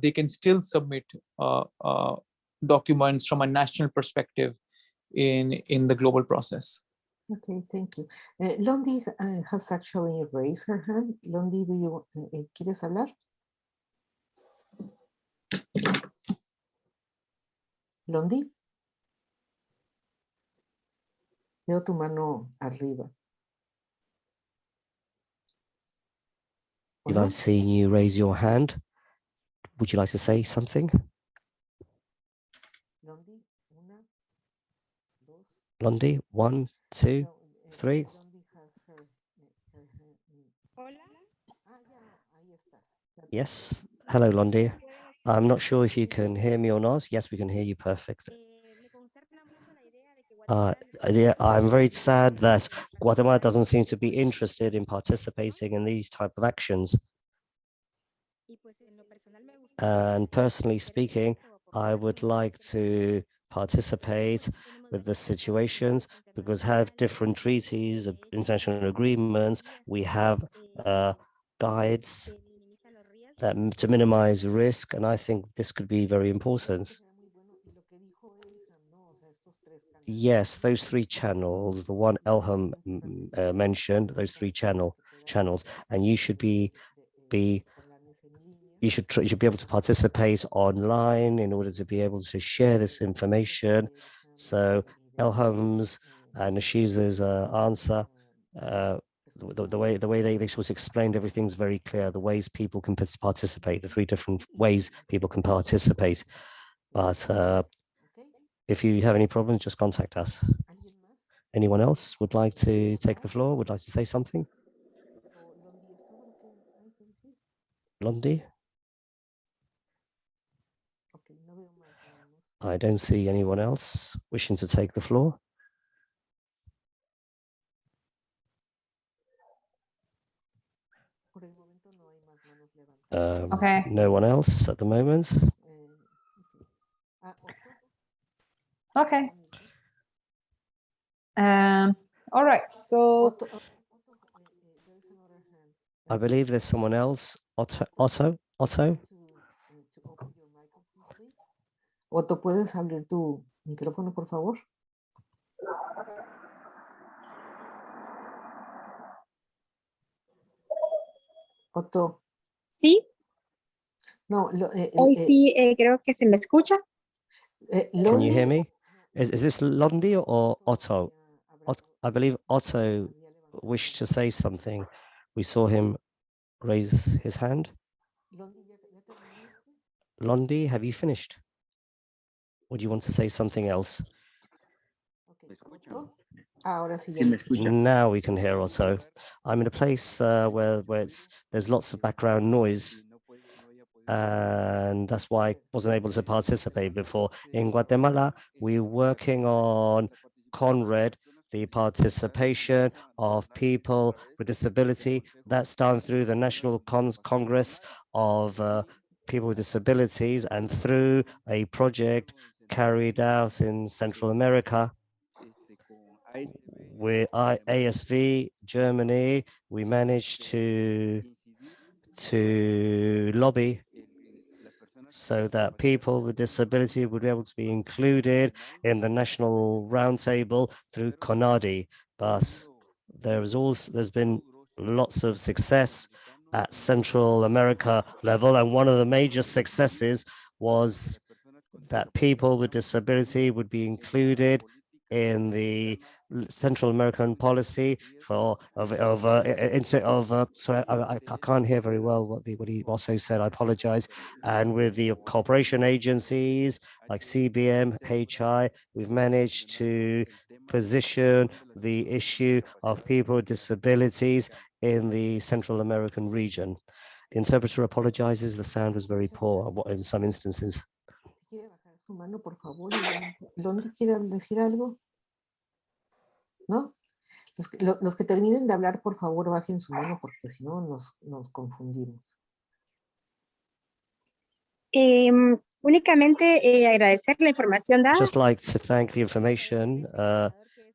they can still submit documents from a national perspective in the global process. Okay, thank you. Londi has actually raised her hand. Londi, do you quieres hablar? Londi, veo tu mano arriba. I've seen you raise your hand. Would you like to say something? Londi, una, dos. Londi, 1, 2, No, 3. Londi has her hand. Hola. Ahí estás. Yes. Hello, Londi. I'm not sure if you can hear me or not. Yes, we can hear you perfect. Yeah, I'm very sad that Guatemala doesn't seem to be interested in participating in these type of actions. And personally speaking, I would like to participate with the situations because have different treaties, international agreements, we have guides that to minimize risk, and I think this could be very important. Yes, those 3 channels, the one Elham mentioned, those 3 channels, and you should be able to participate online in order to be able to share this information. So Elham's and Nashiza's answer, the way they sort of explained everything's very clear. The ways people can participate, the 3 different ways people can participate. But if you have any problems, just contact us. Anyone else would like to take the floor? Would like to say something? Londi? I don't see anyone else wishing to take the floor. Okay. No one else at the moment. Okay. All right. So I believe there's someone else. Otto? Otto, ¿puedes abrir tu micrófono, por favor? Otto. Sí. No, Hoy sí creo que se me escucha. Can you hear me? Is this Londi or Otto? I believe Otto wished to say something. We saw him raise his hand. Londi, have you finished? Or do you want to say something else? Now we can hear Otto. I'm in a place where there's lots of background noise, and that's why I wasn't able to participate before. In Guatemala, we're working on CONRED, the participation of people with disability. That's done through the National Congress of People with Disabilities and through a project carried out in Central America. With ASV Germany, we managed to lobby so that people with disability would be able to be included in the national roundtable through CONADI. But there's been lots of success at Central America level, and one of the major successes was that people with disability would be included in the Central American policy sorry, I can't hear very well what he also said. I apologize. And with the cooperation agencies like CBM, HI, we've managed to position the issue of people with disabilities in the Central American region. The interpreter apologizes. The sound was very poor in some instances. ¿Quiere bajar su mano, por favor? ¿Dónde quiere decir algo? ¿No? Los que terminen de hablar, por favor, bajen su mano porque si no nos confundimos. Únicamente agradecer la información dada. Just like to thank the information.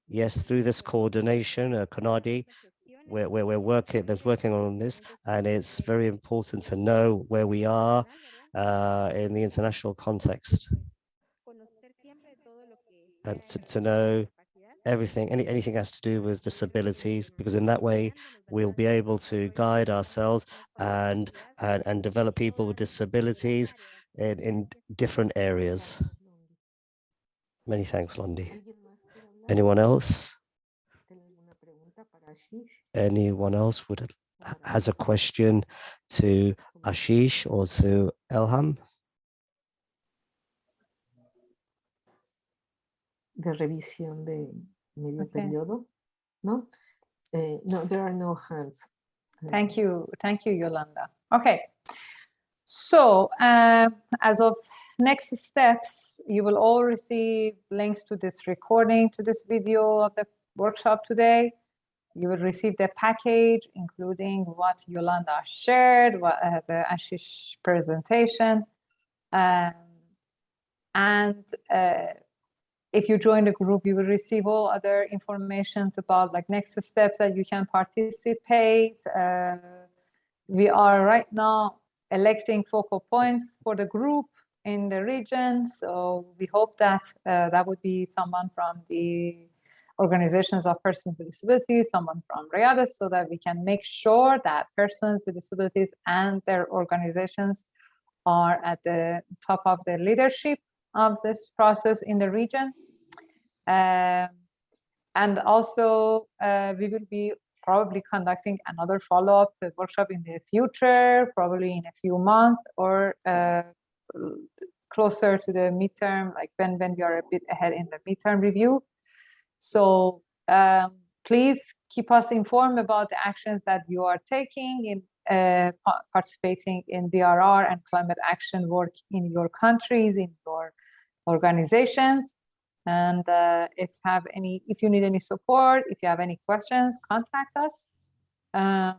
Yes, through this coordination, CONADI, we're working on this, and it's very important to know where we are in the international context, and to know anything has to do with disabilities, because in that way we'll be able to guide ourselves and develop people with disabilities in different areas. Many thanks, Londi. Anyone else? Anyone else has a question to Ashish or to Elham? De revisión de medio periodo, ¿no? No, there are no hands. Thank you, Yolanda. Okay, so as of next steps, you will all receive links to this recording, to this video of the workshop today. You will receive the package, including what Yolanda shared, the Ashish presentation, and if you join the group, you will receive all other information about like next steps that you can participate. We are right now electing focal points for the group in the region. So we hope that that would be someone from the organizations of persons with disabilities, someone from RIADIS, so that we can make sure that persons with disabilities and their organizations are at the top of the leadership of this process in the region. And also we will be probably conducting another follow-up workshop in the future, probably in a few months or closer to the midterm, like when we are a bit ahead in the midterm review. So please keep us informed about the actions that you are taking in participating in DRR and climate action work in your countries, in your organizations. And if you need any support, if you have any questions, contact us. And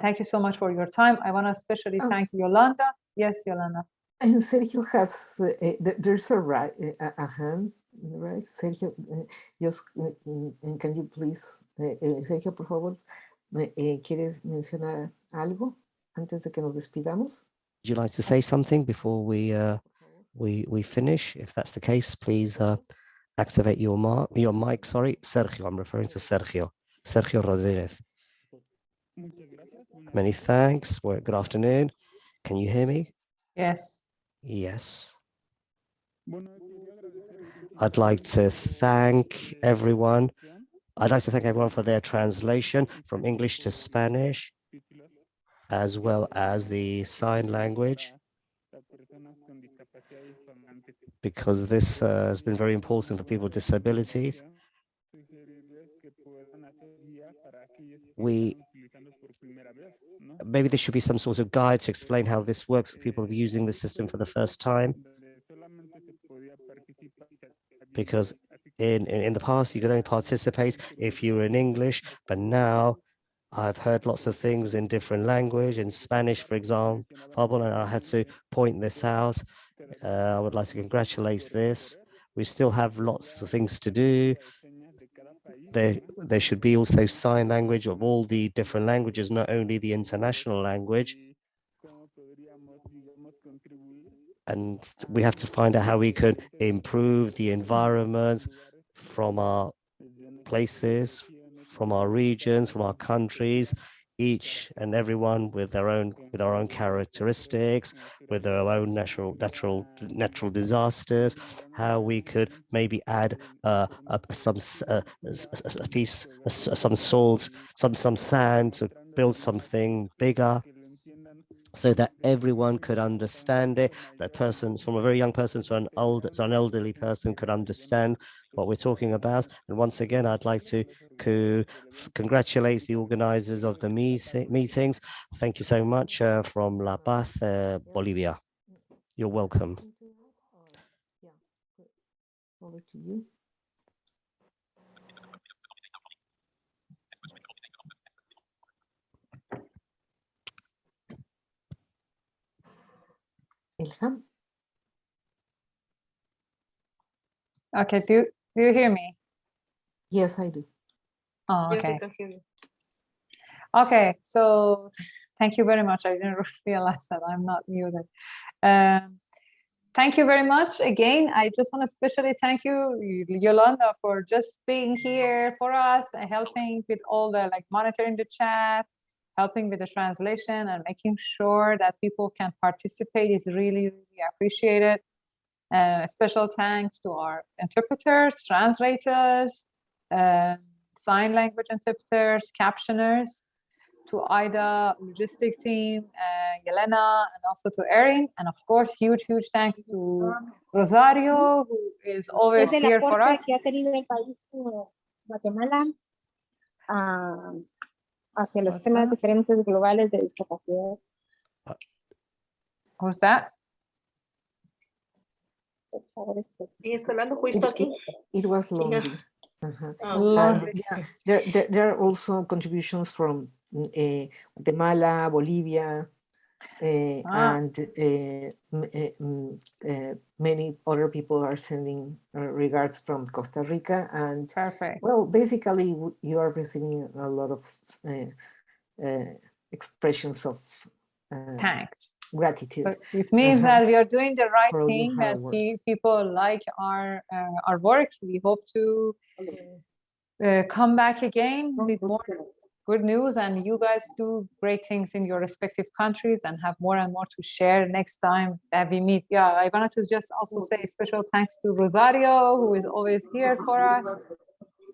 thank you so much for your time. I want to especially thank Yolanda. Yes, Yolanda. And Sergio has, there's a hand, right? Sergio, just, can you please, Sergio, por favor, ¿quieres mencionar algo antes de que nos despidamos? Would you like to say something before we finish? If that's the case, please activate your mic. Sorry, Sergio. I'm referring to Sergio Rodriguez. Many thanks. Well, good afternoon. Can you hear me? Yes. Yes. I'd like to thank everyone. I'd like to thank everyone for their translation from English to Spanish, as well as the sign language, because this has been very important for people with disabilities. Maybe there should be some sort of guide to explain how this works for people using the system for the first time, because in the past you could only participate if you were in English, but now I've heard lots of things in different language, in Spanish, for example, and I had to point this out. I would like to congratulate this. We still have lots of things to do. There should be also sign language of all the different languages, not only the international language. And we have to find out how we could improve the environment from our places, from our regions, from our countries, each and everyone with our own characteristics, with their own natural disasters, how we could maybe add some salt, some sand to build something bigger, so that everyone could understand it. That persons, from a very young person to an elderly person, could understand what we're talking about. And once again, I'd like to congratulate the organizers of the meetings. Thank you so much from La Paz, Bolivia. You're welcome. Over to you. Ilham? Okay, do you hear me? Yes, I do. Oh, Yes, we okay. can hear you. Okay, so thank you very much. I didn't realize that I'm not muted. Thank you very much. Again, I just want to especially thank you, Yolanda, for just being here for us and helping with all the monitoring the chat, helping with the translation, and making sure that people can participate is really, really appreciated. Special thanks to our interpreters, translators, sign language interpreters, captioners, to Ida, logistic team, Yelena, and also to Erin. And of course, huge thanks to Rosario, who is always here for us. Que ha tenido el país Guatemala hacia los temas diferentes globales de discapacidad. Who's that? Instalando justo aquí. It was lonely. Lonely. There are also contributions from Guatemala, Bolivia, and many other people are sending regards from Costa Rica. And perfect. Well, basically, you are receiving a lot of expressions of thanks, gratitude. So it means that we are doing the right For thing, your that hard work. people like our work. We hope to come back again with more good news, and you guys do great things in your respective countries and have more and more to share next time that we meet. Yeah, I wanted to just also say special thanks to Rosario, who is always here for us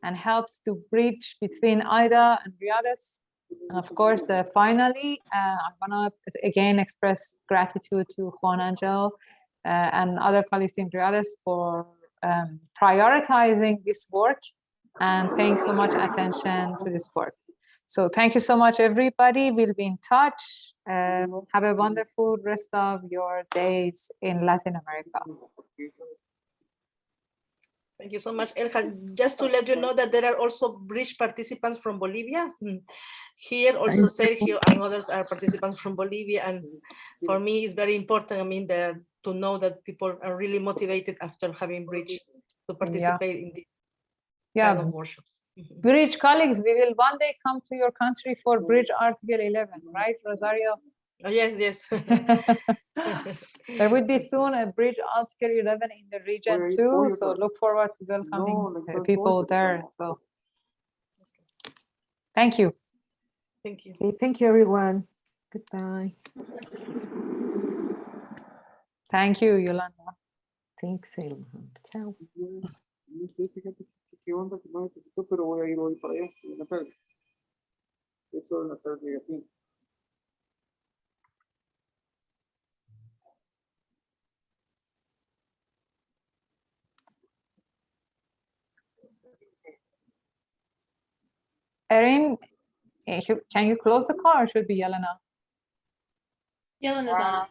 and helps to bridge between Ida and Riades. And of course, finally, I want to again express gratitude to Juan Angel and other colleagues in Riades for prioritizing this work and paying so much attention to this work. So thank you so much, everybody. We'll be in touch. Have a wonderful rest of your days in Latin America. Thank you so much, Elja. Just to let you know that there are also bridge participants from Bolivia. Here also Sergio and others are participants from Bolivia. And for me, it's very important, I mean, to know that people are really motivated after having bridge to participate in this kind of workshops. Bridge colleagues, we will one day come to your country for Bridge Article 11, right, Rosario? Oh, yes. There will be soon a Bridge Article 11 in the region too, so look forward to welcoming people there. So, thank you. Thank you. Okay, thank you, everyone. Goodbye. Thank you, Yolanda. Thanks, Ilham. Ciao. ¿Qué onda? Que no me necesito, pero voy a ir hoy para allá en la tarde. Eso en la tarde aquí. Erin, can you close the car or should be Yelena? Yelena's on it.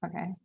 Okay.